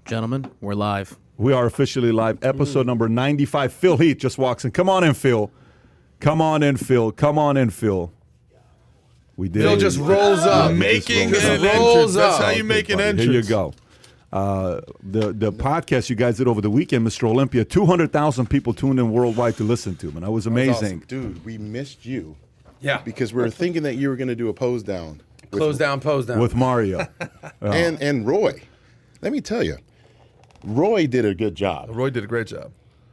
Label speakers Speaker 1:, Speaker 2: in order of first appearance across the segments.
Speaker 1: Gentlemen, we're live.
Speaker 2: We are officially live. Episode number 95. Phil Heath just walks in. Come on in, Phil. Come on in, Phil. Come on in, Phil. We did.
Speaker 3: Phil just rolls up.
Speaker 4: Making an entrance. That's how you make an entrance.
Speaker 2: Here you go. The podcast you guys did over the weekend, Mr. Olympia, 200,000 people tuned in worldwide to listen to, man. That was amazing.
Speaker 4: Awesome. Dude, we missed you.
Speaker 3: Yeah.
Speaker 4: Because we were thinking that you were going to do a pose down.
Speaker 3: Pose down.
Speaker 2: With Mario.
Speaker 4: And Roy. Let me tell you, Roy did a good job.
Speaker 5: Roy did a great job.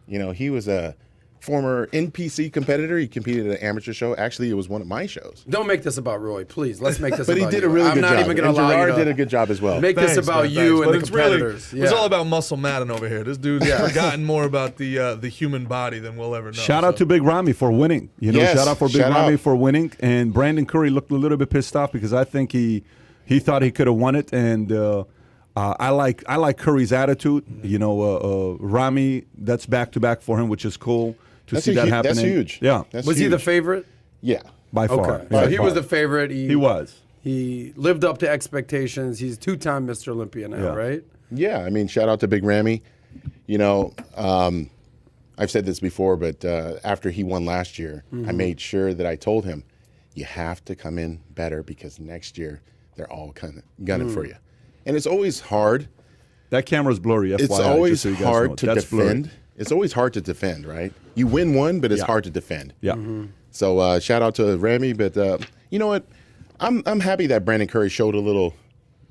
Speaker 4: You know, he was a former NPC competitor. He competed at an amateur show. Actually, it was one of my shows.
Speaker 3: Don't make this about Roy, please. Let's make this
Speaker 4: but
Speaker 3: about you.
Speaker 4: But he did a really good job.
Speaker 3: I'm not even going to allow
Speaker 4: Gerard
Speaker 3: you to
Speaker 4: did a good job as well.
Speaker 3: Make this about you and the competitors.
Speaker 5: It's all about Muscle Madden over here. This dude's forgotten more about the human body than we'll ever know.
Speaker 2: Shout out to Big Ramy for winning. Shout out for Big Ramy for winning. And Brandon Curry looked a little bit pissed off because I think he thought he could have won it. And I like Curry's attitude. Ramy, that's back-to-back for him, which is cool to see that happening.
Speaker 4: That's huge.
Speaker 2: Yeah.
Speaker 3: Was he the favorite?
Speaker 4: Yeah.
Speaker 2: By far.
Speaker 3: Okay. So he was the favorite.
Speaker 2: He was.
Speaker 3: He lived up to expectations. He's two-time Mr. Olympia now, right?
Speaker 4: Yeah. I mean, shout out to Big Ramy. I've said this before, but after he won last year, I made sure that I told him, you have to come in better because next year they're all kind of gunning for you. And it's always hard.
Speaker 2: That camera's blurry. FYI,
Speaker 4: it's always
Speaker 2: so
Speaker 4: hard to defend.
Speaker 2: Blurry.
Speaker 4: It's always hard to defend, right? You win one, but it's hard to defend.
Speaker 2: Yeah.
Speaker 4: So shout out to Ramy, but you know what? I'm happy that Brandon Curry showed a little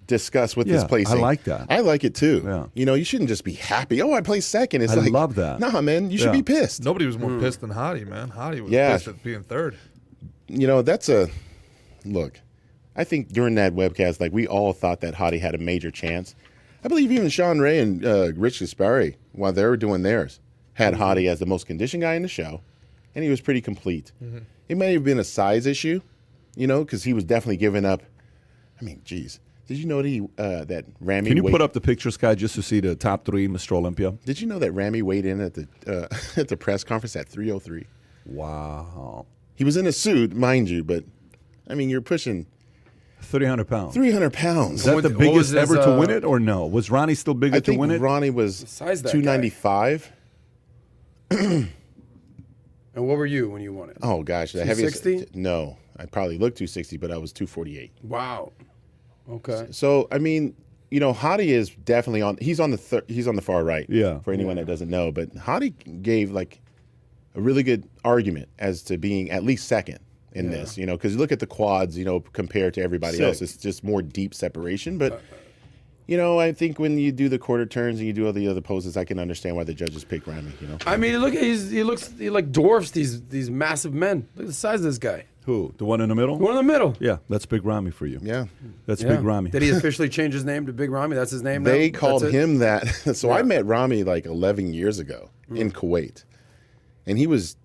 Speaker 4: disgust with his placing.
Speaker 2: I like that.
Speaker 4: I like it too.
Speaker 2: Yeah.
Speaker 4: You shouldn't just be happy. Oh, I placed second. It's
Speaker 2: I love that.
Speaker 4: Nah, man, you should be pissed.
Speaker 5: Nobody was more pissed than Hottie, man. Hottie was pissed at being third.
Speaker 4: That's look. I think during that webcast, we all thought that Hottie had a major chance. I believe even Sean Ray and Rich Gaspari, while they were doing theirs, had Hottie as the most conditioned guy in the show, and he was pretty complete. It may have been a size issue, because he was definitely giving up. I mean, geez. Did you know that Ramy...
Speaker 2: Can you put up the picture, Sky, just to see the top three, Mr. Olympia?
Speaker 4: Did you know that Ramy weighed in at the at the press conference at 303?
Speaker 2: Wow.
Speaker 4: He was in a suit, mind you, but, I mean, you're pushing...
Speaker 2: 300 pounds.
Speaker 4: 300 pounds.
Speaker 2: Is that the biggest ever to win it, or no? Was Ronnie still bigger to win it?
Speaker 4: I think Ronnie was 295.
Speaker 3: And what were you when you won it?
Speaker 4: Oh, gosh. The
Speaker 3: 260?
Speaker 4: heaviest. No. I probably looked 260, but I was 248.
Speaker 3: Wow. Okay.
Speaker 4: So, I mean, Hottie is definitely he's on the far right.
Speaker 2: Yeah.
Speaker 4: For anyone that doesn't know. But Hottie gave, a really good argument as to being at least second in this, because you look at the quads, compared to everybody else, it's just more deep separation. But, I think when you do the quarter turns and you do all the other poses, I can understand why the judges pick Ramy,
Speaker 3: I mean, look, he like dwarfs these massive men. Look at the size of this guy.
Speaker 2: Who? The one in the middle?
Speaker 3: The one in the middle.
Speaker 2: Yeah, that's Big Ramy for you.
Speaker 4: Yeah.
Speaker 2: That's Big Ramy.
Speaker 3: Did he officially change his name to Big Ramy? That's his name now?
Speaker 4: They called him that. So I met Ramy 11 years ago in Kuwait. And he was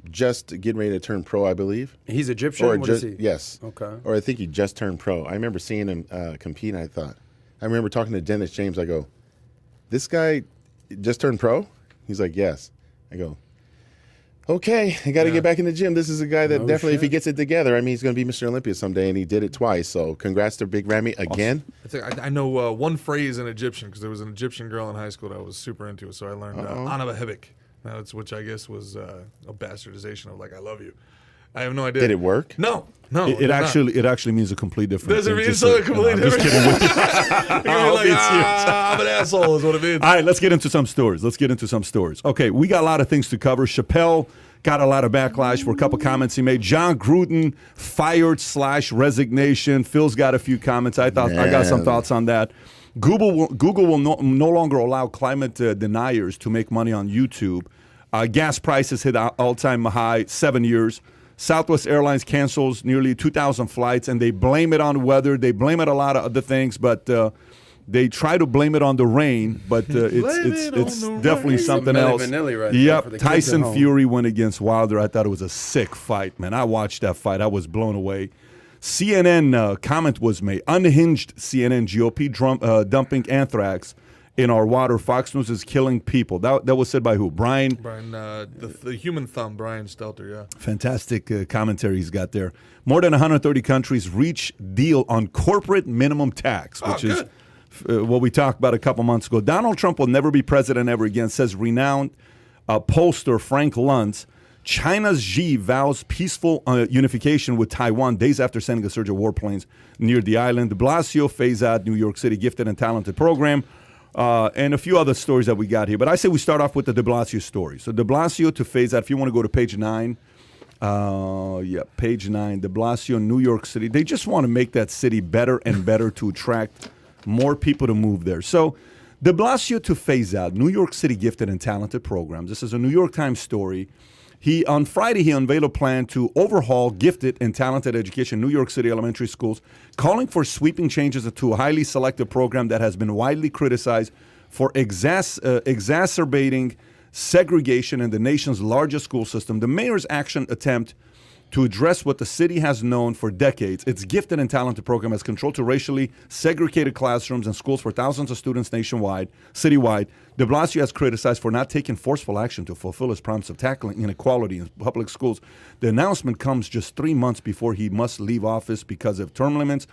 Speaker 4: just getting ready to turn pro, I believe.
Speaker 3: He's Egyptian? What is he?
Speaker 4: Yes.
Speaker 3: Okay.
Speaker 4: Or I think he just turned pro. I remember seeing him compete, and I remember talking to Dennis James. I go, this guy just turned pro? He's like, yes. I go, okay, I got to get back in the gym. This is a guy that definitely, if he gets it together, he's going to be Mr. Olympia someday, and he did it twice. So congrats to Big Ramy again.
Speaker 5: I know one phrase in Egyptian because there was an Egyptian girl in high school that I was super into, so I learned Anabahibik. Which I guess was a bastardization of I love you. I have no idea.
Speaker 4: Did it work?
Speaker 5: No.
Speaker 2: It actually means a complete different
Speaker 5: thing.
Speaker 2: Does it
Speaker 5: mean so completely different?
Speaker 2: Just kidding with you.
Speaker 5: I'm an asshole is what it means.
Speaker 2: All right, let's get into some stories. Okay, we got a lot of things to cover. Chappelle got a lot of backlash for a couple comments he made. Jon Gruden fired / resignation. Phil's got a few comments. I got some thoughts on that. Google will no longer allow climate deniers to make money on YouTube. Gas prices hit all-time high, 7 years. Southwest Airlines cancels nearly 2,000 flights, and they blame it on weather. They blame it a lot of other things, but they try to blame it on the rain. But it's definitely something else.
Speaker 3: Right
Speaker 2: Tyson Fury went against Wilder. I thought it was a sick fight, man. I watched that fight. I was blown away. CNN comment was made. Unhinged CNN GOP dumping anthrax in our water. Fox News is killing people. That was said by who? Brian,
Speaker 5: the human thumb, Brian Stelter, yeah.
Speaker 2: Fantastic commentary he's got there. More than 130 countries reach deal on corporate minimum tax, which is what we talked about a couple months ago. Donald Trump will never be president ever again, says renowned pollster Frank Luntz. China's Xi vows peaceful unification with Taiwan days after sending a surge of warplanes near the island. De Blasio, Faizad, New York City gifted and talented program, and a few other stories that we got here. But I say we start off with the de Blasio story. So de Blasio to Faizad, if you want to go to page 9, page 9, de Blasio, New York City. They just want to make that city better and better to attract more people to move there. So de Blasio to Faizad, New York City gifted and talented programs. This is a New York Times story. On Friday, he unveiled a plan to overhaul gifted and talented education in New York City elementary schools, calling for sweeping changes to a highly selective program that has been widely criticized for exacerbating segregation in the nation's largest school system. The mayor's action attempt to address what the city has known for decades. Its gifted and talented program has controlled to racially segregated classrooms and schools for thousands of students citywide. De Blasio has criticized for not taking forceful action to fulfill his promise of tackling inequality in public schools. The announcement comes just 3 months before he must leave office because of term limits,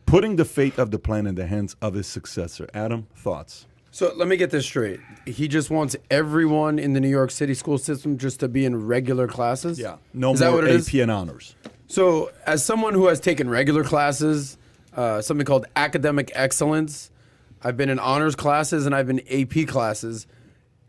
Speaker 2: putting the fate of the plan in the hands of his successor. Adam, thoughts?
Speaker 3: So let me get this straight. He just wants everyone in the New York City school system just to be in regular classes?
Speaker 2: Yeah. No
Speaker 3: Is that
Speaker 2: more
Speaker 3: what it is?
Speaker 2: AP and honors.
Speaker 3: So as someone who has taken regular classes, something called academic excellence, I've been in honors classes and I've been AP classes.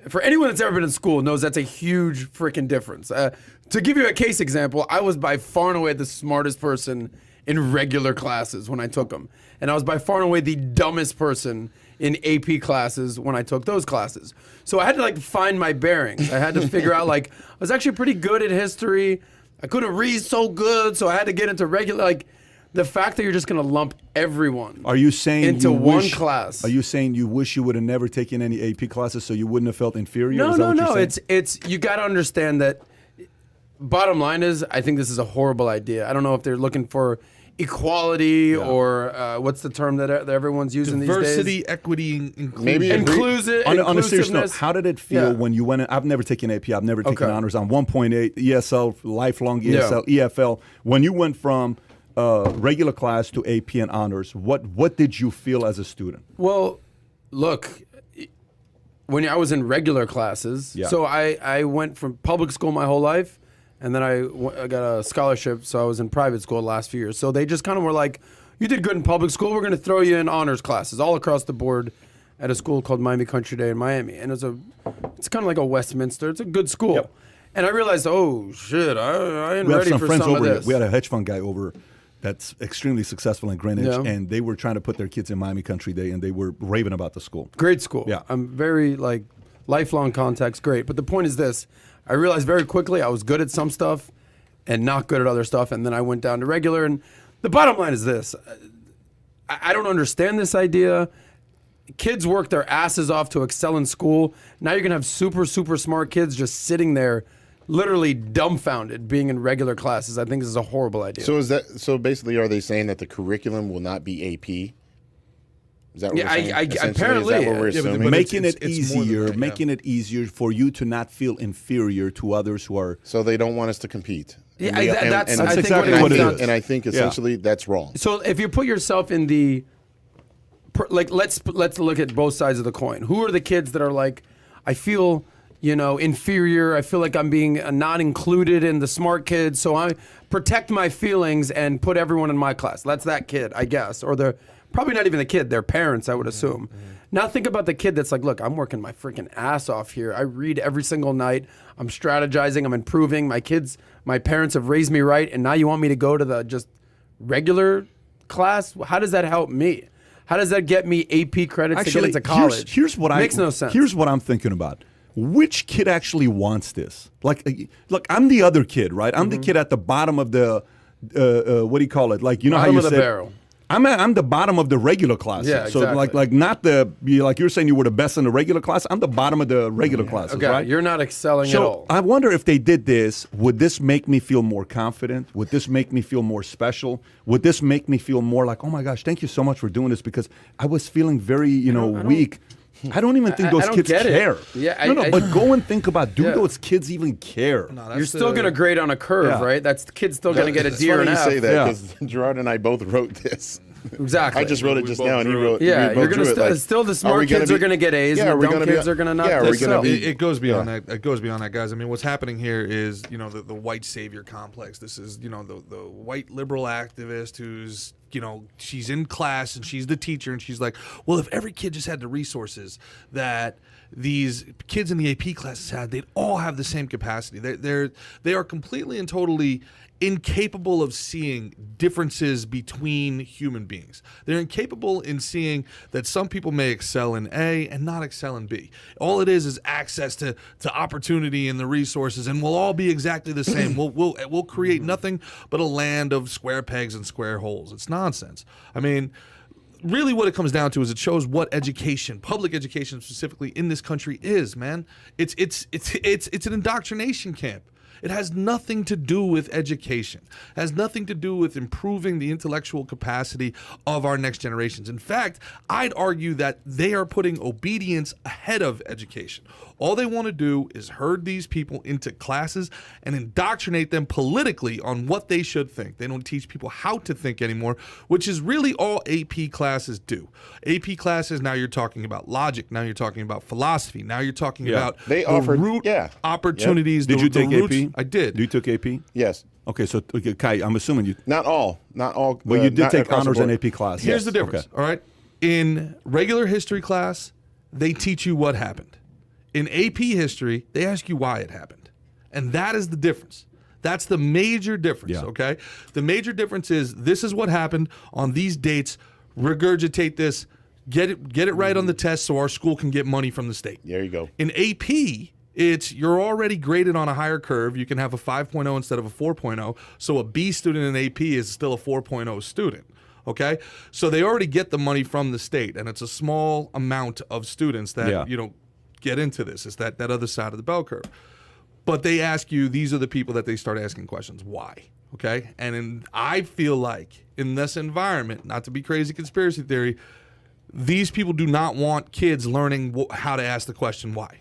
Speaker 3: For anyone that's ever been in school knows that's a huge freaking difference. To give you a case example, I was by far and away the smartest person in regular classes when I took them. And I was by far and away the dumbest person in AP classes when I took those classes. So I had to find my bearings. I had to figure out I was actually pretty good at history. I couldn't read so good, so I had to get into regular, the fact that you're just going to lump everyone
Speaker 2: Are you saying
Speaker 3: into
Speaker 2: you
Speaker 3: one
Speaker 2: wish,
Speaker 3: class.
Speaker 2: Are you saying you wish you would have never taken any AP classes so you wouldn't have felt inferior?
Speaker 3: No,
Speaker 2: Is that what you're saying?
Speaker 3: it's you got to understand that. Bottom line is, I think this is a horrible idea. I don't know if they're looking for equality or what's the term that everyone's using these days?
Speaker 5: Diversity, equity, inclusion.
Speaker 4: Maybe
Speaker 3: Inclusive.
Speaker 2: On a serious note,
Speaker 3: inclusiveness.
Speaker 2: how did it feel
Speaker 3: Yeah.
Speaker 2: when you went in? I've never taken AP. I've never taken
Speaker 3: Okay.
Speaker 2: honors. I'm 1.8 ESL, lifelong ESL, EFL. When you went from regular class to AP and honors, what did you feel as a student?
Speaker 3: Well, look, when I was in regular classes,
Speaker 2: Yeah.
Speaker 3: so I went from public school my whole life, and then I got a scholarship, so I was in private school the last few years. So they just kind of were like, you did good in public school, we're going to throw you in honors classes all across the board at a school called Miami Country Day in Miami. And it's kind of like a Westminster. It's a good school.
Speaker 2: Yep.
Speaker 3: And I realized, oh, shit, I ain't
Speaker 2: We have
Speaker 3: ready
Speaker 2: some
Speaker 3: for
Speaker 2: friends
Speaker 3: some of
Speaker 2: over here.
Speaker 3: this.
Speaker 2: We had a hedge fund guy over that's extremely successful in Greenwich,
Speaker 3: Yeah.
Speaker 2: and they were trying to put their kids in Miami Country Day, and they were raving about the school.
Speaker 3: Great school.
Speaker 2: Yeah.
Speaker 3: I'm very lifelong contacts, great. But the point is this, I realized very quickly I was good at some stuff and not good at other stuff. And then I went down to regular. And the bottom line is this, I don't understand this idea. Kids work their asses off to excel in school. Now you're going to have super, super smart kids just sitting there literally dumbfounded being in regular classes. I think this is a horrible idea.
Speaker 4: So basically, are they saying that the curriculum will not be AP? Is that what
Speaker 3: Yeah,
Speaker 4: we're saying? Essentially,
Speaker 3: apparently,
Speaker 4: is that what we're
Speaker 5: yeah, but
Speaker 4: assuming?
Speaker 2: Making
Speaker 5: it's
Speaker 2: it
Speaker 5: more than
Speaker 2: easier,
Speaker 5: that, yeah.
Speaker 2: making it easier for you to not feel inferior to others who are.
Speaker 4: So they don't want us to compete.
Speaker 3: Yeah,
Speaker 4: And we-
Speaker 3: that's
Speaker 2: That's
Speaker 3: I think
Speaker 2: exactly
Speaker 3: what
Speaker 2: what
Speaker 3: it
Speaker 2: it
Speaker 3: comes
Speaker 2: is.
Speaker 3: down
Speaker 4: And I think essentially that's wrong.
Speaker 3: So if you put yourself in the, let's look at both sides of the coin. Who are the kids that are I feel, inferior. I feel like I'm being not included in the smart kids. So I protect my feelings and put everyone in my class. That's that kid, I guess. Or they're probably not even the kid, their parents, I would assume. Now think about the kid that's look, I'm working my freaking ass off here. I read every single night. I'm strategizing. I'm improving. My parents have raised me right. And now you want me to go to the just regular class? How does that help me? How does that get me AP credits to get into college?
Speaker 2: Here's what
Speaker 3: Makes no sense.
Speaker 2: Here's what I'm thinking about. Which kid actually wants this? Look, I'm the other kid, right? I'm the kid at the bottom of the, what do you call it? How
Speaker 3: Bottom
Speaker 2: you
Speaker 3: of the
Speaker 2: said,
Speaker 3: barrel.
Speaker 2: I'm the bottom of the regular class.
Speaker 3: Yeah,
Speaker 2: So
Speaker 3: exactly.
Speaker 2: not you're saying you were the best in the regular class. I'm the bottom of the regular classes,
Speaker 3: Okay,
Speaker 2: right?
Speaker 3: you're not excelling at all.
Speaker 2: I wonder if they did this, would this make me feel more confident? Would this make me feel more special? Would this make me feel more like, oh my gosh, thank you so much for doing this, because I was feeling very, weak. I don't even think those
Speaker 3: I don't
Speaker 2: kids
Speaker 3: get it.
Speaker 2: care.
Speaker 3: Yeah,
Speaker 2: but go and think about, do
Speaker 3: Yeah.
Speaker 2: those kids even care?
Speaker 5: No, that's
Speaker 3: You're still going to grade on a curve,
Speaker 2: Yeah.
Speaker 3: right? That's the kid's still going to get a
Speaker 4: It's
Speaker 3: D or
Speaker 4: funny
Speaker 3: an
Speaker 4: you
Speaker 3: F.
Speaker 4: say that
Speaker 2: Yeah.
Speaker 4: because Gerard and I both wrote this.
Speaker 3: Exactly.
Speaker 4: I just wrote it
Speaker 5: We
Speaker 4: just
Speaker 5: both
Speaker 4: now, and he
Speaker 5: drew it.
Speaker 4: wrote.
Speaker 3: Yeah,
Speaker 4: we
Speaker 3: you're
Speaker 4: both
Speaker 3: gonna
Speaker 4: drew it, like,
Speaker 3: still the
Speaker 4: are
Speaker 3: smart
Speaker 4: we gonna
Speaker 3: kids
Speaker 4: be-
Speaker 3: are gonna get A's,
Speaker 4: Yeah,
Speaker 3: and
Speaker 4: are
Speaker 3: the
Speaker 4: we
Speaker 3: dumb
Speaker 4: gonna be-
Speaker 3: kids are gonna not.
Speaker 4: Yeah, are we gonna
Speaker 3: So-
Speaker 4: be?
Speaker 5: It goes beyond that. It goes beyond that, guys. I mean, what's happening here is, the white savior complex. This is, the white liberal activist who's, she's in class and she's the teacher and she's like, well, if every kid just had the resources that these kids in the AP classes had, they'd all have the same capacity. They are completely and totally incapable of seeing differences between human beings. They're incapable in seeing that some people may excel in A and not excel in B. All it is access to opportunity and the resources, and we'll all be exactly the same. We'll create nothing but a land of square pegs and square holes. It's nonsense. I mean, really what it comes down to is it shows what education, public education specifically in this country is, man. It's an indoctrination camp. It has nothing to do with education. It has nothing to do with improving the intellectual capacity of our next generations. In fact, I'd argue that they are putting obedience ahead of education. All they want to do is herd these people into classes and indoctrinate them politically on what they should think. They don't teach people how to think anymore, which is really all AP classes do. AP classes, now you're talking about logic. Now you're talking about philosophy. Now you're talking about
Speaker 4: They
Speaker 5: the
Speaker 4: offered-
Speaker 5: root
Speaker 4: yeah.
Speaker 5: opportunities.
Speaker 2: Did
Speaker 5: the-
Speaker 2: you
Speaker 5: the
Speaker 2: take
Speaker 5: roots-
Speaker 2: AP?
Speaker 5: I did.
Speaker 2: You took AP?
Speaker 4: Yes.
Speaker 2: Okay, so Kai, I'm assuming you.
Speaker 4: Not all.
Speaker 2: Well, you did
Speaker 4: not
Speaker 2: take
Speaker 4: across the
Speaker 2: honors and
Speaker 4: board.
Speaker 2: AP classes.
Speaker 5: Here's the difference, all right? In regular history class, they teach you what happened. In AP history, they ask you why it happened. And that is the difference. That's the major difference,
Speaker 2: Yeah.
Speaker 5: okay? The major difference is this is what happened on these dates. Regurgitate this. Get it right on the test so our school can get money from the state.
Speaker 4: There you go.
Speaker 5: In AP, you're already graded on a higher curve. You can have a 5.0 instead of a 4.0. So a B student in AP is still a 4.0 student. Okay? So they already get the money from the state, and it's a small amount of students that get into this. It's that other side of the bell curve. But they ask you, these are the people that they start asking questions. Why? Okay? And I feel like in this environment, not to be crazy conspiracy theory, these people do not want kids learning how to ask the question why.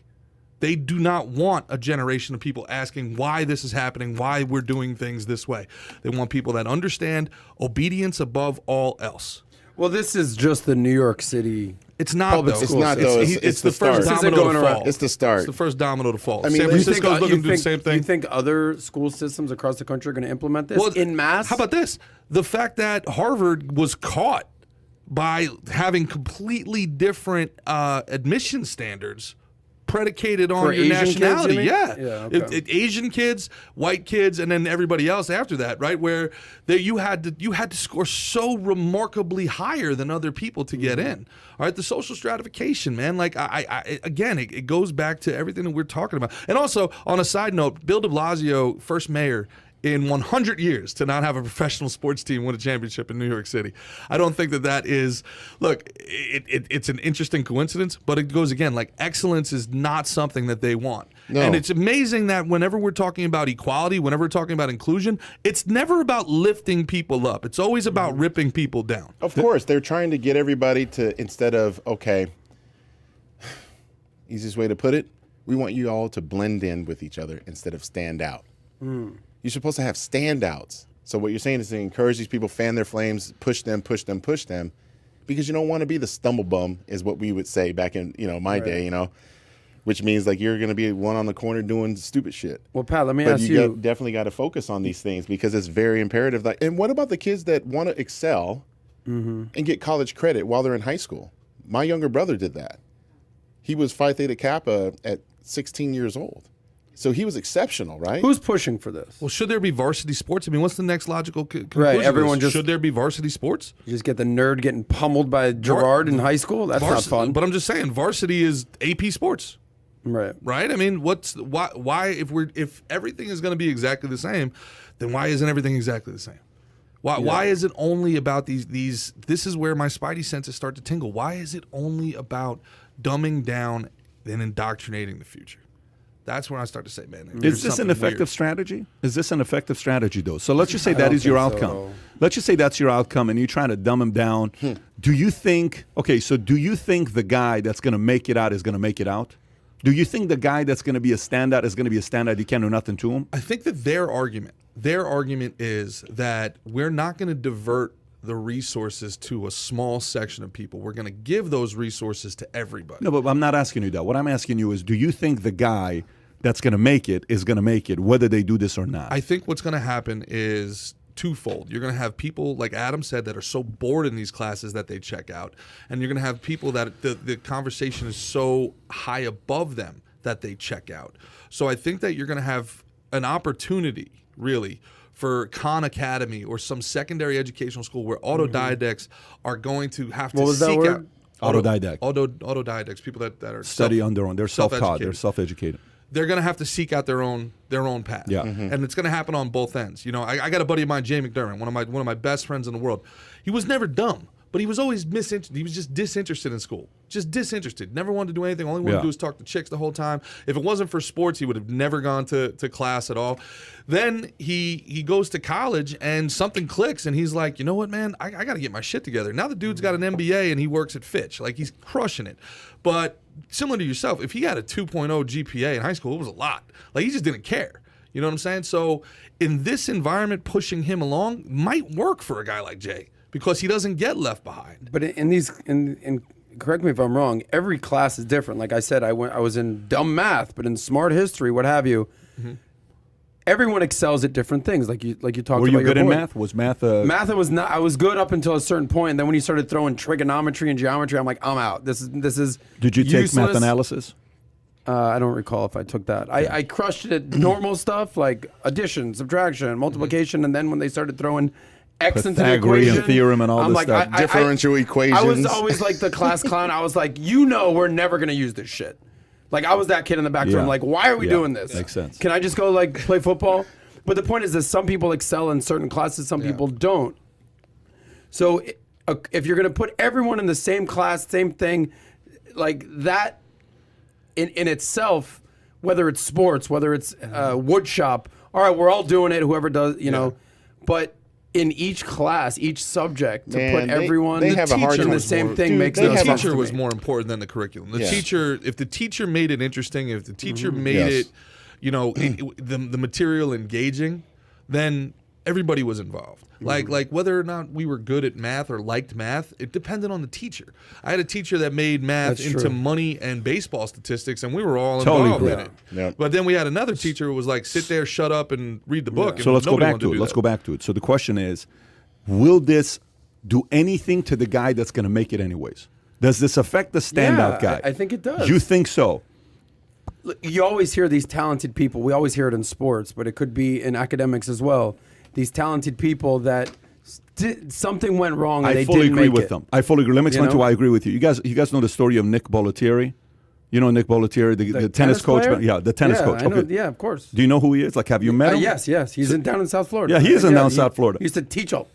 Speaker 5: They do not want a generation of people asking why this is happening, why we're doing things this way. They want people that understand obedience above all else.
Speaker 3: Well, this is just the New York City.
Speaker 5: It's not,
Speaker 3: Public
Speaker 5: though.
Speaker 3: schools. It's not,
Speaker 4: though.
Speaker 5: It's the
Speaker 4: the
Speaker 5: first
Speaker 4: start.
Speaker 5: domino
Speaker 3: Going
Speaker 5: to
Speaker 3: around.
Speaker 5: fall.
Speaker 4: It's the start.
Speaker 5: It's the first domino to fall.
Speaker 4: I mean,
Speaker 5: San
Speaker 4: you think-
Speaker 5: Francisco's looking to do the same thing.
Speaker 3: You think other school systems across the country are going to implement this in mass?
Speaker 5: How about this? The fact that Harvard was caught by having completely different admission standards predicated on
Speaker 3: For
Speaker 5: your
Speaker 3: Asian kids, you
Speaker 5: nationality.
Speaker 3: mean?
Speaker 5: Yeah.
Speaker 3: Yeah, okay.
Speaker 5: Asian kids, white kids, and then everybody else after that, right? Where you had to score so remarkably higher than other people to get in. All right, the social stratification, man. Like again, it goes back to everything that we're talking about. And also, on a side note, Bill de Blasio, first mayor in 100 years to not have a professional sports team win a championship in New York City. I don't think that is, look, it's an interesting coincidence, but it goes again, like excellence is not something that they want.
Speaker 4: No.
Speaker 5: And it's amazing that whenever we're talking about equality, whenever we're talking about inclusion, it's never about lifting people up. It's always about ripping people down.
Speaker 4: Of course, they're trying to get everybody to, instead of, okay, easiest way to put it, we want you all to blend in with each other instead of stand out. You're supposed to have standouts. So what you're saying is to encourage these people, fan their flames, push them, because you don't want to be the stumble bum, is what we would say back in my day, which means like you're going to be one on the corner doing stupid shit.
Speaker 3: Well, Pat, let me
Speaker 4: But
Speaker 3: ask
Speaker 4: you
Speaker 3: you.
Speaker 4: definitely got to focus on these things because it's very imperative. Like, and what about the kids that want to excel and get college credit while they're in high school? My younger brother did that. He was Phi Theta Kappa at 16 years old. So he was exceptional, right?
Speaker 3: Who's pushing for this?
Speaker 5: Well, should there be varsity sports? I mean, what's the next logical conclusion?
Speaker 3: Right,
Speaker 5: of
Speaker 3: everyone
Speaker 5: this?
Speaker 3: just-
Speaker 5: Should there be varsity sports?
Speaker 3: You just get the nerd getting pummeled by Gerard in high school? That's not fun.
Speaker 5: But I'm just saying, varsity is AP sports.
Speaker 3: Right.
Speaker 5: Right? I mean, why if everything is going to be exactly the same, then why isn't everything exactly the same? Why is it only about these this is where my spidey senses start to tingle. Why is it only about dumbing down and indoctrinating the future? That's when I start to say, man, there's
Speaker 2: Is this an
Speaker 5: something
Speaker 2: effective
Speaker 5: weird.
Speaker 2: strategy? Is this an effective strategy, though? So let's just say that is your
Speaker 3: think so,
Speaker 2: outcome.
Speaker 3: though.
Speaker 2: Let's just say that's your outcome, and you're trying to dumb him down. Do you think? Okay, so do you think the guy that's going to make it out is going to make it out? Do you think the guy that's going to be a standout is going to be a standout? You can't do nothing to him.
Speaker 5: I think that their argument is that we're not going to divert the resources to a small section of people. We're going to give those resources to everybody.
Speaker 2: No, but I'm not asking you that. What I'm asking you is, do you think the guy that's going to make it is going to make it, whether they do this or not?
Speaker 5: I think what's going to happen is twofold. You're going to have people, like Adam said, that are so bored in these classes that they check out. And you're going to have people that the conversation is so high above them that they check out. So I think that you're going to have an opportunity, really, for Khan Academy or some secondary educational school where autodidacts are going to have to seek out
Speaker 2: Autodidact.
Speaker 5: Autodidacts, people that are
Speaker 2: Study on their own. They're self-taught. They're self-educated.
Speaker 5: They're going to have to seek out their own path.
Speaker 2: Yeah.
Speaker 5: And it's going to happen on both ends. You know, I got a buddy of mine, Jay McDermott, one of my best friends in the world. He was never dumb, but he was always he was just disinterested in school. Just disinterested. Never wanted to do anything. All he wanted to do was talk to chicks the whole time. If it wasn't for sports, he would have never gone to class at all. Then he goes to college and something clicks and he's like, you know what, man, I got to get my shit together. Now the dude's got an MBA and he works at Fitch. Like, he's crushing it. But similar to yourself, if he had a 2.0 GPA in high school, it was a lot. Like, he just didn't care. You know what I'm saying? So in this environment, pushing him along might work for a guy like Jay because he doesn't get left behind.
Speaker 3: But in correct me if I'm wrong, every class is different. Like I said, I was in dumb math, but in smart history, what have you, everyone excels at different things. Like you talked about.
Speaker 2: Were you
Speaker 3: your
Speaker 2: good in
Speaker 3: boy.
Speaker 2: math? Was math
Speaker 3: Math was not. I was good up until a certain point, and then when you started throwing trigonometry and geometry, I'm like, I'm out. This is.
Speaker 2: Did you take
Speaker 3: useless.
Speaker 2: math analysis?
Speaker 3: I don't recall if I took that. I crushed it at normal stuff like addition, subtraction, multiplication, and then when they started throwing X into the
Speaker 2: Pythagorean
Speaker 3: equation,
Speaker 2: theorem and all
Speaker 3: I'm
Speaker 2: this
Speaker 3: like,
Speaker 2: stuff.
Speaker 4: Differential equations.
Speaker 3: I was always like the class clown. I was like, we're never gonna use this shit. Like, I was that kid in the back room. Like, why are we doing this?
Speaker 2: Makes sense.
Speaker 3: Can I just go like play football? But the point is that some people excel in certain classes, some people don't. So if you're gonna put everyone in the same class, same thing, like that, in itself, whether it's sports, whether it's wood shop, all right, we're all doing it. Whoever does, you know, but in each class, each subject, to put everyone
Speaker 4: they have a hard
Speaker 3: in
Speaker 4: time.
Speaker 3: the same thing makes
Speaker 5: The
Speaker 3: no sense
Speaker 5: teacher
Speaker 3: to
Speaker 5: was
Speaker 3: me.
Speaker 5: more important than the curriculum. The teacher, if the teacher made it interesting, if the teacher made
Speaker 4: Yes.
Speaker 5: it, you know, the material engaging, then everybody was involved. Like whether or not we were good at math or liked math, it depended on the teacher. I had a teacher that made math
Speaker 3: That's
Speaker 5: into
Speaker 3: true.
Speaker 5: money and baseball statistics, and we were all
Speaker 2: Totally
Speaker 5: involved in
Speaker 2: agree.
Speaker 5: it.
Speaker 4: Yep.
Speaker 5: But then we had another teacher who was like, sit there, shut up, and read the book. And
Speaker 2: So let's go
Speaker 5: nobody
Speaker 2: back
Speaker 5: wanted
Speaker 2: to it.
Speaker 5: do
Speaker 2: Let's
Speaker 5: that.
Speaker 2: go back to it. So the question is, will this do anything to the guy that's going to make it anyways? Does this affect the standout guy?
Speaker 3: I think it does.
Speaker 2: You think so?
Speaker 3: You always hear these talented people. We always hear it in sports, but it could be in academics as well. These talented people that something went wrong and
Speaker 2: I
Speaker 3: they
Speaker 2: fully
Speaker 3: didn't
Speaker 2: agree
Speaker 3: make
Speaker 2: with
Speaker 3: it.
Speaker 2: them. I fully agree. Let me explain to
Speaker 3: know?
Speaker 2: why I agree with you. You guys know the story of Nick Bollettieri? You know Nick Bollettieri, the tennis coach?
Speaker 3: player?
Speaker 2: Yeah, the tennis
Speaker 3: Yeah,
Speaker 2: coach.
Speaker 3: I know,
Speaker 2: Okay.
Speaker 3: yeah, of course.
Speaker 2: Do you know who he is? Like, have you met him?
Speaker 3: Yes. He's down in South Florida.
Speaker 2: Yeah, he is down in South Florida.
Speaker 3: He used to teach all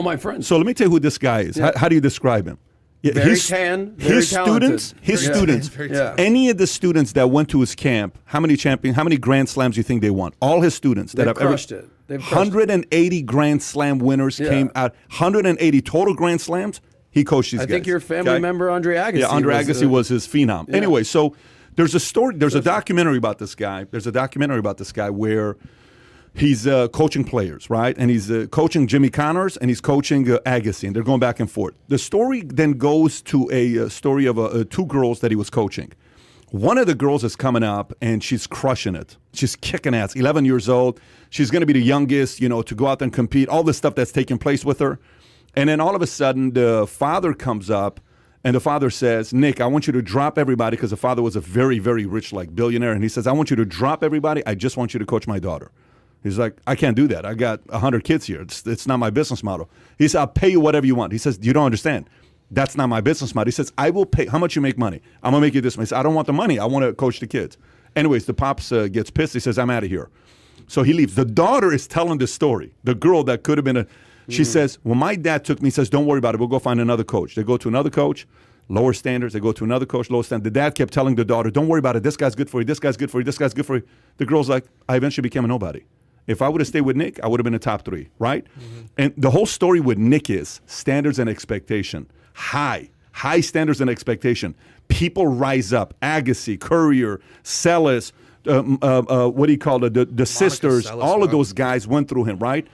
Speaker 3: my friends.
Speaker 2: So let me tell you who this guy is.
Speaker 3: Yeah.
Speaker 2: How do you describe him? Yeah,
Speaker 3: Very tan, very
Speaker 2: his
Speaker 3: talented.
Speaker 2: students,
Speaker 3: Very tan.
Speaker 2: any of the students that went to his camp, how many Grand Slams do you think they won? All his students that
Speaker 3: They've
Speaker 2: have
Speaker 3: crushed it. They've crushed it.
Speaker 2: 180 Grand Slam winners came out. 180 total Grand Slams. He coached these guys.
Speaker 3: I think your family member Andre Agassi.
Speaker 2: Yeah, Andre Agassi was his phenom.
Speaker 3: Yeah.
Speaker 2: Anyway, so there's a story. There's a documentary about this guy. Where he's coaching players, right? And he's coaching Jimmy Connors and he's coaching Agassi, and they're going back and forth. The story then goes to a story of two girls that he was coaching. One of the girls is coming up and she's crushing it. She's kicking ass, 11 years old. She's going to be the youngest, to go out there and compete, all the stuff that's taking place with her. And then all of a sudden, the father comes up and the father says, Nick, I want you to drop everybody, because the father was a very, very rich, billionaire. And he says, I want you to drop everybody. I just want you to coach my daughter. He's like, I can't do that. I got 100 kids here. It's not my business model. He said, I'll pay you whatever you want. He says, you don't understand. That's not my business model. He says, I will pay. How much you make money? I'm going to make you this much. He said, I don't want the money. I want to coach the kids. Anyways, the pops gets pissed. He says, I'm out of here. So he leaves. The daughter is telling the story. The girl that could have been she says, well, my dad took me. He says, don't worry about it. We'll go find another coach. They go to another coach, lower standards. They go to another coach, lower standards. The dad kept telling the daughter, don't worry about it. This guy's good for you. This guy's good for you. This guy's good for you. The girl's like, I eventually became a nobody. If I would have stayed with Nick, I would have been a top 3, right? And the whole story with Nick is standards and expectation. High standards and expectation. People rise up. Agassi, Courier, Sellis, what do you call it? The sisters,
Speaker 5: Sellis,
Speaker 2: all of
Speaker 5: wow.
Speaker 2: those guys went through him, right?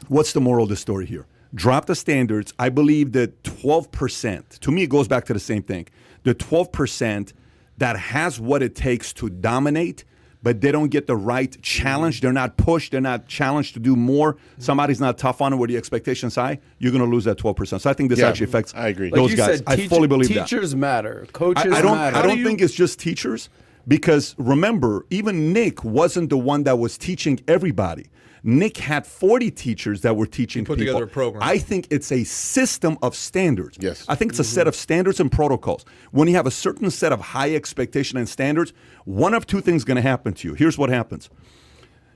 Speaker 2: What's the moral of the story here? drop the standards. I believe that 12%, to me, it goes back to the same thing. The 12% that has what it takes to dominate, but they don't get the right challenge. They're not pushed. They're not challenged to do more. Somebody's not tough on it where the expectations high. You're going to lose that 12%. So I think this actually affects
Speaker 4: I agree.
Speaker 2: those
Speaker 3: Like you
Speaker 2: guys.
Speaker 3: said,
Speaker 2: I fully believe that.
Speaker 3: teachers matter. Coaches
Speaker 2: I don't,
Speaker 3: matter.
Speaker 2: I don't think it's just teachers, because remember, even Nick wasn't the one that was teaching everybody. Nick had 40 teachers that were teaching
Speaker 5: put
Speaker 2: people.
Speaker 5: together a program.
Speaker 2: I think it's a system of standards.
Speaker 4: Yes.
Speaker 2: I think it's a set of standards and protocols. When you have a certain set of high expectation and standards, one of two things is going to happen to you. Here's what happens.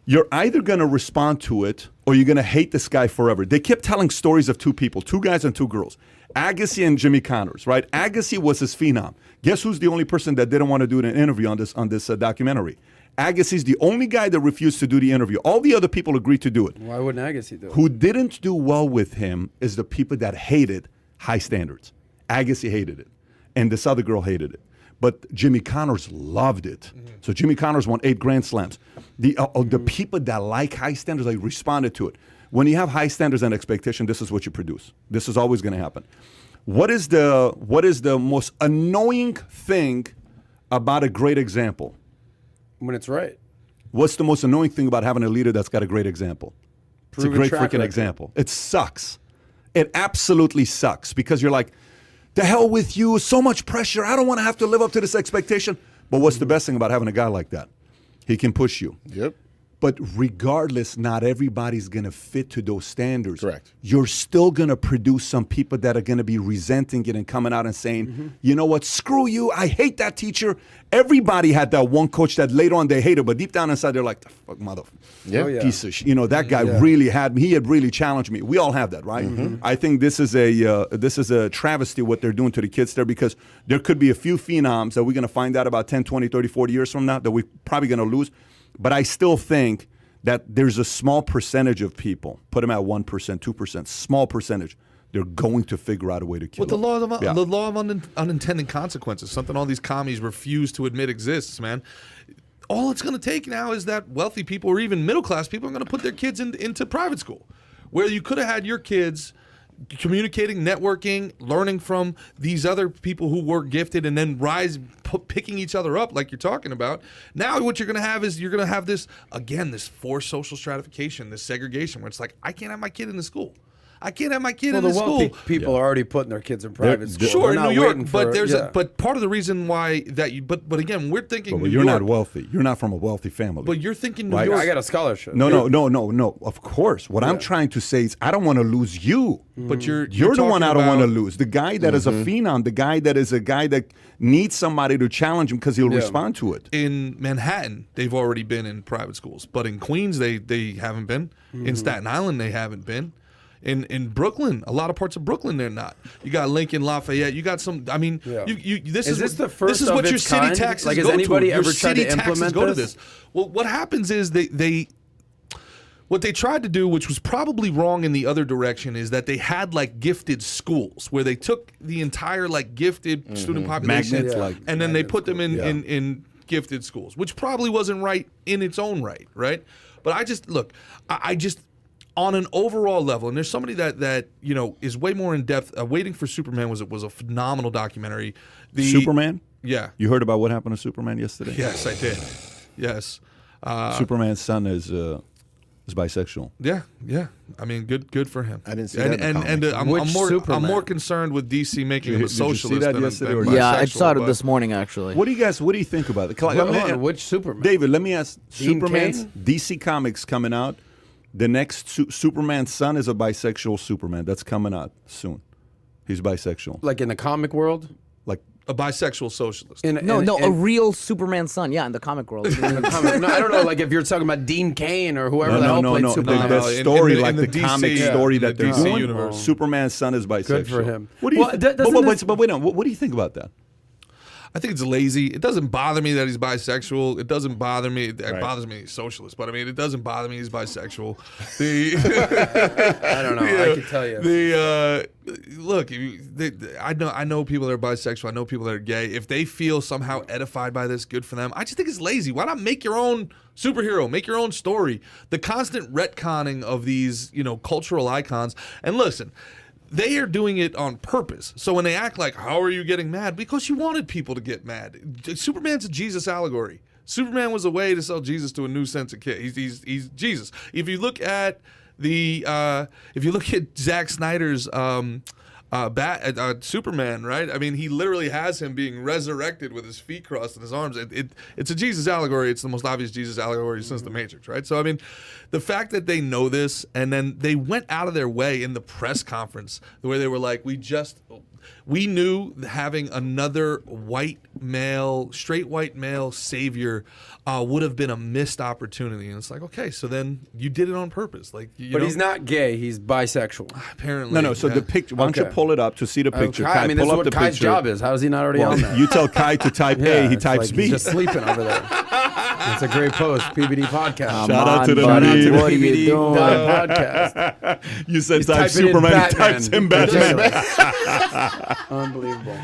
Speaker 2: You're either going to respond to it or you're going to hate this guy forever. They kept telling stories of two people, two guys and two girls. Agassi and Jimmy Connors, right? Agassi was his phenom. Guess who's the only person that didn't want to do an interview on this documentary? Agassi's the only guy that refused to do the interview. All the other people agreed to do it.
Speaker 3: Why wouldn't Agassi do it?
Speaker 2: Who didn't do well with him is the people that hated high standards. Agassi hated it, and this other girl hated it. But Jimmy Connors loved it. So Jimmy Connors won 8 Grand Slams. The people that like high standards, like, responded to it. When you have high standards and expectation, this is what you produce. This is always going to happen. What is the most annoying thing about a great example?
Speaker 3: When it's right.
Speaker 2: What's the most annoying thing about having a leader that's got a great example? It's a
Speaker 3: Proven
Speaker 2: great
Speaker 3: track
Speaker 2: freaking
Speaker 3: record.
Speaker 2: example. It sucks. It absolutely sucks, because you're like, the hell with you, so much pressure. I don't want to have to live up to this expectation. But what's the best thing about having a guy like that? He can push you.
Speaker 4: Yep.
Speaker 2: But regardless, not everybody's going to fit to those standards.
Speaker 4: Correct.
Speaker 2: You're still going to produce some people that are going to be resenting it and coming out and saying, you know what, screw you, I hate that teacher. Everybody had that one coach that later on they hated, but deep down inside they're like, the fuck mother,
Speaker 4: Yeah.
Speaker 3: Oh, yeah.
Speaker 2: piece of shit. You know, that guy really had me. He had really challenged me. We all have that, right? I think this is a travesty what they're doing to the kids there, because there could be a few phenoms that we're going to find out about 10, 20, 30, 40 years from now that we're probably going to lose. But I still think that there's a small percentage of people, put them at 1%, 2%, small percentage, they're going to figure out a way to kill
Speaker 5: With the
Speaker 2: them.
Speaker 5: law of unintended consequences, something all these commies refuse to admit exists, man. All it's going to take now is that wealthy people or even middle class people are going to put their kids into private school, where you could have had your kids communicating, networking, learning from these other people who were gifted, and then picking each other up like you're talking about. Now what you're going to have is you're going to have this, again, this forced social stratification, this segregation, where it's like, I can't have my kid in the school. I can't have my kid in the
Speaker 3: the wealthy
Speaker 5: school.
Speaker 3: people are already putting their kids in private school.
Speaker 5: Sure,
Speaker 3: They're
Speaker 5: in
Speaker 3: not
Speaker 5: New York,
Speaker 3: waiting
Speaker 5: but
Speaker 3: for-
Speaker 5: but part of the reason why that you but again, we're thinking
Speaker 2: But
Speaker 5: New
Speaker 2: you're
Speaker 5: York,
Speaker 2: not wealthy. You're not from a wealthy family.
Speaker 5: but you're thinking New
Speaker 2: Right.
Speaker 5: York.
Speaker 3: I got a scholarship.
Speaker 2: No. Of course. What I'm trying to say is I don't want to lose you.
Speaker 5: but you're
Speaker 2: You're the one I
Speaker 5: talking
Speaker 2: don't want to
Speaker 5: about-
Speaker 2: lose. The guy that is a phenom, the guy that is a guy that needs somebody to challenge him because he'll respond to it.
Speaker 5: In Manhattan, they've already been in private schools, but in Queens, they haven't been. In Staten Island, they haven't been. In Brooklyn, a lot of parts of Brooklyn, they're not. You got Lincoln, Lafayette. You got some. I mean, this
Speaker 3: Is this the first
Speaker 5: This is
Speaker 3: of
Speaker 5: what your
Speaker 3: its
Speaker 5: city
Speaker 3: kind?
Speaker 5: taxes
Speaker 3: Like, has
Speaker 5: go
Speaker 3: anybody
Speaker 5: to. Your
Speaker 3: ever tried
Speaker 5: city
Speaker 3: to
Speaker 5: taxes
Speaker 3: implement
Speaker 5: go to
Speaker 3: this?
Speaker 5: this. Well, what happens is what they tried to do, which was probably wrong in the other direction, is that they had like gifted schools where they took the entire like gifted student population
Speaker 2: Magnets, like-
Speaker 5: and then they put them in gifted schools, which probably wasn't right in its own right? But I just on an overall level, and there's somebody that you know is way more in depth. Waiting for Superman was a phenomenal documentary.
Speaker 2: Superman?
Speaker 5: Yeah.
Speaker 2: You heard about what happened to Superman yesterday?
Speaker 5: Yes, I did. Yes.
Speaker 2: Superman's son is bisexual.
Speaker 5: Yeah. I mean, good for him.
Speaker 4: I didn't see that in the
Speaker 5: and I'm
Speaker 3: Which
Speaker 5: more
Speaker 3: Superman?
Speaker 5: concerned with DC making him a
Speaker 2: Did you see
Speaker 5: socialist.
Speaker 2: that
Speaker 5: than
Speaker 2: yesterday or
Speaker 5: than
Speaker 2: not?
Speaker 1: Yeah, I
Speaker 5: bisexual,
Speaker 1: saw it
Speaker 5: but-
Speaker 1: this morning actually.
Speaker 2: What do you think about it?
Speaker 3: Hold on, which Superman?
Speaker 2: David, let me ask.
Speaker 3: Dean
Speaker 2: Superman's
Speaker 3: Cain?
Speaker 2: DC Comics coming out. The next Superman's son is a bisexual Superman. That's coming out soon. He's bisexual.
Speaker 3: Like in the comic world?
Speaker 2: Like
Speaker 5: a bisexual socialist.
Speaker 1: No, a real Superman son. Yeah, in the comic world.
Speaker 3: No, I don't know. Like if you're talking about Dean Cain or whoever the hell played Superman.
Speaker 2: The
Speaker 5: in
Speaker 2: story,
Speaker 5: the-
Speaker 2: like
Speaker 5: in
Speaker 2: the,
Speaker 5: the
Speaker 2: comic
Speaker 5: DC
Speaker 2: story
Speaker 5: in
Speaker 2: that
Speaker 5: the
Speaker 2: they're
Speaker 5: DC
Speaker 2: doing.
Speaker 5: universe.
Speaker 2: Superman's son is bisexual.
Speaker 3: Good for him.
Speaker 2: What do you?
Speaker 3: Well, doesn't this-
Speaker 2: But wait, what do you think about that?
Speaker 5: I think it's lazy. It doesn't bother me that he's bisexual. It doesn't bother me. It bothers me he's socialist, but I mean, it doesn't bother me he's bisexual.
Speaker 3: I don't know. I can tell you.
Speaker 5: Look, I know people that are bisexual. I know people that are gay. If they feel somehow edified by this, good for them. I just think it's lazy. Why not make your own superhero? Make your own story. The constant retconning of these, cultural icons. And listen, they are doing it on purpose. So when they act like, how are you getting mad? Because you wanted people to get mad. Superman's a Jesus allegory. Superman was a way to sell Jesus to a new sense of kid. He's Jesus. If you look at Zack Snyder's Superman, right? I mean, he literally has him being resurrected with his feet crossed and his arms. It's a Jesus allegory. It's the most obvious Jesus allegory since The Matrix, right? So, I mean, the fact that they know this and then they went out of their way in the press conference, the way they were like, we knew having another straight white male savior would have been a missed opportunity. And it's like, okay, so then you did it on purpose. But
Speaker 3: he's not gay. He's bisexual.
Speaker 5: Apparently.
Speaker 2: No. So the picture, why don't you pull it up to see the picture?
Speaker 3: Kai, I mean, this is what Kai's job is. How is he not already on that?
Speaker 2: You tell Kai to type A, he types B.
Speaker 3: He's just sleeping over there. It's a great post, PBD Podcast.
Speaker 2: Shout out to the
Speaker 3: PBD
Speaker 1: What are you doing?
Speaker 3: Podcast.
Speaker 2: You said
Speaker 3: He's
Speaker 2: type
Speaker 3: typing in
Speaker 2: Superman, he
Speaker 3: Batman.
Speaker 2: types in Batman.
Speaker 3: Unbelievable.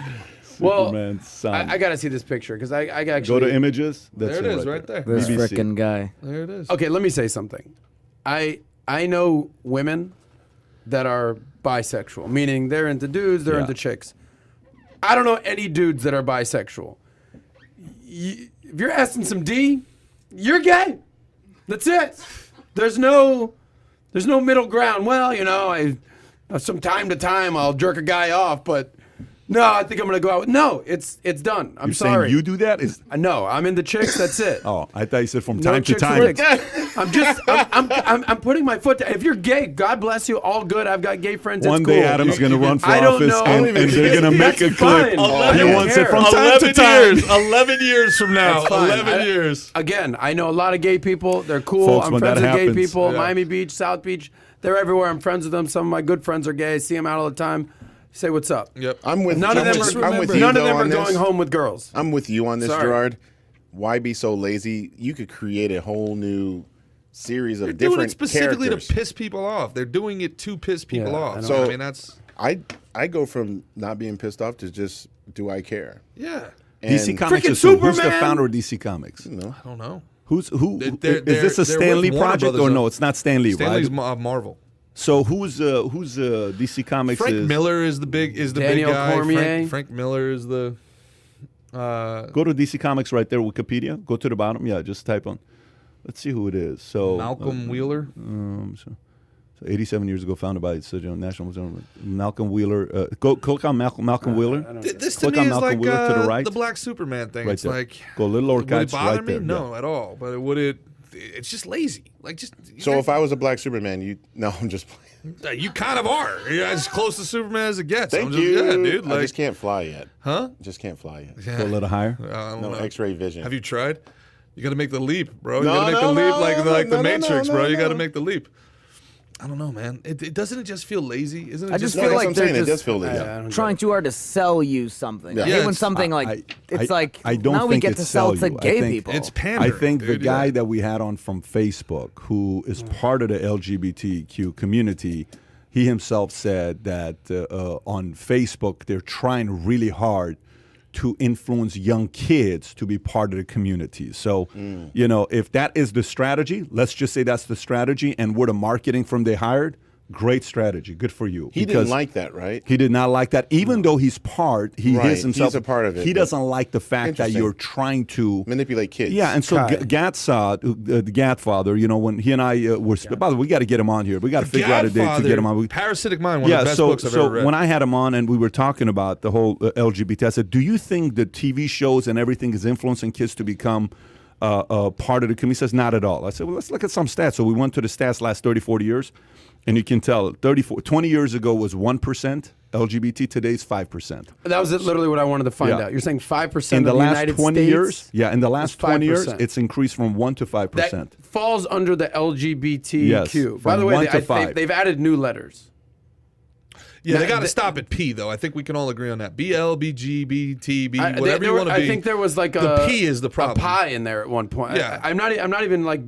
Speaker 3: Well,
Speaker 2: Superman's son.
Speaker 3: I got to see this picture because I actually
Speaker 2: Go to images. That's
Speaker 5: There it is, right there.
Speaker 1: This
Speaker 2: BBC.
Speaker 1: frickin' guy.
Speaker 5: There it is.
Speaker 3: Okay, let me say something. I know women that are bisexual, meaning they're into dudes, they're into chicks. I don't know any dudes that are bisexual. If you're asking some D, you're gay. That's it. There's no middle ground. Well, from time to time I'll jerk a guy off, but no, I think I'm gonna go out. No, it's done. I'm
Speaker 2: You're
Speaker 3: sorry.
Speaker 2: saying you do that?
Speaker 3: No, I'm into chicks. That's it.
Speaker 2: Oh, I thought you said from
Speaker 3: No
Speaker 2: time to
Speaker 3: chicks
Speaker 2: time.
Speaker 3: with dicks. I'm putting my foot down. If you're gay, God bless you. All good. I've got gay friends.
Speaker 2: One
Speaker 3: it's
Speaker 2: day
Speaker 3: cool.
Speaker 2: Adam's going to run for
Speaker 3: I don't
Speaker 2: office
Speaker 3: know.
Speaker 2: and they're going to make a
Speaker 3: That's
Speaker 2: clip.
Speaker 3: fine.
Speaker 2: He wants it from
Speaker 3: care.
Speaker 2: time to time.
Speaker 5: 11 years from now.
Speaker 3: That's fine.
Speaker 5: 11 years.
Speaker 3: Again, I know a lot of gay people. They're cool.
Speaker 2: Folks,
Speaker 3: I'm
Speaker 2: when
Speaker 3: friends
Speaker 2: that
Speaker 3: with gay
Speaker 2: happens-
Speaker 3: people.
Speaker 5: Yeah.
Speaker 3: Miami Beach, South Beach. They're everywhere. I'm friends with them. Some of my good friends are gay. I see them out all the time. Say what's up.
Speaker 5: Yep.
Speaker 4: I'm with
Speaker 3: None of them
Speaker 4: I'm with you,
Speaker 3: none of
Speaker 4: though,
Speaker 3: them are
Speaker 4: on
Speaker 3: going
Speaker 4: this.
Speaker 3: home with girls.
Speaker 4: I'm with you on this,
Speaker 3: Sorry.
Speaker 4: Gerard. Why be so lazy? You could create a whole new series of
Speaker 5: They're doing it
Speaker 4: different
Speaker 5: specifically
Speaker 4: characters.
Speaker 5: to piss people off. They're doing it to piss people
Speaker 3: Yeah, I
Speaker 5: off.
Speaker 3: know.
Speaker 5: So,
Speaker 4: So-
Speaker 5: I mean, that's,
Speaker 4: I go from not being pissed off to just, do I care?
Speaker 5: yeah.
Speaker 2: DC
Speaker 4: And-
Speaker 2: Comics
Speaker 3: Freaking
Speaker 2: is who? Who's the
Speaker 3: Superman!
Speaker 2: founder of DC Comics?
Speaker 5: I don't know.
Speaker 2: Who?
Speaker 5: They're-
Speaker 2: Is this a
Speaker 5: they're
Speaker 2: Stan
Speaker 5: with
Speaker 2: Lee
Speaker 5: Warner
Speaker 2: project
Speaker 5: Brothers,
Speaker 2: or no?
Speaker 5: though.
Speaker 2: It's not Stan Lee,
Speaker 5: Stanley's
Speaker 2: right?
Speaker 5: Marvel.
Speaker 2: So who's DC Comics?
Speaker 5: Frank
Speaker 2: is,
Speaker 5: Miller is the big
Speaker 3: Daniel
Speaker 5: big guy.
Speaker 3: Cormier.
Speaker 5: Frank Miller is the.
Speaker 2: Go to DC Comics right there, Wikipedia. Go to the bottom. Yeah, just type on. Let's see who it is. So
Speaker 5: Malcolm Wheeler.
Speaker 2: So 87 years ago, founded by National Museum. Malcolm Wheeler. Go click on Malcolm Wheeler.
Speaker 5: This to
Speaker 2: Click
Speaker 5: me
Speaker 2: on
Speaker 5: is
Speaker 2: Malcolm
Speaker 5: like
Speaker 2: Wheeler to the right.
Speaker 5: the Black Superman thing.
Speaker 2: Right
Speaker 5: It's
Speaker 2: there.
Speaker 5: like
Speaker 2: Go a little lower,
Speaker 5: would it
Speaker 2: catch
Speaker 5: bother
Speaker 2: right
Speaker 5: me?
Speaker 2: there.
Speaker 5: No, at all. But would it? It's just lazy. Like just.
Speaker 4: So if I was a black Superman, no, I'm just playing.
Speaker 5: You kind of are. You're as close to Superman as it gets.
Speaker 4: Thank
Speaker 5: I'm just,
Speaker 4: you.
Speaker 5: Yeah, dude.
Speaker 4: I
Speaker 5: Like,
Speaker 4: just can't fly yet.
Speaker 5: huh?
Speaker 4: Just can't fly yet.
Speaker 2: Go a little higher.
Speaker 5: I don't
Speaker 4: No
Speaker 5: know.
Speaker 4: X-ray vision.
Speaker 5: Have you tried? You got to make the leap, bro. You
Speaker 4: No,
Speaker 5: got to make
Speaker 4: no,
Speaker 5: the leap
Speaker 4: no,
Speaker 5: like
Speaker 4: no,
Speaker 5: the
Speaker 4: no,
Speaker 5: Matrix,
Speaker 4: no,
Speaker 5: bro.
Speaker 4: no,
Speaker 5: You got to
Speaker 4: no.
Speaker 5: make the leap. I don't know, man. It doesn't just feel lazy, isn't it?
Speaker 1: I just
Speaker 4: No,
Speaker 1: feel
Speaker 4: that's
Speaker 1: like
Speaker 4: what I'm
Speaker 1: they're
Speaker 4: saying. It
Speaker 1: just
Speaker 4: does feel lazy.
Speaker 1: trying too hard to sell you something.
Speaker 4: Yeah.
Speaker 1: I
Speaker 5: Yeah,
Speaker 1: hate when
Speaker 5: it's-
Speaker 1: something like
Speaker 2: I don't
Speaker 1: now we
Speaker 2: think
Speaker 1: get
Speaker 2: it's
Speaker 1: to sell
Speaker 2: sell
Speaker 1: to
Speaker 2: you. I
Speaker 1: gay
Speaker 2: think
Speaker 1: people.
Speaker 5: It's pandering.
Speaker 2: I think the
Speaker 5: dude,
Speaker 2: guy
Speaker 5: yeah.
Speaker 2: that we had on from Facebook, who is part of the LGBTQ community, he himself said that on Facebook they're trying really hard to influence young kids to be part of the community. So, if that is the strategy, let's just say that's the strategy, and we're the marketing firm they hired. Great strategy. Good for you.
Speaker 4: He
Speaker 2: Because
Speaker 4: didn't like that, right?
Speaker 2: He did not like that, even though he's part. He
Speaker 4: Right,
Speaker 2: is himself.
Speaker 4: he's a part of it,
Speaker 2: He
Speaker 4: but-
Speaker 2: doesn't like the fact that
Speaker 4: Interesting.
Speaker 2: you're trying to
Speaker 4: Manipulate kids.
Speaker 2: yeah, and so
Speaker 3: Kai.
Speaker 2: Gatsad, the Godfather, when he and I were, by the way, we got to get him on here. We got to figure out a day to get him on. We-
Speaker 5: Parasitic Mind, one of the best books I've ever read.
Speaker 2: when I had him on and we were talking about the whole LGBT, I said, do you think the TV shows and everything is influencing kids to become part of the community? He says, not at all. I said, well, let's look at some stats. So we went to the stats last 30, 40 years, and you can tell 20 years ago was 1% LGBT, today's 5%.
Speaker 3: That was literally what I wanted to find
Speaker 2: Yeah.
Speaker 3: out. You're saying 5%
Speaker 2: In
Speaker 3: of
Speaker 2: the
Speaker 3: the
Speaker 2: last
Speaker 3: United
Speaker 2: 20
Speaker 3: States?
Speaker 2: years, in the last 20 years,
Speaker 3: 5%.
Speaker 2: it's increased from 1 to 5%.
Speaker 3: That falls under the LGBTQ.
Speaker 2: Yes,
Speaker 3: By
Speaker 2: from
Speaker 3: the way,
Speaker 2: 1 to 5.
Speaker 3: they've added new letters.
Speaker 5: Yeah, they got to stop at P though. I think we can all agree on that. BL, BG, BT, B, whatever you want to be.
Speaker 3: I think there was like
Speaker 5: the P is the problem.
Speaker 3: A pi in there at one point.
Speaker 5: Yeah.
Speaker 3: I'm not even like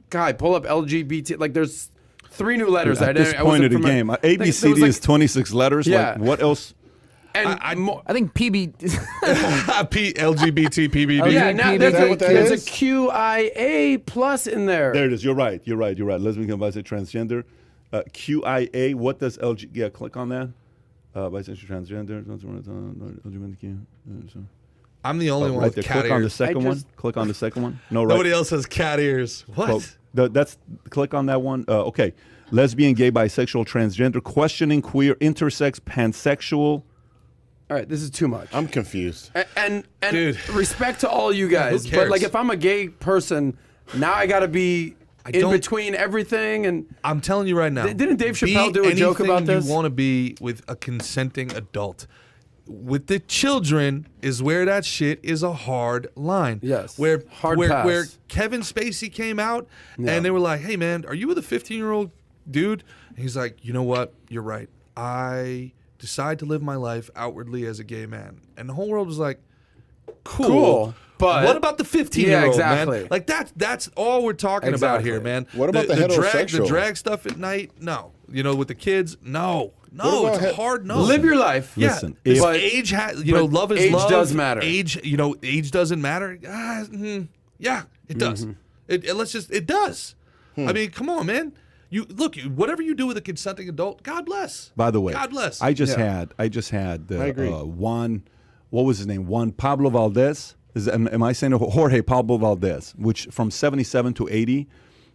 Speaker 3: guy, pull up LGBT. Like there's 3 new letters.
Speaker 2: At this point of the game, ABCD is 26 letters.
Speaker 3: Yeah.
Speaker 2: Like, what else?
Speaker 3: And
Speaker 1: I think PB.
Speaker 5: LGBT, PBD.
Speaker 3: yeah, now
Speaker 1: PBD.
Speaker 3: there's,
Speaker 4: Is that what that
Speaker 3: there's
Speaker 4: is?
Speaker 3: a QIA plus in there.
Speaker 2: There it is. You're right. Lesbian, bisexual, transgender. QIA. What does LG? Yeah, click on that. Bisexual, transgender.
Speaker 5: I'm the only one
Speaker 2: Right
Speaker 5: with
Speaker 2: there.
Speaker 5: cat
Speaker 2: Click on the
Speaker 5: ears.
Speaker 2: second one. Click on the second one. No, right.
Speaker 5: Nobody else has cat ears. What?
Speaker 2: That's click on that one. Okay. Lesbian, gay, bisexual, transgender, questioning, queer, intersex, pansexual.
Speaker 3: All right, this is too much.
Speaker 4: I'm confused.
Speaker 3: And
Speaker 5: Dude.
Speaker 3: respect to all you guys,
Speaker 5: Who
Speaker 3: but
Speaker 5: cares?
Speaker 3: like if I'm a gay person, now I got to be in
Speaker 5: don't-
Speaker 3: between everything. And
Speaker 5: I'm telling you right now.
Speaker 3: Didn't Dave
Speaker 5: be
Speaker 3: Chappelle do a joke about
Speaker 5: anything
Speaker 3: this?
Speaker 5: You want to be with a consenting adult. With the children is where that shit is a hard line.
Speaker 3: Yes.
Speaker 5: Where
Speaker 3: Hard
Speaker 5: where,
Speaker 3: pass.
Speaker 5: where Kevin Spacey came out and they were like, "Hey man, are you with a 15-year-old dude?" And he's like, "You know what? You're right. I decide to live my life outwardly as a gay man." And the whole world was like, "Cool."
Speaker 3: But
Speaker 5: what about the 15-year-old,
Speaker 3: exactly.
Speaker 5: man? Like that's all we're talking about here,
Speaker 3: Exactly.
Speaker 5: man.
Speaker 4: What about the heterosexual?
Speaker 5: drag stuff at night? No. You know, with the kids? No.
Speaker 4: What
Speaker 5: No,
Speaker 4: about
Speaker 5: it's a hard no.
Speaker 3: live your life.
Speaker 5: Yeah,
Speaker 2: Listen,
Speaker 5: This
Speaker 3: but-
Speaker 5: age,
Speaker 3: but
Speaker 5: love is
Speaker 3: age
Speaker 5: love.
Speaker 3: does matter.
Speaker 5: Age, age doesn't matter. Yeah, it does. It does. I mean, come on, man. Whatever you do with a consenting adult, God bless.
Speaker 2: By the way,
Speaker 5: God bless.
Speaker 2: I just had
Speaker 4: I agree.
Speaker 2: Juan, what was his name? Juan Pablo Valdez. Am I saying it? Jorge Pablo Valdez, which from 77 to 80,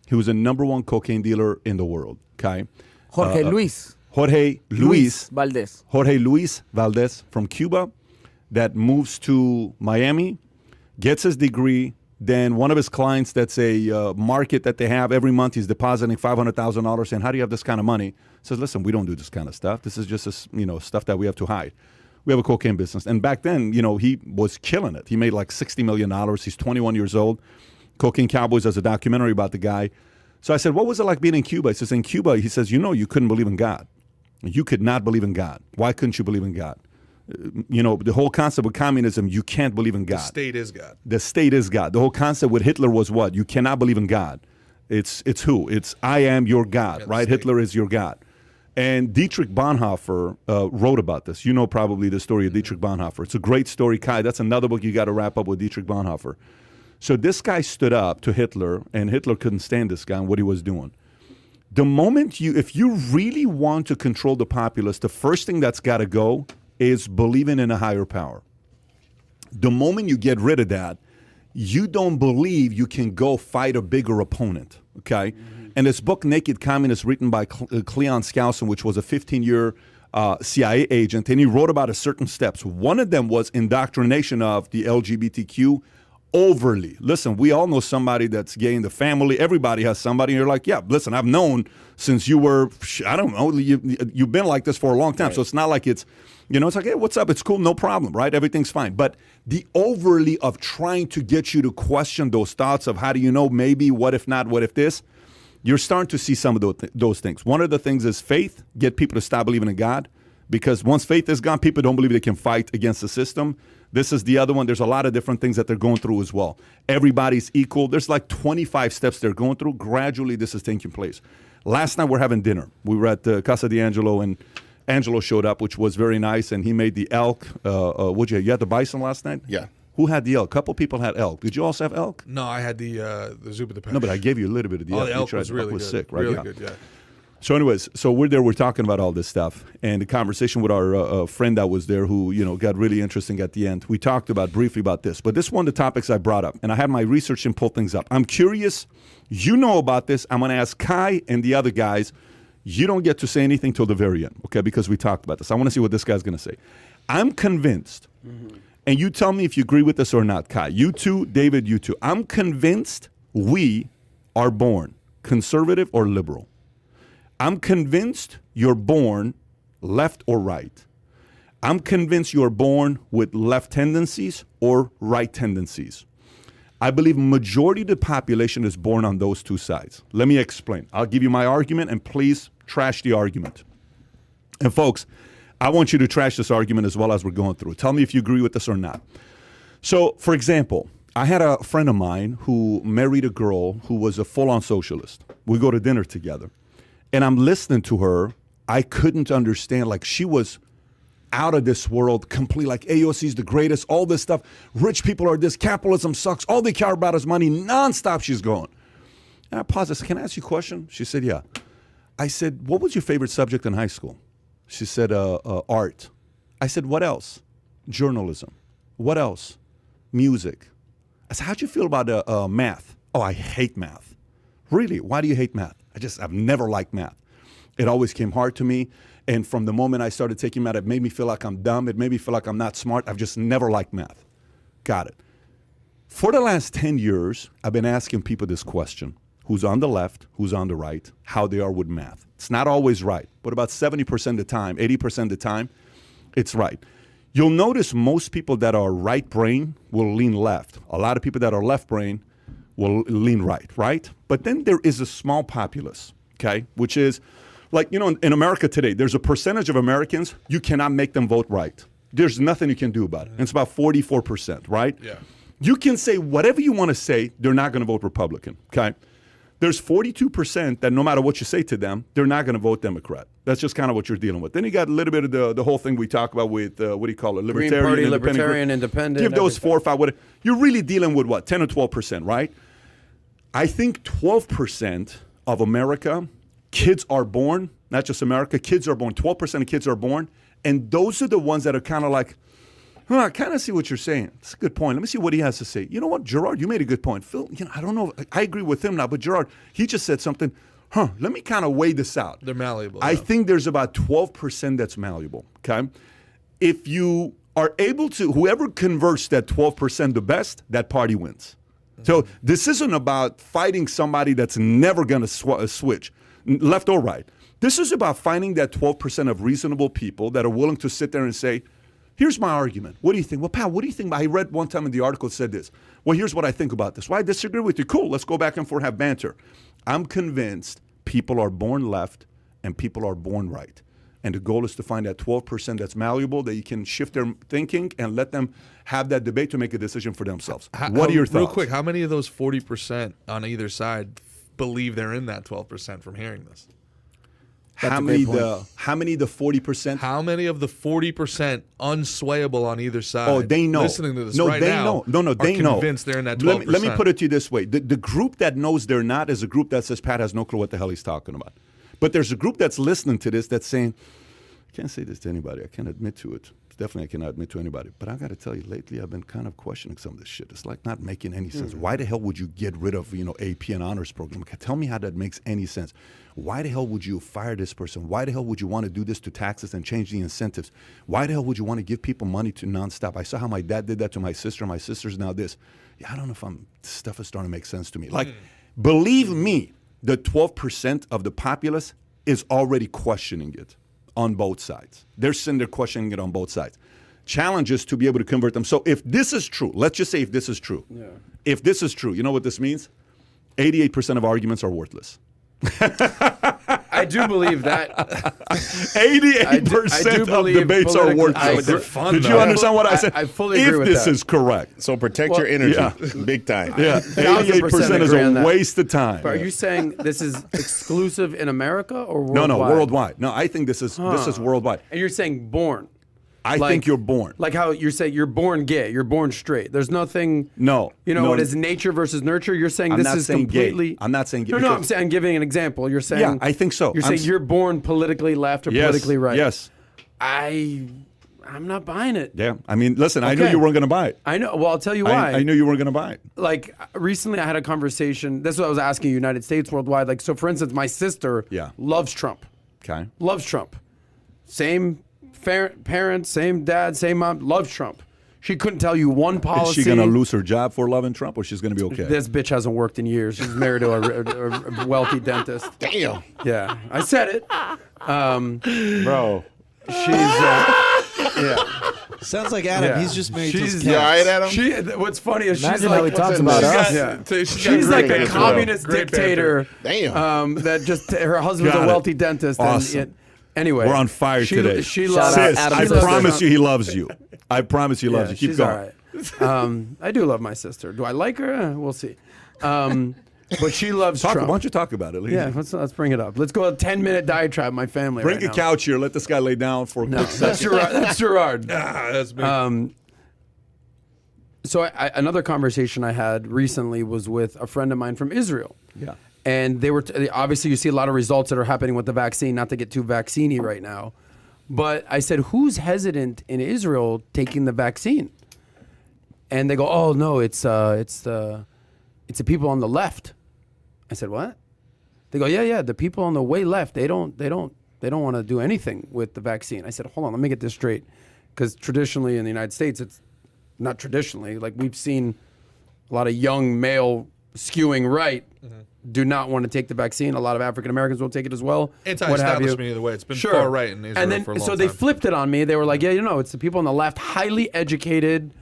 Speaker 2: he was the #1 cocaine dealer in the world. Okay,
Speaker 1: Jorge Luis.
Speaker 2: Jorge Luis
Speaker 1: Valdez.
Speaker 2: Jorge Luis Valdez from Cuba, that moves to Miami, gets his degree. Then one of his clients, that's a market that they have every month, he's depositing $500,000, saying, "How do you have this kind of money?" Says, "Listen, we don't do this kind of stuff. This is just stuff that we have to hide. We have a cocaine business." And back then, he was killing it. He made like $60 million. He's 21 years old. Cocaine Cowboys has a documentary about the guy. So I said, "What was it like being in Cuba?" He says, "In Cuba," he says, "you couldn't believe in God. You could not believe in God. Why couldn't you believe in God? The whole concept of communism, you can't believe in God.
Speaker 5: The state is God.
Speaker 2: The state is God. The whole concept with Hitler was what? You cannot believe in God. It's who? It's I am your God, right?
Speaker 5: state.
Speaker 2: Hitler is your God." And Dietrich Bonhoeffer wrote about this. You know probably the story of Dietrich Bonhoeffer. It's a great story, Kai. That's another book you got to wrap up with Dietrich Bonhoeffer. So this guy stood up to Hitler, and Hitler couldn't stand this guy and what he was doing. The moment if you really want to control the populace, the first thing that's got to go is believing in a higher power. The moment you get rid of that, you don't believe you can go fight a bigger opponent, okay? And this book, Naked Communist, written by Cleon Skousen, which was a 15-year CIA agent, and he wrote about certain steps. One of them was indoctrination of the LGBTQ overly. Listen, we all know somebody that's gay in the family. Everybody has somebody, and you're like, "Yeah, listen, I've known since you were, I don't know, you've been like this for a long time." Right. So it's not like it's, it's like, "Hey, what's up? It's cool, no problem," right? Everything's fine. But the overly of trying to get you to question those thoughts of how do you know, maybe, what if not, what if this, you're starting to see some of those things. One of the things is faith, get people to stop believing in God, because once faith is gone, people don't believe they can fight against the system. This is the other one. There's a lot of different things that they're going through as well. Everybody's equal. There's like 25 steps they're going through. Gradually, this is taking place. Last night, we're having dinner. We were at Casa D'Angelo, and Angelo showed up, which was very nice, and he made the elk. You had the bison last night?
Speaker 4: Yeah.
Speaker 2: Who had the elk? A couple people had elk. Did you also have elk?
Speaker 5: No, I had the Zupa the Pesh.
Speaker 2: No, but I gave you a little bit of the elk.
Speaker 5: The elk
Speaker 2: You tried.
Speaker 5: was really
Speaker 2: was
Speaker 5: good.
Speaker 2: sick, right?
Speaker 5: Really
Speaker 2: Yeah.
Speaker 5: good, yeah.
Speaker 2: So anyways, we're there, we're talking about all this stuff, and the conversation with our friend that was there who, got really interesting at the end. We talked briefly about this, but this is one of the topics I brought up, and I had my research and pull things up. I'm curious, you know about this. I'm going to ask Kai and the other guys. You don't get to say anything till the very end, okay, because we talked about this. I want to see what this guy's going to say. I'm convinced, and you tell me if you agree with this or not, Kai. You too, David, you too. I'm convinced we are born conservative or liberal. I'm convinced you're born left or right. I'm convinced you're born with left tendencies or right tendencies. I believe majority of the population is born on those two sides. Let me explain. I'll give you my argument, and please trash the argument. And folks, I want you to trash this argument as well as we're going through. Tell me if you agree with this or not. So, for example, I had a friend of mine who married a girl who was a full-on socialist. We go to dinner together. And I'm listening to her. I couldn't understand. Like, she was out of this world, complete, like AOC is the greatest, all this stuff. Rich people are this, capitalism sucks, all they care about is money, nonstop she's going. And I paused, I said, can I ask you a question? She said, yeah. I said, what was your favorite subject in high school? She said, art. I said, what else? Journalism. What else? Music. I said, how'd you feel about math? Oh, I hate math. Really? Why do you hate math? I've never liked math. It always came hard to me. And from the moment I started taking math, it made me feel like I'm dumb. It made me feel like I'm not smart. I've just never liked math. Got it. For the last 10 years, I've been asking people this question. Who's on the left, who's on the right, how they are with math. It's not always right, but about 70% of the time, 80% of the time, it's right. You'll notice most people that are right brain will lean left. A lot of people that are left brain will lean right? But then there is a small populace, okay, which is, like, you know, in America today, there's a percentage of Americans, you cannot make them vote right. There's nothing you can do about it. And it's about 44%, right?
Speaker 5: Yeah.
Speaker 2: You can say whatever you want to say, they're not going to vote Republican, okay? There's 42% that no matter what you say to them, they're not going to vote Democrat. That's just kind of what you're dealing with. Then you got a little bit of the whole thing we talk about with, what do you call it?
Speaker 3: Green Party, Libertarian, Independent.
Speaker 2: Give those 4 or 5, whatever. You're really dealing with what, 10 or 12%, right? I think 12% of America, kids are born, not just America, kids are born, 12% of kids are born, and those are the ones that are kind of like, I kind of see what you're saying. It's a good point. Let me see what he has to say. You know what, Gerard, you made a good point. Phil, I don't know. I agree with him now, but Gerard, he just said something. Let me kind of weigh this out.
Speaker 5: They're malleable.
Speaker 2: I think there's about 12% that's malleable, okay? If you are able to, whoever converts that 12% the best, that party wins. So this isn't about fighting somebody that's never going to switch, left or right. This is about finding that 12% of reasonable people that are willing to sit there and say, here's my argument. What do you think? Well, pal, what do you think? I read one time in the article it said this. Well, here's what I think about this. Well, I disagree with you. Cool, let's go back and forth, have banter. I'm convinced people are born left and people are born right. And the goal is to find that 12% that's malleable, that you can shift their thinking and let them have that debate to make a decision for themselves. What are your thoughts?
Speaker 5: Real quick, how many of those 40% on either side believe they're in that 12% from hearing this?
Speaker 2: How many the 40%?
Speaker 5: How many of the 40% unswayable on either side?
Speaker 2: Oh, they know.
Speaker 5: Listening to this
Speaker 2: no,
Speaker 5: right
Speaker 2: they
Speaker 5: now.
Speaker 2: No, they know.
Speaker 5: Convinced they're in that 12%.
Speaker 2: Let me put it to you this way: the group that knows they're not is a group that says Pat has no clue what the hell he's talking about. But there's a group that's listening to this that's saying, I can't say this to anybody. I can't admit to it. Definitely I cannot admit to anybody. But I got to tell you, lately I've been kind of questioning some of this shit. It's like not making any sense. Why the hell would you get rid of, AP and honors program? Tell me how that makes any sense. Why the hell would you fire this person? Why the hell would you want to do this to taxes and change the incentives? Why the hell would you want to give people money to nonstop? I saw how my dad did that to my sister. My sister's now this. Yeah, I don't know if this stuff is starting to make sense to me. Like, believe me, the 12% of the populace is already questioning it on both sides. They're sitting there questioning it on both sides. Challenge is to be able to convert them. So if this is true, let's just say if this is true. Yeah. If this is true, you know what this means? 88% of arguments are worthless.
Speaker 3: I do believe that.
Speaker 2: 88% of debates are worthless.
Speaker 5: They're fun,
Speaker 2: Did
Speaker 5: though.
Speaker 2: you understand what I said?
Speaker 3: I fully agree with that.
Speaker 2: If this is correct.
Speaker 4: So protect your energy, big time.
Speaker 2: Yeah, 88% is a waste of time.
Speaker 3: But are you saying this is exclusive in America or worldwide?
Speaker 2: No, worldwide. No, I think this is worldwide.
Speaker 3: And you're saying born.
Speaker 2: I think you're born.
Speaker 3: Like how you're saying you're born gay, you're born straight. There's nothing.
Speaker 2: No.
Speaker 3: What is nature versus nurture? You're saying this is completely.
Speaker 2: I'm not saying gay.
Speaker 3: No, I'm saying, I'm giving an example. You're saying.
Speaker 2: Yeah, I think so.
Speaker 3: You're saying you're born politically left or politically right.
Speaker 2: Yes.
Speaker 3: I'm not buying it.
Speaker 2: Yeah. I mean, listen, I knew you weren't going to buy it.
Speaker 3: I know. Well, I'll tell you why.
Speaker 2: I knew you weren't going to buy it.
Speaker 3: Like, recently I had a conversation. That's what I was asking United States, worldwide. Like, so for instance, my sister loves Trump.
Speaker 2: Okay.
Speaker 3: Loves Trump. Same parents, same dad, same mom, loves Trump. She couldn't tell you one policy.
Speaker 2: Is she going to lose her job for loving Trump, or she's going to be okay?
Speaker 3: This bitch hasn't worked in years. She's married to a wealthy dentist.
Speaker 4: Damn.
Speaker 3: Yeah, I said it.
Speaker 4: Bro.
Speaker 3: She's,
Speaker 6: Sounds like Adam.
Speaker 3: Yeah.
Speaker 6: He's just married to his
Speaker 3: She's-
Speaker 6: cat.
Speaker 4: You all right, Adam?
Speaker 3: what's funny is she's
Speaker 1: Imagine how he
Speaker 3: like,
Speaker 1: talks about us.
Speaker 3: yeah.
Speaker 5: She's
Speaker 3: like
Speaker 4: great
Speaker 3: a
Speaker 4: panther.
Speaker 3: communist
Speaker 5: Great
Speaker 3: dictator.
Speaker 4: Damn.
Speaker 3: That just her husband's
Speaker 2: Got
Speaker 3: a
Speaker 2: it.
Speaker 3: wealthy dentist.
Speaker 2: Awesome.
Speaker 3: Anyway,
Speaker 2: we're on fire today.
Speaker 3: She
Speaker 1: Shout
Speaker 3: loves.
Speaker 1: out
Speaker 2: Sis,
Speaker 1: Adam
Speaker 2: I
Speaker 1: Sandler.
Speaker 2: promise you he loves you. I promise he loves you. Keep
Speaker 3: she's
Speaker 2: going.
Speaker 3: all right. I do love my sister. Do I like her? We'll see. But she loves
Speaker 2: Why
Speaker 3: Trump.
Speaker 2: don't you talk about it?
Speaker 3: Yeah, let's bring it up. Let's go a 10-minute diatribe. My family.
Speaker 2: Bring
Speaker 3: right
Speaker 2: a
Speaker 3: now.
Speaker 2: couch here. Let this guy lay down for a quick second.
Speaker 3: That's Gerard. That's Gerard.
Speaker 5: That's me.
Speaker 3: So another conversation I had recently was with a friend of mine from Israel.
Speaker 2: Yeah.
Speaker 3: And they were obviously you see a lot of results that are happening with the vaccine. Not to get too vaccine-y right now, but I said, who's hesitant in Israel taking the vaccine? And they go, oh no, it's the people on the left. I said, what? They go, yeah, the people on the way left, they don't want to do anything with the vaccine. I said, hold on, let me get this straight, because traditionally in the United States, it's not traditionally, like we've seen a lot of young male skewing right do not want to take the vaccine. A lot of African Americans won't take it as well. what have you.
Speaker 5: Anti-establishment either way. It's been far right in Israel
Speaker 3: and then,
Speaker 5: for a long
Speaker 3: so
Speaker 5: time.
Speaker 3: they flipped it on me. They were like, yeah, it's the people on the left, highly educated,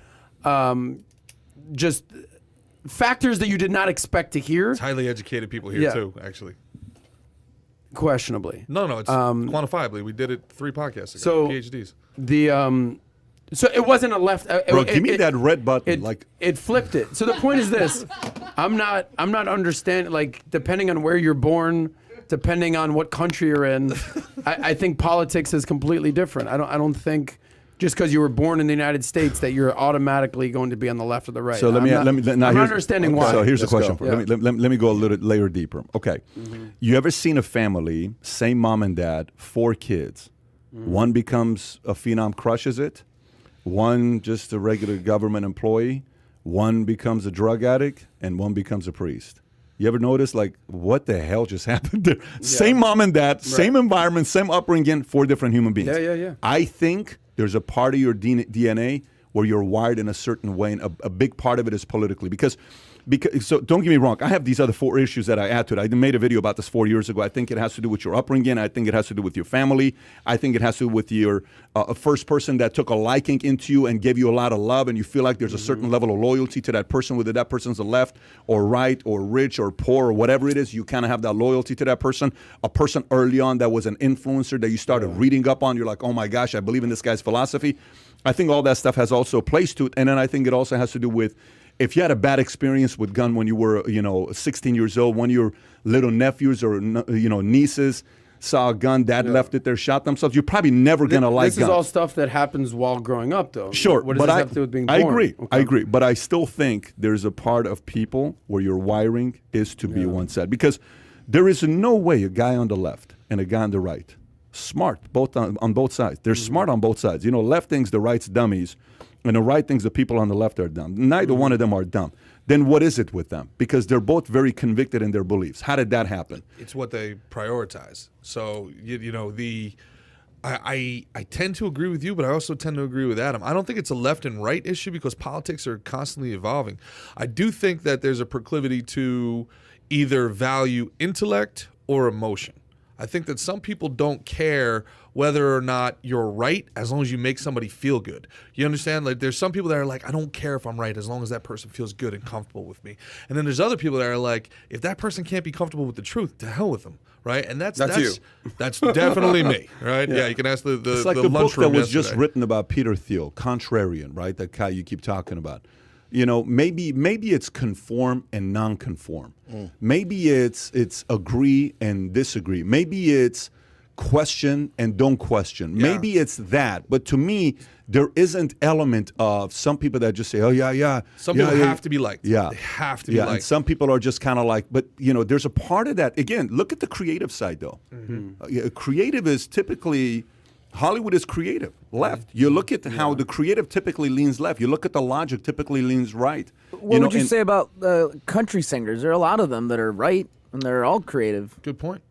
Speaker 3: just factors that you did not expect to hear.
Speaker 5: It's highly educated people here
Speaker 3: Yeah.
Speaker 5: too, actually.
Speaker 3: Questionably.
Speaker 5: No, it's quantifiably. We did it 3 podcasts ago.
Speaker 3: So-
Speaker 5: PhDs.
Speaker 3: So it wasn't a left.
Speaker 2: Bro, give me that red button.
Speaker 3: It flipped it. So the point is this: I'm not understanding. Like, depending on where you're born, depending on what country you're in, I think politics is completely different. I don't think just because you were born in the United States that you're automatically going to be on the left or the right.
Speaker 2: So let me.
Speaker 3: I'm not
Speaker 2: here's-
Speaker 3: understanding why.
Speaker 2: So here's the
Speaker 4: Let's
Speaker 2: question.
Speaker 4: go.
Speaker 2: For you. Let me go a little layer deeper. Okay, you ever seen a family, same mom and dad, 4 kids, one becomes a phenom, crushes it, one just a regular government employee, one becomes a drug addict, and one becomes a priest. You ever notice, like, what the hell just happened there? Same mom and dad, same environment, same upbringing, 4 different human beings.
Speaker 3: Yeah.
Speaker 2: I think there's a part of your DNA where you're wired in a certain way, and a big part of it is politically. Because, so don't get me wrong, I have these other 4 issues that I add to it. I made a video about this 4 years ago. I think it has to do with your upbringing. I think it has to do with your family. I think it has to do with your first person that took a liking into you and gave you a lot of love, and you feel like there's a certain level of loyalty to that person, whether that person's the left or right or rich or poor or whatever it is. You kind of have that loyalty to that person. A person early on that was an influencer that you started reading up on. You're like, oh my gosh, I believe in this guy's philosophy. I think all that stuff has also a place to it. And then I think it also has to do with, if you had a bad experience with gun when you were, 16 years old, one of your little nephews or, nieces saw a gun, dad left it there, shot themselves, you're probably never going to like
Speaker 3: This
Speaker 2: guns.
Speaker 3: is all stuff that happens while growing up, though.
Speaker 2: Sure,
Speaker 3: What does
Speaker 2: but
Speaker 3: this have to do with being born?
Speaker 2: I agree.
Speaker 3: Okay.
Speaker 2: I agree. But I still think there's a part of people where your wiring is to be one side. Because there is no way a guy on the left and a guy on the right, smart both on both sides. They're smart on both sides. Left thinks the right's dummies, and the right thinks the people on the left are dumb. Neither one of them are dumb. Then what is it with them? Because they're both very convicted in their beliefs. How did that happen?
Speaker 5: It's what they prioritize. So I tend to agree with you, but I also tend to agree with Adam. I don't think it's a left and right issue because politics are constantly evolving. I do think that there's a proclivity to either value intellect or emotion. I think that some people don't care whether or not you're right as long as you make somebody feel good. You understand? Like, there's some people that are like, I don't care if I'm right as long as that person feels good and comfortable with me. And then there's other people that are like, if that person can't be comfortable with the truth, to hell with them, right? And that's
Speaker 3: you.
Speaker 5: That's definitely me, right? Yeah, you can ask the
Speaker 2: It's like the book that
Speaker 5: lunchroom
Speaker 2: was just
Speaker 5: yesterday.
Speaker 2: written about Peter Thiel, Contrarian, right? That guy you keep talking about. Maybe it's conform and non-conform. Maybe it's agree and disagree. Maybe it's question and don't question.
Speaker 5: Yeah.
Speaker 2: Maybe it's that. But to me, there is an element of some people that just say, oh, yeah.
Speaker 5: Some
Speaker 2: yeah,
Speaker 5: people
Speaker 2: yeah.
Speaker 5: have to be liked.
Speaker 2: Yeah.
Speaker 5: They have to be
Speaker 2: Yeah,
Speaker 5: liked.
Speaker 2: and some people are just kind of like, but there's a part of that. Again, look at the creative side, though. Creative is typically, Hollywood is creative, left. You look at how the creative typically leans left. You look at the logic typically leans right.
Speaker 1: What would you say about country singers? There are a lot of them that are right, and they're all creative.
Speaker 5: Good point.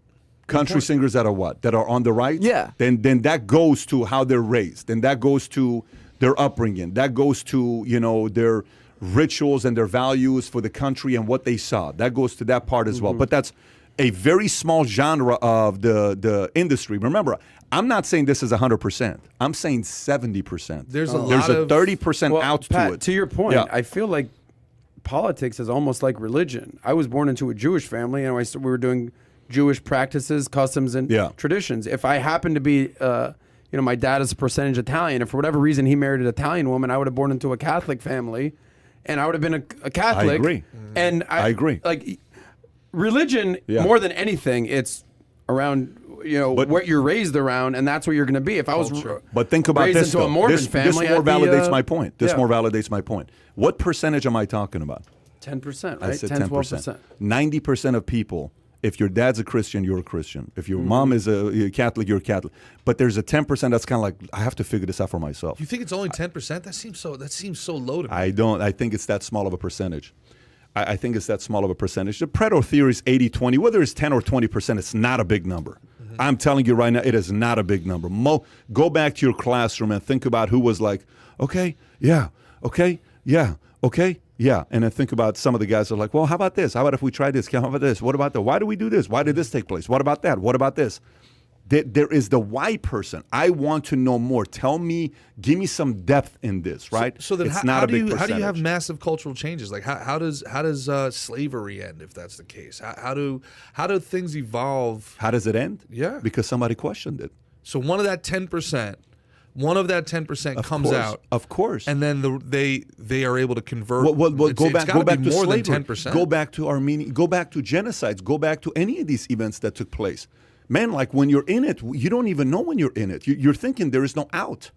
Speaker 2: Country singers that are what? That are on the right?
Speaker 1: Yeah.
Speaker 2: Then that goes to how they're raised. Then that goes to their upbringing. That goes to, their rituals and their values for the country and what they saw. That goes to that part as well. But that's a very small genre of the industry. Remember, I'm not saying this is 100%. I'm saying 70%.
Speaker 5: There's a
Speaker 2: There's
Speaker 5: lot
Speaker 2: a
Speaker 5: of
Speaker 2: 30% out
Speaker 3: Pat,
Speaker 2: to it.
Speaker 3: To your point,
Speaker 2: Yeah.
Speaker 3: I feel like politics is almost like religion. I was born into a Jewish family, and we were doing Jewish practices, customs, and
Speaker 2: Yeah.
Speaker 3: traditions. If I happen to be, my dad is a percentage Italian, and for whatever reason he married an Italian woman, I would have born into a Catholic family, and I would have been a Catholic.
Speaker 2: I agree.
Speaker 3: And
Speaker 2: I agree.
Speaker 3: Like religion,
Speaker 2: Yeah.
Speaker 3: more than anything, it's around what you're raised around, and that's what you're going to be. If I was
Speaker 2: But think about
Speaker 3: raised
Speaker 2: this,
Speaker 3: into
Speaker 2: though.
Speaker 3: a Mormon
Speaker 2: This
Speaker 3: family,
Speaker 2: more
Speaker 3: I'd be,
Speaker 2: validates my point. This
Speaker 3: yeah.
Speaker 2: more validates my point. What percentage am I talking about?
Speaker 3: 10%, right?
Speaker 2: I said
Speaker 3: 10,
Speaker 2: 10%.
Speaker 3: 12%.
Speaker 2: 90% of people, if your dad's a Christian, you're a Christian. If your mom is a Catholic, you're a Catholic. But there's a 10% that's kind of like, I have to figure this out for myself.
Speaker 5: You think it's only 10%? That seems so low to me.
Speaker 2: I don't. I think it's that small of a percentage. I think it's that small of a percentage. The Pareto theory is 80-20. Whether it's 10 or 20%, it's not a big number. I'm telling you right now, it is not a big number. Go back to your classroom and think about who was like, okay, yeah, okay, yeah, okay, yeah. And then think about some of the guys that are like, well, how about this? How about if we try this? How about this? What about that? Why do we do this? Why did this take place? What about that? What about this? There is the why person. I want to know more. Tell me, give me some depth in this, right?
Speaker 5: So then,
Speaker 2: it's
Speaker 5: how,
Speaker 2: not
Speaker 5: how
Speaker 2: a
Speaker 5: do
Speaker 2: big
Speaker 5: you how do you have
Speaker 2: percentage.
Speaker 5: massive cultural changes? Like how does slavery end if that's the case? How do things evolve?
Speaker 2: How does it end?
Speaker 5: Yeah.
Speaker 2: Because somebody questioned it.
Speaker 5: So one of that 10%, comes
Speaker 2: course,
Speaker 5: out,
Speaker 2: of course,
Speaker 5: and then they are able to convert.
Speaker 2: Well,
Speaker 5: It's-
Speaker 2: go
Speaker 5: it's
Speaker 2: back
Speaker 5: gotta
Speaker 2: to
Speaker 5: be more
Speaker 2: slavery.
Speaker 5: than 10%.
Speaker 2: Go back to Armenia. Go back to genocides. Go back to any of these events that took place. Man, like when you're in it, you don't even know when you're in it. You're thinking there is no out.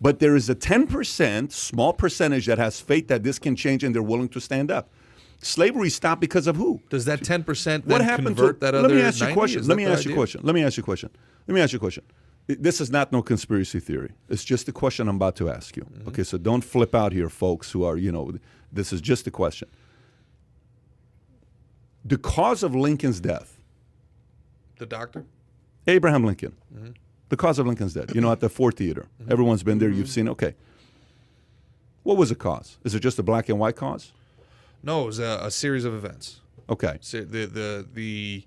Speaker 2: But there is a 10%, small percentage that has faith that this can change and they're willing to stand up. Slavery stopped because of who?
Speaker 5: Does that 10%
Speaker 2: What
Speaker 5: then
Speaker 2: happened
Speaker 5: convert
Speaker 2: to
Speaker 5: that other
Speaker 2: Let me ask you a
Speaker 5: 90?
Speaker 2: question.
Speaker 5: Is
Speaker 2: Let
Speaker 5: that
Speaker 2: me
Speaker 5: the
Speaker 2: ask you a
Speaker 5: idea?
Speaker 2: question. Let me ask you a question. Let me ask you a question. This is not no conspiracy theory. It's just a question I'm about to ask you. Okay, so don't flip out here, folks who are, this is just a question. The cause of Lincoln's death,
Speaker 5: The doctor?
Speaker 2: Abraham Lincoln, the cause of Lincoln's death, at the Ford Theater. Everyone's been there, you've seen, okay. What was the cause? Is it just a black and white cause?
Speaker 5: No, it was a series of events.
Speaker 2: Okay.
Speaker 5: So the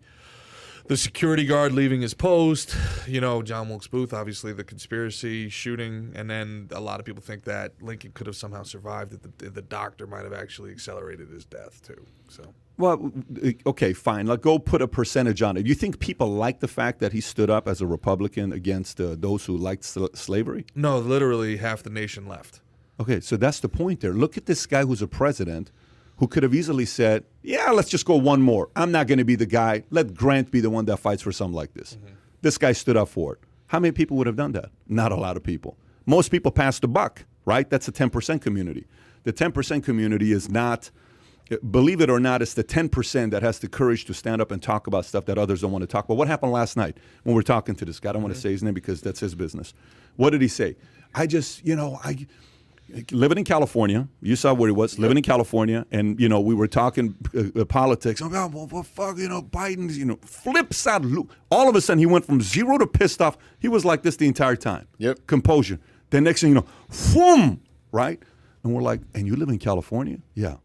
Speaker 5: security guard leaving his post, John Wilkes Booth, obviously the conspiracy shooting, and then a lot of people think that Lincoln could have somehow survived, that the doctor might have actually accelerated his death too. So.
Speaker 2: Well, okay, fine. Go put a percentage on it. You think people like the fact that he stood up as a Republican against those who liked slavery?
Speaker 5: No, literally half the nation left.
Speaker 2: Okay, so that's the point there. Look at this guy who's a president who could have easily said, yeah, let's just go one more. I'm not going to be the guy. Let Grant be the one that fights for something like this. This guy stood up for it. How many people would have done that? Not a lot of people. Most people pass the buck, right? That's a 10% community. The 10% community is not, believe it or not, it's the 10% that has the courage to stand up and talk about stuff that others don't want to talk about. What happened last night when we were talking to this guy? I don't want to say his name because that's his business. What did he say? Living in California, you saw where he was, living in California, and, we were talking politics. Oh, well, fuck, Biden's, flips out. All of a sudden, he went from zero to pissed off. He was like this the entire time.
Speaker 4: Yep.
Speaker 2: Composure. Then next thing you know, whoom, right? And we're like, and you live in California? Yeah.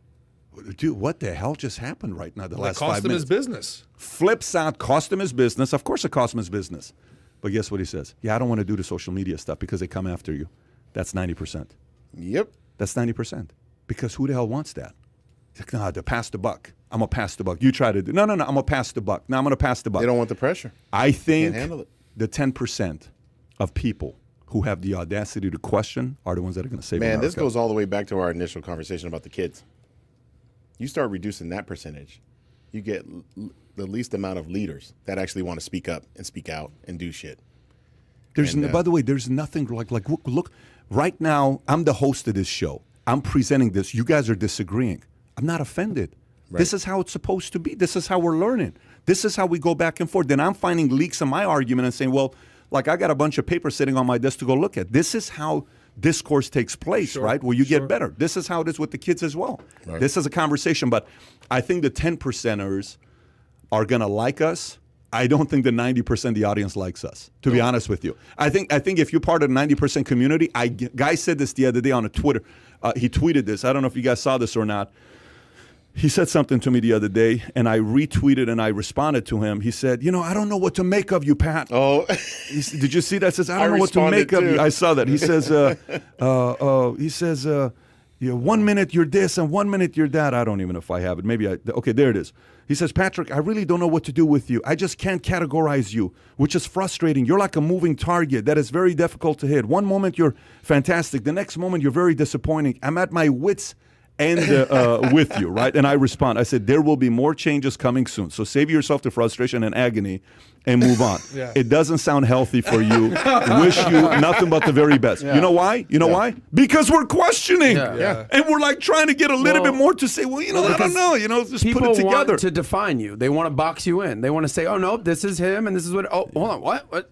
Speaker 2: Dude, what the hell just happened right now the last 5
Speaker 5: Cost him
Speaker 2: minutes?
Speaker 5: his business.
Speaker 2: Flips out, cost him his business. Of course it cost him his business. But guess what he says? Yeah, I don't want to do the social media stuff because they come after you. That's 90%.
Speaker 4: Yep.
Speaker 2: That's 90%. Because who the hell wants that? He's like, nah, to pass the buck. I'm going to pass the buck. You try to do. No, I'm going to pass the buck. No, I'm going to pass the buck.
Speaker 4: They don't want the pressure.
Speaker 2: I think
Speaker 4: Can't handle it.
Speaker 2: the 10% of people who have the audacity to question are the ones that are going to save
Speaker 4: Man,
Speaker 2: America.
Speaker 4: this goes all the way back to our initial conversation about the kids. You start reducing that percentage, you get the least amount of leaders that actually want to speak up and speak out and do shit.
Speaker 2: By the way, there's nothing like look, right now, I'm the host of this show. I'm presenting this. You guys are disagreeing. I'm not offended.
Speaker 4: Right.
Speaker 2: This is how it's supposed to be. This is how we're learning. This is how we go back and forth. Then I'm finding leaks in my argument and saying, well, like I got a bunch of papers sitting on my desk to go look at. This is how discourse takes place, right? Where you get better. This is how it is with the kids as well.
Speaker 4: Right.
Speaker 2: This is a conversation. But I think the 10%ers are going to like us. I don't think the 90% of the audience likes us, to be honest with you. I think if you're part of the 90% community, guy said this the other day on a Twitter. He tweeted this. I don't know if you guys saw this or not. He said something to me the other day, and I retweeted and I responded to him. He said, I don't know what to make of you, Pat.
Speaker 4: Oh,
Speaker 2: Did you see that? He says, I don't
Speaker 4: I
Speaker 2: know what to make
Speaker 4: responded
Speaker 2: of you.
Speaker 4: too.
Speaker 2: I saw that. He says, 1 minute you're this and 1 minute you're that. I don't even know if I have it. Maybe okay, there it is. He says, Patrick, I really don't know what to do with you. I just can't categorize you, which is frustrating. You're like a moving target that is very difficult to hit. One moment you're fantastic. The next moment you're very disappointing. I'm at my wits' end with you, right? And I respond. I said, there will be more changes coming soon. So save yourself the frustration and agony and move on.
Speaker 5: Yeah.
Speaker 2: It doesn't sound healthy for you. Wish you nothing but the very best. You know why? You know why? Because we're questioning.
Speaker 3: Yeah.
Speaker 2: And we're like trying to get a little bit more to say, well, I don't know. Just
Speaker 3: People
Speaker 2: put it together.
Speaker 3: want to define you. They want to box you in. They want to say, oh, no, this is him and this is what. Oh, hold on. What?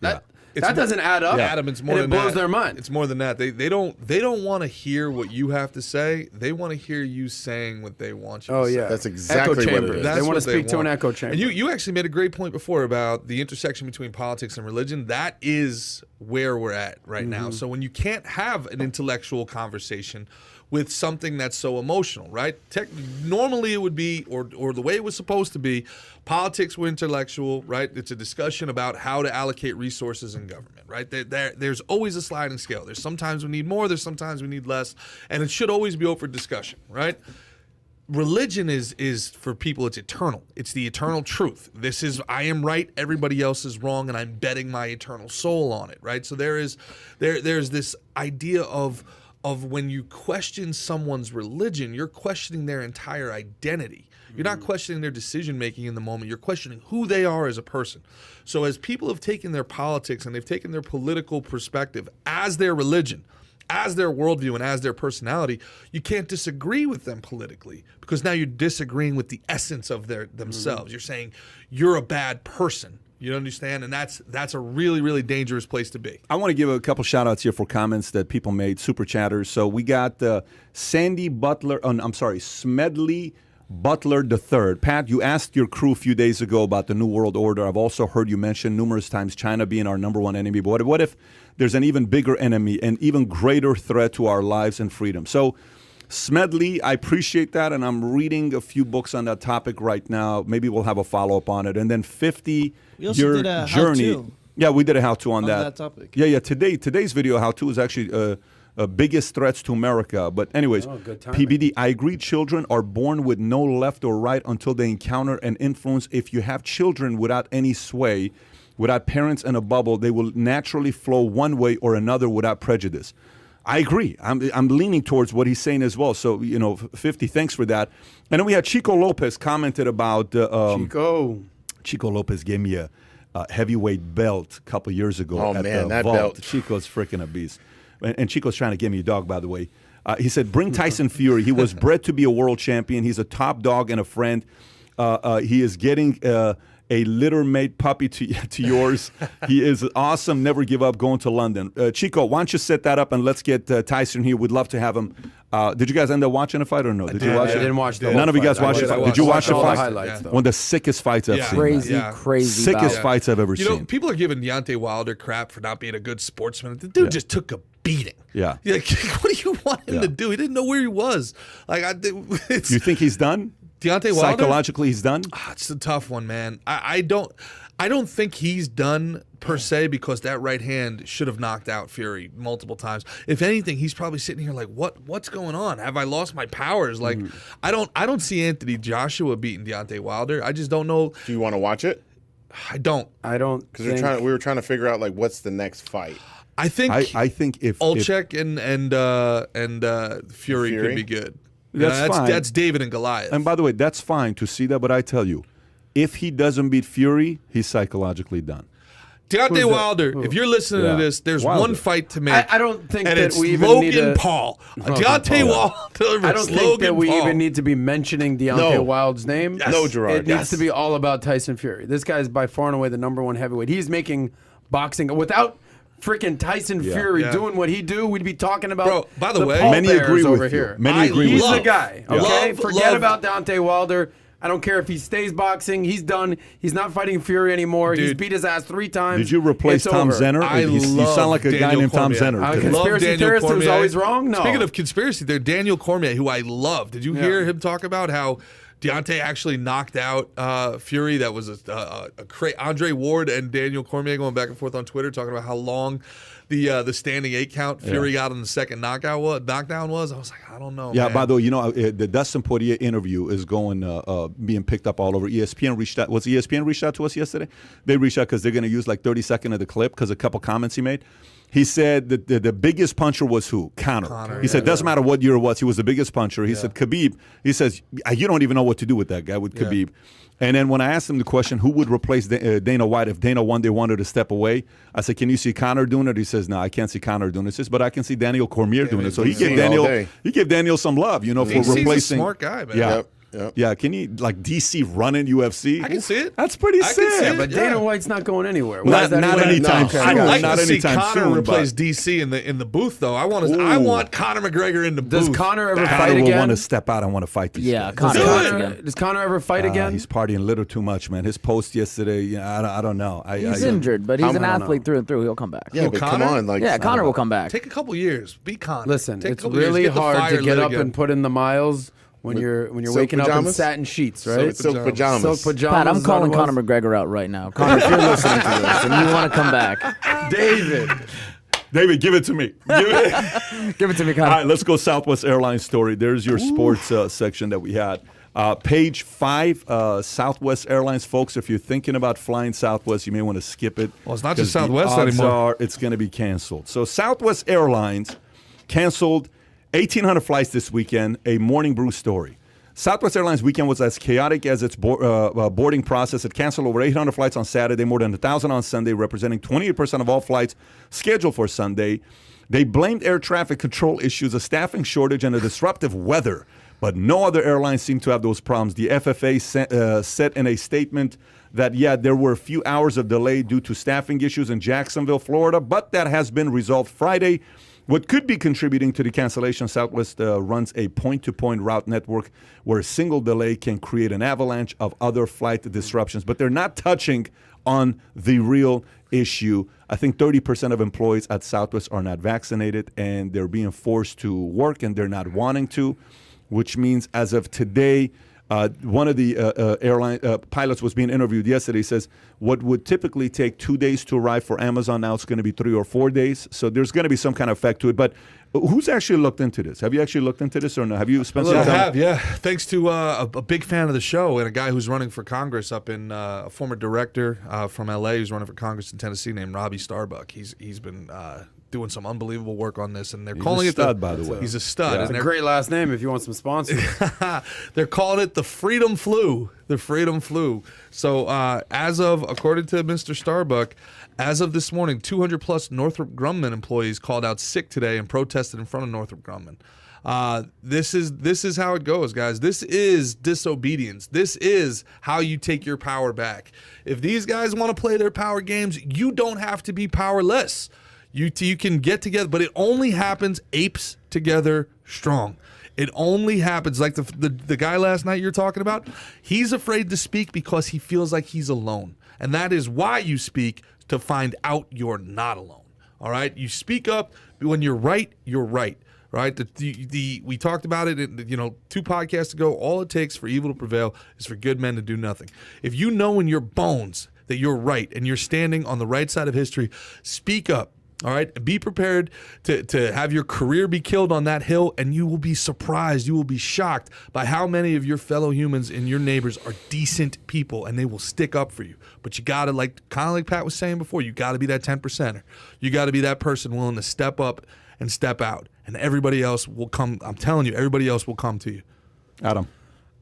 Speaker 3: That doesn't add up.
Speaker 5: Adam, it's more
Speaker 3: and
Speaker 5: than
Speaker 3: it blows
Speaker 5: that.
Speaker 3: their mind.
Speaker 5: It's more than that. They don't want to hear what you have to say. They want to hear you saying what they want you to say.
Speaker 4: That's exactly
Speaker 3: echo
Speaker 4: what it
Speaker 3: chamber.
Speaker 4: is.
Speaker 5: That's
Speaker 3: They want
Speaker 5: what
Speaker 3: to speak to an
Speaker 5: want.
Speaker 3: echo chamber.
Speaker 5: And you actually made a great point before about the intersection between politics and religion. That is where we're at right now. So when you can't have an intellectual conversation with something that's so emotional, right? Normally it would be, or the way it was supposed to be, politics were intellectual, right? It's a discussion about how to allocate resources in government, right? There's always a sliding scale. There's sometimes we need more, there's sometimes we need less, and it should always be open for discussion, right? Religion is for people, it's eternal. It's the eternal truth. This is, I am right, everybody else is wrong, and I'm betting my eternal soul on it, right? So there's this idea of when you question someone's religion, you're questioning their entire identity. You're not questioning their decision making in the moment. You're questioning who they are as a person. So as people have taken their politics and they've taken their political perspective as their religion, as their worldview, and as their personality, you can't disagree with them politically because now you're disagreeing with the essence of themselves. You're saying you're a bad person. You understand? And that's a really, really dangerous place to be.
Speaker 2: I want to give a couple shout outs here for comments that people made, super chatters. So we got Sandy Butler, Smedley Butler III. Pat, you asked your crew a few days ago about the New World Order. I've also heard you mention numerous times China being our number one enemy. But what if there's an even bigger enemy, an even greater threat to our lives and freedom? So Smedley, I appreciate that, and I'm reading a few books on that topic right now. Maybe we'll have a follow-up on it. And then 50
Speaker 6: We also
Speaker 2: your
Speaker 6: did a
Speaker 2: journey.
Speaker 6: how-to.
Speaker 2: Yeah, we did a how-to on
Speaker 6: that topic.
Speaker 2: Yeah. Today's video how-to is actually biggest threats to America. But anyways,
Speaker 3: good timing.
Speaker 2: PBD, I agree children are born with no left or right until they encounter an influence. If you have children without any sway, without parents in a bubble, they will naturally flow one way or another without prejudice. I agree. I'm leaning towards what he's saying as well. So, 50, thanks for that. And then we had Chico Lopez commented about... Chico Lopez gave me a heavyweight belt a couple years ago.
Speaker 4: Oh,
Speaker 2: at
Speaker 4: man,
Speaker 2: the
Speaker 4: that
Speaker 2: vault.
Speaker 4: belt.
Speaker 2: Chico's freaking a beast. And Chico's trying to give me a dog, by the way. He said, bring Tyson Fury. He was bred to be a world champion. He's a top dog and a friend. He is getting... a litter-mate puppy to yours. He is awesome. Never give up. Going to London. Chico, why don't you set that up and let's get Tyson here. We'd love to have him. Did you guys end up watching the fight or no? Did you watch it?
Speaker 3: I didn't watch the whole
Speaker 2: None of you guys
Speaker 3: fight.
Speaker 2: watched
Speaker 3: I
Speaker 2: the fight.
Speaker 3: watched
Speaker 2: Did you watch the
Speaker 3: all the
Speaker 2: fight?
Speaker 3: highlights, though.
Speaker 2: One of the sickest fights I've seen.
Speaker 1: Crazy
Speaker 2: Sickest
Speaker 1: bout.
Speaker 2: fights I've ever seen.
Speaker 5: People are giving Deontay Wilder crap for not being a good sportsman. The dude just took a beating.
Speaker 2: Yeah.
Speaker 5: Like, what do you want him to do? He didn't know where he was. Like,
Speaker 2: You think he's done?
Speaker 5: Deontay Wilder?
Speaker 2: Psychologically, he's done?
Speaker 5: It's a tough one, man. I don't think he's done per se because that right hand should have knocked out Fury multiple times. If anything, he's probably sitting here like, what's going on? Have I lost my powers? Like, I don't see Anthony Joshua beating Deontay Wilder. I just don't know.
Speaker 4: Do you want to watch it?
Speaker 5: I don't.
Speaker 4: Because we were trying to figure out like what's the next fight.
Speaker 5: I think
Speaker 2: if
Speaker 5: Olczek and Fury could be good.
Speaker 2: That's fine.
Speaker 5: That's David and Goliath.
Speaker 2: And by the way, that's fine to see that, but I tell you, if he doesn't beat Fury, he's psychologically done.
Speaker 5: Deontay Wilder, if you're listening to this, there's one fight to make.
Speaker 3: I don't think
Speaker 5: and
Speaker 3: that
Speaker 5: it's
Speaker 3: we even
Speaker 5: Logan
Speaker 3: need to...
Speaker 5: Paul. Deontay Wilder
Speaker 3: I don't think that we even need to be mentioning Deontay Wilder's name.
Speaker 4: Yes. No, Gerard.
Speaker 3: It needs to be all about Tyson Fury. This guy is by far and away the number one heavyweight. He's making boxing without freaking Tyson Fury doing what he do. We'd be talking about.
Speaker 5: Bro, by the way,
Speaker 2: many agree
Speaker 3: over
Speaker 2: with
Speaker 3: here.
Speaker 2: you. Many agree
Speaker 3: He's
Speaker 2: with
Speaker 3: the
Speaker 2: you.
Speaker 3: guy. Okay, forget
Speaker 5: love-
Speaker 3: about Deontay Wilder. I don't care if he stays boxing. He's done. He's not fighting Fury anymore. He's beat his ass 3 times.
Speaker 2: Did you replace
Speaker 3: It's
Speaker 2: Tom
Speaker 3: over.
Speaker 2: Zenner? You sound like a guy named Tom Zenner.
Speaker 5: I
Speaker 2: today.
Speaker 5: love
Speaker 3: Conspiracy
Speaker 5: Daniel
Speaker 3: theorist who's
Speaker 5: Cormier.
Speaker 3: always wrong? No.
Speaker 5: Speaking of conspiracy, there, Daniel Cormier, who I love. Did you hear him talk about how Deontay actually knocked out Fury. That was a Andre Ward and Daniel Cormier going back and forth on Twitter talking about how long the standing 8 count Fury got on the second knockdown was. I was like, I don't know.
Speaker 2: Yeah,
Speaker 5: man.
Speaker 2: by the way, the Dustin Poirier interview is being picked up all over. ESPN reached out. Was ESPN reached out to us yesterday? They reached out because they're going to use like 30 seconds of the clip because a couple comments he made. He said that the biggest puncher was who? Conor. He said, doesn't matter what year it was, he was the biggest puncher. He said, Khabib, he says, you don't even know what to do with that guy, with Khabib. And then when I asked him the question, who would replace Dana White if Dana one day wanted to step away, I said, can you see Conor doing it? He says, no, I can't see Conor doing it. He says, but I can see Daniel Cormier doing it. So he gave Daniel some love, for replacing.
Speaker 5: He's a smart guy, man.
Speaker 2: Yeah. Yep. Yeah, can you DC run in UFC?
Speaker 5: I can see it.
Speaker 2: That's pretty sick.
Speaker 3: Yeah, but Dana White's not going anywhere.
Speaker 2: Not anytime soon.
Speaker 5: I'd like
Speaker 2: not
Speaker 5: to see
Speaker 2: anytime
Speaker 5: Conor
Speaker 2: soon,
Speaker 5: replace DC in the booth, though. I want Conor McGregor in the booth.
Speaker 3: Does Conor ever fight
Speaker 2: Conor will
Speaker 3: again?
Speaker 2: want to step out and want to fight these guys.
Speaker 3: Does Conor ever fight again?
Speaker 2: He's partying a little too much, man. His post yesterday, I don't know.
Speaker 1: He's injured, but he's an athlete through and through. He'll come back.
Speaker 4: Yeah, but come on.
Speaker 1: Conor will come back.
Speaker 5: Take a couple years. Be Conor.
Speaker 3: Listen, it's really hard to get up and put in the miles when you're waking up in satin sheets, right?
Speaker 4: Silk pajamas.
Speaker 1: Pat, I'm calling Conor McGregor out right now. Conor, if you're listening to this and you want to come back,
Speaker 2: David, give it to me.
Speaker 1: Give it to me, Conor.
Speaker 2: All right, let's go Southwest Airlines story. There's your sports section that we had. Page 5, Southwest Airlines, folks. If you're thinking about flying Southwest, you may want to skip it.
Speaker 5: Well, it's not just Southwest anymore.
Speaker 2: It's going to be canceled. So Southwest Airlines canceled 1,800 flights this weekend, a Morning Brew story. Southwest Airlines weekend was as chaotic as its boarding process. It canceled over 800 flights on Saturday, more than 1,000 on Sunday, representing 28% of all flights scheduled for Sunday. They blamed air traffic control issues, a staffing shortage, and a disruptive weather. But no other airlines seem to have those problems. The FAA said in a statement that, there were a few hours of delay due to staffing issues in Jacksonville, Florida, but that has been resolved Friday. What could be contributing to the cancellation, Southwest runs a point-to-point route network where a single delay can create an avalanche of other flight disruptions. But they're not touching on the real issue. I think 30% of employees at Southwest are not vaccinated, and they're being forced to work, and they're not wanting to, which means as of today, one of the airline pilots was being interviewed yesterday. He says, what would typically take 2 days to arrive for Amazon, now it's going to be 3 or 4 days. So there's going to be some kind of effect to it. But who's actually looked into this? Have you actually looked into this or no? Have you spent some time?
Speaker 5: I have, yeah. Thanks to a big fan of the show and a guy who's running for Congress up in a former director from L.A. who's running for Congress in Tennessee named Robbie Starbuck. He's been doing some unbelievable work on this, and they're calling it
Speaker 2: stud, by the way.
Speaker 5: He's a stud.
Speaker 3: It's a great last name if you want some sponsors.
Speaker 5: They're calling it the Freedom Flu. The Freedom Flu. So according to Mr. Starbuck, as of this morning, 200 plus Northrop Grumman employees called out sick today and protested in front of Northrop Grumman. This is how it goes, guys. This is disobedience. This is how you take your power back. If these guys want to play their power games, you don't have to be powerless. You can get together, but it only happens apes together strong. It only happens like the guy last night you're talking about. He's afraid to speak because he feels like he's alone. And that is why you speak, to find out you're not alone. All right? You speak up when you're right, you're right. Right? We talked about it 2 podcasts ago. All it takes for evil to prevail is for good men to do nothing. If you know in your bones that you're right and you're standing on the right side of history, speak up. All right, be prepared to have your career be killed on that hill, and you will be surprised, you will be shocked by how many of your fellow humans and your neighbors are decent people, and they will stick up for you. But you got to, kind of like Pat was saying before, you got to be that 10%er. You got to be that person willing to step up and step out, and everybody else will come. I'm telling you, everybody else will come to you.
Speaker 2: Adam.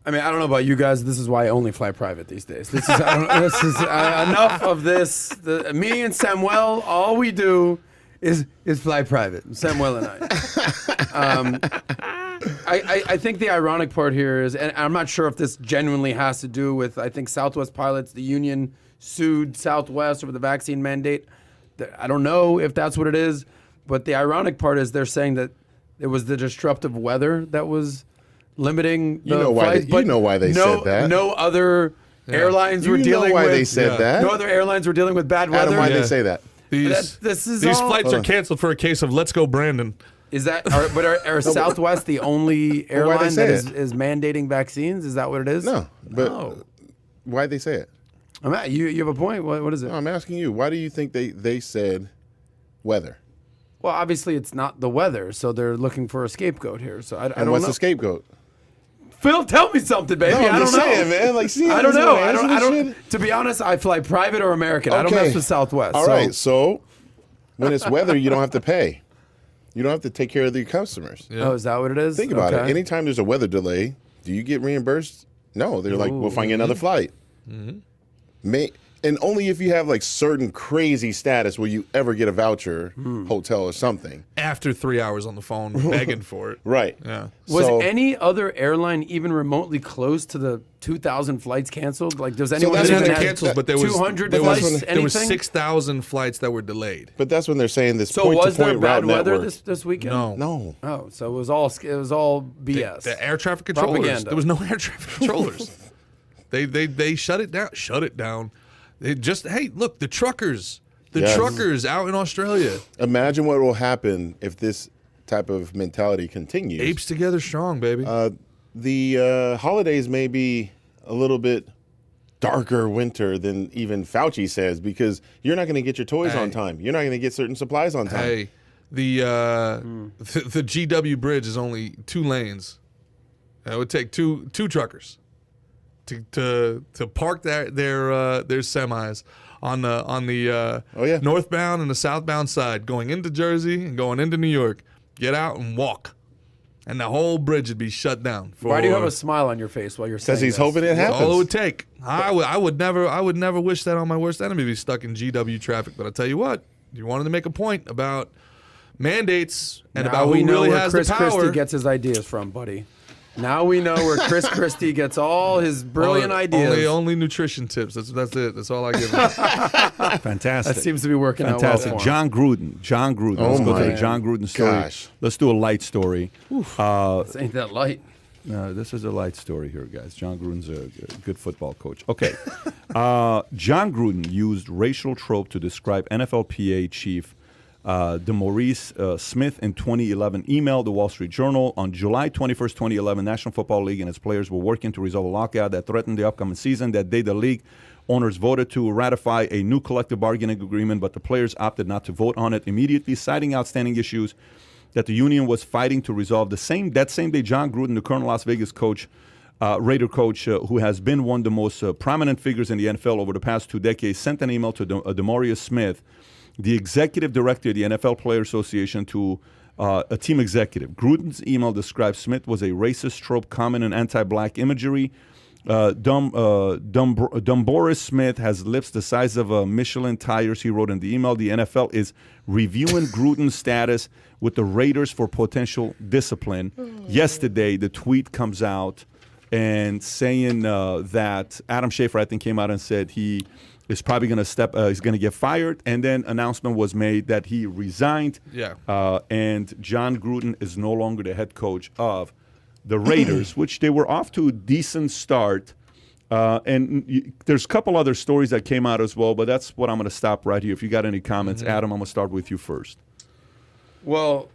Speaker 3: I mean, I don't know about you guys. This is why I only fly private these days. This is enough of this. Me and Samuel, all we do is fly private. Samuel and I think the ironic part here is, and I'm not sure if this genuinely has to do with, I think Southwest pilots, the union sued Southwest over the vaccine mandate. I don't know if that's what it is, but the ironic part is they're saying that it was the disruptive weather that was limiting the flights.
Speaker 4: You know why they said that.
Speaker 3: No other airlines were dealing with.
Speaker 4: They said that.
Speaker 3: No other airlines were dealing with bad weather.
Speaker 4: Adam, why did they say that?
Speaker 5: These flights are canceled for a case of let's go Brandon.
Speaker 3: Is that? Are Southwest the only
Speaker 4: why'd they
Speaker 3: airline
Speaker 4: say
Speaker 3: that
Speaker 4: it?
Speaker 3: is mandating vaccines? Is that what it is?
Speaker 4: No, but why'd they say it?
Speaker 3: You have a point. What is it?
Speaker 4: No, I'm asking you. Why do you think they said weather?
Speaker 3: Well, obviously it's not the weather, so they're looking for a scapegoat here. So I
Speaker 4: And
Speaker 3: don't
Speaker 4: what's
Speaker 3: know.
Speaker 4: the scapegoat?
Speaker 3: Phil, tell me something, baby.
Speaker 4: No, I'm
Speaker 3: I don't
Speaker 4: just
Speaker 3: know.
Speaker 4: saying, man. Like, see,
Speaker 3: I don't know. I
Speaker 4: answer
Speaker 3: don't.
Speaker 4: this shit?
Speaker 3: To be honest, I fly private or American. I don't
Speaker 4: Okay.
Speaker 3: mess with Southwest.
Speaker 4: All right, so when it's weather, you don't have to pay. You don't have to take care of the customers.
Speaker 3: Oh, is that what it is?
Speaker 4: Think about it.
Speaker 3: Okay.
Speaker 4: Anytime there's a weather delay, do you get reimbursed? No, they're like, we'll find you another flight. And only if you have like certain crazy status will you ever get a voucher, hotel or something.
Speaker 5: After 3 hours on the phone begging for it.
Speaker 4: Right.
Speaker 5: Yeah.
Speaker 3: Was
Speaker 4: So-
Speaker 3: any other airline even remotely close to the 2,000 flights canceled? Like, does anyone
Speaker 4: that's
Speaker 5: They
Speaker 3: even
Speaker 5: didn't
Speaker 4: when
Speaker 3: have
Speaker 5: cancel, but there was
Speaker 3: 200
Speaker 5: there was,
Speaker 3: flights?
Speaker 5: there was
Speaker 3: Anything?
Speaker 5: 6,000 flights that were delayed.
Speaker 4: But that's when they're saying this
Speaker 3: So
Speaker 4: point
Speaker 3: was
Speaker 4: to
Speaker 3: there
Speaker 4: point
Speaker 3: bad
Speaker 4: route
Speaker 3: weather
Speaker 4: network.
Speaker 3: this weekend?
Speaker 5: No.
Speaker 4: No.
Speaker 3: Oh, so it was all BS.
Speaker 5: The air traffic controllers.
Speaker 3: Propaganda.
Speaker 5: There was no air traffic controllers. They shut it down. Shut it down. They just look, the truckers. The
Speaker 4: Yes.
Speaker 5: truckers out in Australia.
Speaker 4: Imagine what will happen if this type of mentality continues.
Speaker 5: Apes together strong, baby.
Speaker 4: The holidays may be a little bit darker winter than even Fauci says because you're not going to get your toys on time. You're not going to get certain supplies on time.
Speaker 5: Hey, the GW bridge is only 2 lanes. It would take two truckers to park their semis on the
Speaker 4: Oh, yeah.
Speaker 5: northbound and the southbound side, going into Jersey and going into New York. Get out and walk, and the whole bridge would be shut down.
Speaker 3: Why do you have a smile on your face while you're saying
Speaker 4: Because he's
Speaker 3: this?
Speaker 4: hoping it
Speaker 5: That's all it
Speaker 4: happens.
Speaker 5: would take. I would never wish that on my worst enemy, be stuck in GW traffic. But I tell you what, you wanted to make a point about mandates and
Speaker 3: Now
Speaker 5: about
Speaker 3: we
Speaker 5: who
Speaker 3: know
Speaker 5: really
Speaker 3: where
Speaker 5: has
Speaker 3: Chris
Speaker 5: the power.
Speaker 3: Christie gets his ideas from, buddy. Now we know where Chris Christie gets all his brilliant ideas.
Speaker 5: Only nutrition tips. That's it. That's all I give him.
Speaker 2: Fantastic.
Speaker 3: That seems to be working
Speaker 2: Fantastic.
Speaker 3: out well for him.
Speaker 2: Jon Gruden.
Speaker 4: Oh
Speaker 2: Let's go to
Speaker 4: my
Speaker 2: the Jon Gruden story.
Speaker 4: gosh.
Speaker 2: Let's do a light story.
Speaker 3: This ain't that light.
Speaker 2: This is a light story here, guys. Jon Gruden's a good football coach. Okay. Jon Gruden used racial trope to describe NFLPA chief DeMaurice Smith in 2011 emailed the Wall Street Journal. On July 21st, 2011, National Football League and its players were working to resolve a lockout that threatened the upcoming season. That day, the league owners voted to ratify a new collective bargaining agreement, but the players opted not to vote on it immediately, citing outstanding issues that the union was fighting to resolve. That same day, Jon Gruden, the current Las Vegas coach, Raider coach, who has been one of the most prominent figures in the NFL over the past 2 decades, sent an email to DeMaurice Smith, the executive director of the NFL Player Association, to a team executive. Gruden's email describes Smith was a racist trope common in anti-black imagery. Boris Smith has lips the size of Michelin tires, he wrote in the email. The NFL is reviewing Gruden's status with the Raiders for potential discipline. Yesterday, the tweet comes out and saying that Adam Schefter, I think, came out and said he is probably going to he's going to get fired. And then announcement was made that he resigned.
Speaker 5: Yeah.
Speaker 2: And Jon Gruden is no longer the head coach of the Raiders, which they were off to a decent start. There's a couple other stories that came out as well, but that's what I'm going to stop right here. If you got any comments, Adam, I'm going to start with you first.
Speaker 3: Well,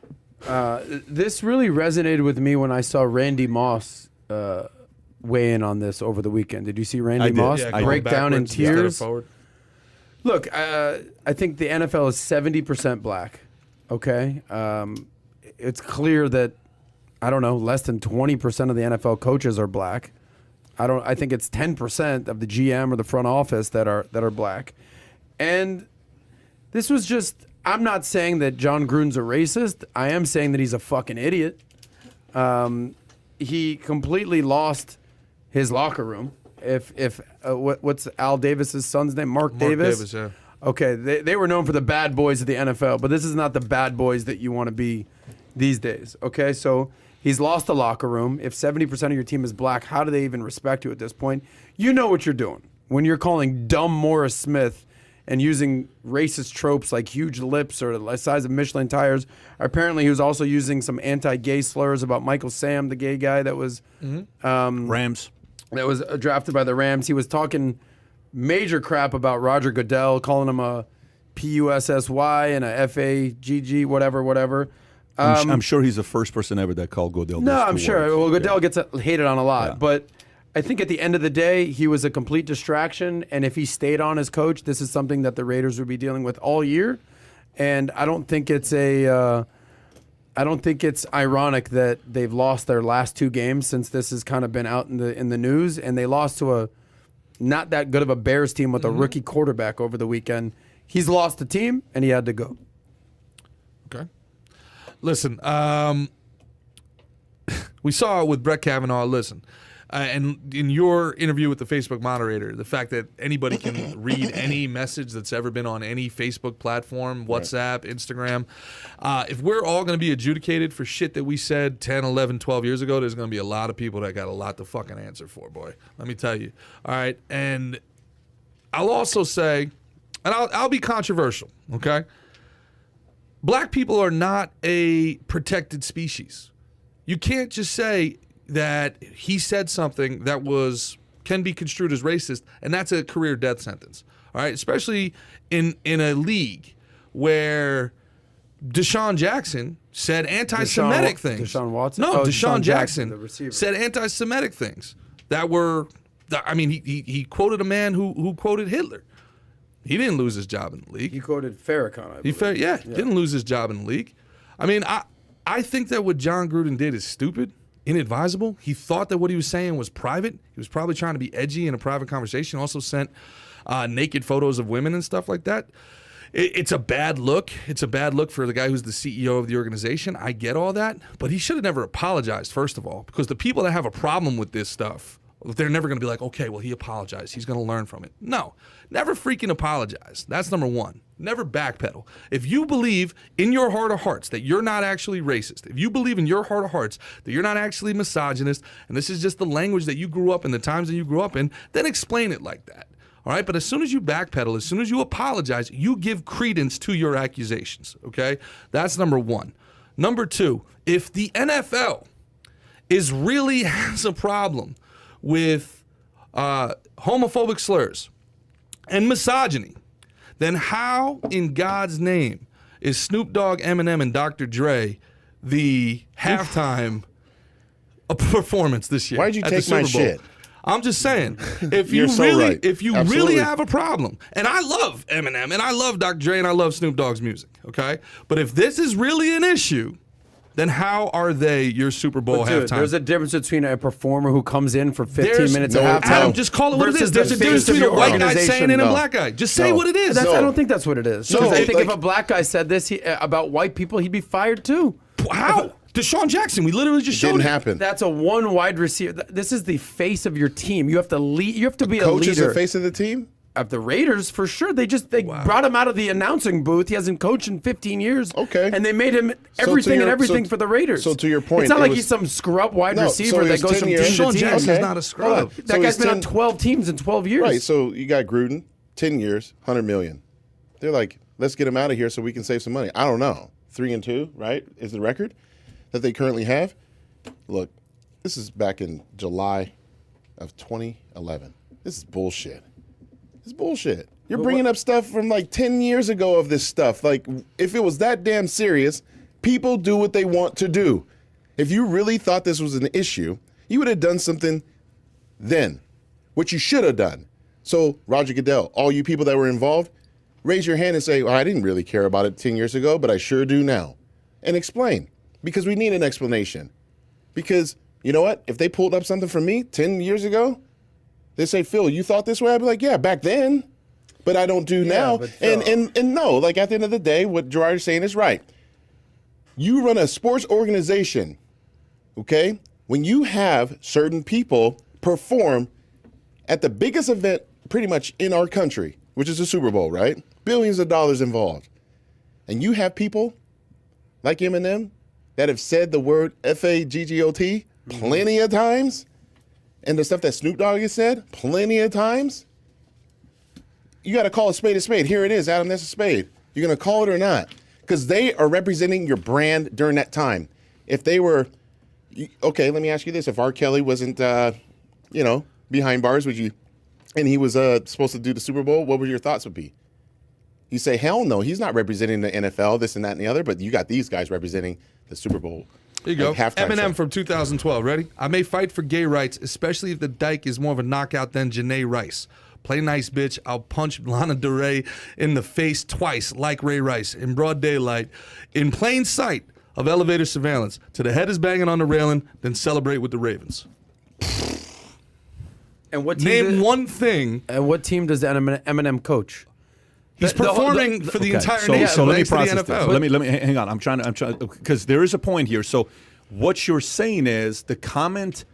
Speaker 3: this really resonated with me when I saw Randy Moss weigh in on this over the weekend. Did you see Randy
Speaker 2: I did.
Speaker 3: Moss
Speaker 2: Yeah,
Speaker 5: going
Speaker 3: break down in
Speaker 5: backwards instead of
Speaker 3: tears?
Speaker 5: forward.
Speaker 3: Look, I think the NFL is 70% black. Okay, it's clear that I don't know, less than 20% of the NFL coaches are black. I think it's 10% of the GM or the front office that are black. And this was just, I'm not saying that Jon Gruden's a racist. I am saying that he's a fucking idiot. He completely lost his locker room. What's Al Davis's son's name? Mark Davis?
Speaker 5: Yeah.
Speaker 3: Okay, they were known for the bad boys of the NFL, but this is not the bad boys that you want to be these days. Okay, so he's lost the locker room. If 70% of your team is black, how do they even respect you at this point? You know what you're doing when you're calling dumb Morris Smith and using racist tropes like huge lips or the size of Michelin tires. Apparently, he was also using some anti-gay slurs about Michael Sam, the gay guy that was
Speaker 2: Rams.
Speaker 3: that was drafted by the Rams. He was talking major crap about Roger Goodell, calling him a PUSSY and a FAGG, whatever.
Speaker 2: I'm sure he's the first person ever that called Goodell.
Speaker 3: No,
Speaker 2: those
Speaker 3: I'm
Speaker 2: two
Speaker 3: sure.
Speaker 2: words.
Speaker 3: Well, Goodell gets hated on a lot,
Speaker 2: Yeah.
Speaker 3: but I think at the end of the day, he was a complete distraction. And if he stayed on as coach, this is something that the Raiders would be dealing with all year. And I don't think it's ironic that they've lost their last 2 games since this has kind of been out in the news, and they lost to a not that good of a Bears team with a rookie quarterback over the weekend. He's lost the team, and he had to go.
Speaker 5: Okay. Listen, we saw it with Brett Kavanaugh. Listen, and in your interview with the Facebook moderator, the fact that anybody can read any message that's ever been on any Facebook platform, WhatsApp, Instagram, if we're all going to be adjudicated for shit that we said 10, 11, 12 years ago, there's going to be a lot of people that got a lot to fucking answer for, boy. Let me tell you. All right. And I'll also say, and I'll be controversial, okay? Black people are not a protected species. You can't just say that he said something that can be construed as racist, and that's a career death sentence. All right, especially in a league where Deshaun Jackson said anti-Semitic things.
Speaker 3: Deshaun Watson?
Speaker 5: No,
Speaker 3: Oh,
Speaker 5: Deshaun Jackson
Speaker 3: the receiver.
Speaker 5: said anti-Semitic things that were. I mean, he quoted a man who quoted Hitler. He didn't lose his job in the league.
Speaker 3: He quoted Farrakhan, I believe.
Speaker 5: Didn't lose his job in the league. I mean, I think that what Jon Gruden did is stupid, inadvisable. He thought that what he was saying was private. He was probably trying to be edgy in a private conversation. Also sent naked photos of women and stuff like that. It's a bad look. It's a bad look for the guy who's the CEO of the organization. I get all that, but he should have never apologized, first of all, because the people that have a problem with this stuff, they're never going to be like, okay, well, he apologized. He's going to learn from it. No, never freaking apologize. That's number one. Never backpedal. If you believe in your heart of hearts that you're not actually racist, if you believe in your heart of hearts that you're not actually misogynist, and this is just the language that you grew up in, the times that you grew up in, then explain it like that. All right? But as soon as you backpedal, as soon as you apologize, you give credence to your accusations. Okay? That's number one. Number two, if the NFL really has a problem with homophobic slurs and misogyny, then how in God's name is Snoop Dogg, Eminem, and Dr. Dre the halftime performance this year?
Speaker 4: Why'd you
Speaker 5: at the
Speaker 4: take my
Speaker 5: Super Bowl?
Speaker 4: shit?
Speaker 5: I'm just saying, if
Speaker 4: You're
Speaker 5: you
Speaker 4: so
Speaker 5: really,
Speaker 4: right.
Speaker 5: if you
Speaker 4: Absolutely.
Speaker 5: really have a problem, and I love Eminem, and I love Dr. Dre, and I love Snoop Dogg's music, okay? But if this is really an issue, then how are they your Super Bowl
Speaker 3: Dude,
Speaker 5: halftime?
Speaker 3: there's a difference between a performer who comes in for 15 minutes
Speaker 4: no
Speaker 3: at halftime.
Speaker 5: Adam, just call it what it is.
Speaker 3: versus
Speaker 5: There's
Speaker 3: the
Speaker 5: a difference
Speaker 3: face of
Speaker 5: between a
Speaker 3: your
Speaker 5: white guy
Speaker 3: organization.
Speaker 5: saying it and a
Speaker 4: No.
Speaker 5: black guy. Just say
Speaker 4: No.
Speaker 5: what it is.
Speaker 3: I
Speaker 4: No.
Speaker 3: don't think that's what it is.
Speaker 4: No,
Speaker 3: Because I think if
Speaker 4: like-
Speaker 3: a black guy said this about white people, he'd be fired too.
Speaker 5: How? Deshaun Jackson, we literally just showed
Speaker 4: Didn't
Speaker 5: it.
Speaker 4: happen.
Speaker 3: That's a one wide receiver. This is the face of your team. You have to lead. You have to be a
Speaker 4: Coach is
Speaker 3: leader.
Speaker 4: the face of the team?
Speaker 3: Of the Raiders, for sure. They brought him out of the announcing booth. He hasn't coached in 15 years.
Speaker 4: Okay.
Speaker 3: And they made him
Speaker 4: to
Speaker 3: everything
Speaker 4: your-
Speaker 3: for the Raiders.
Speaker 4: so to your point,
Speaker 3: it's not
Speaker 4: it
Speaker 3: like
Speaker 4: was-
Speaker 3: he's some scrub wide
Speaker 4: No,
Speaker 3: receiver
Speaker 4: so it
Speaker 3: that
Speaker 4: was
Speaker 3: goes
Speaker 4: 10
Speaker 3: from
Speaker 4: years.
Speaker 3: team to
Speaker 5: Deshaun
Speaker 3: team.
Speaker 5: Jackson's
Speaker 4: Okay.
Speaker 5: not a scrub.
Speaker 4: Hold on.
Speaker 3: That
Speaker 4: So
Speaker 3: guy's
Speaker 4: it's
Speaker 3: been on
Speaker 4: 10
Speaker 3: 12 teams in 12 years.
Speaker 4: Right, so you got Gruden, 10 years, 100 million. They're like, let's get him out of here so we can save some money. I don't know. 3-2, right, is the record that they currently have. Look, this is back in July of 2011. This is bullshit. This is bullshit. You're bringing up stuff from like 10 years ago of this stuff. Like, if it was that damn serious, people do what they want to do. If you really thought this was an issue, you would have done something then, what you should have done. So, Roger Goodell, all you people that were involved, raise your hand and say, well, I didn't really care about it 10 years ago, but I sure do now. And explain, because we need an explanation. Because, you know what? If they pulled up something from me 10 years ago, they say, Phil, you thought this way? I'd be like, yeah, back then, but I don't do now.
Speaker 3: but Phil-
Speaker 4: And no, like at the end of the day, what Gerard is saying is right. You run a sports organization, okay? When you have certain people perform at the biggest event pretty much in our country, which is the Super Bowl, right? Billions of dollars involved. And you have people like Eminem that have said the word F-A-G-G-O-T plenty of times, and the stuff that Snoop Dogg has said plenty of times. You got to call a spade a spade. Here it is, Adam, that's a spade. You're going to call it or not? Because they are representing your brand during that time. If they were, okay, let me ask you this. If R. Kelly wasn't, behind bars, would you, and he was supposed to do the Super Bowl, what would your thoughts would be? You say, hell no, he's not representing the NFL, this and that and the other, but you got these guys representing the Super Bowl.
Speaker 5: There you go.
Speaker 4: Halftime
Speaker 5: Eminem
Speaker 4: show.
Speaker 5: from 2012. Ready? I may fight for gay rights, especially if the dyke is more of a knockout than Janae Rice. Play nice, bitch. I'll punch Lana Del Rey in the face twice, like Ray Rice, in broad daylight, in plain sight of elevator surveillance. Till the head is banging on the railing, then celebrate with the Ravens.
Speaker 3: And what team
Speaker 5: Name one thing.
Speaker 3: And what team does Eminem coach?
Speaker 5: He's performing for the entire nation.
Speaker 2: So let me
Speaker 5: thanks to the
Speaker 2: process this.
Speaker 5: NFL.
Speaker 2: Let me hang on. I'm trying because there is a point here. So what you're saying is the comment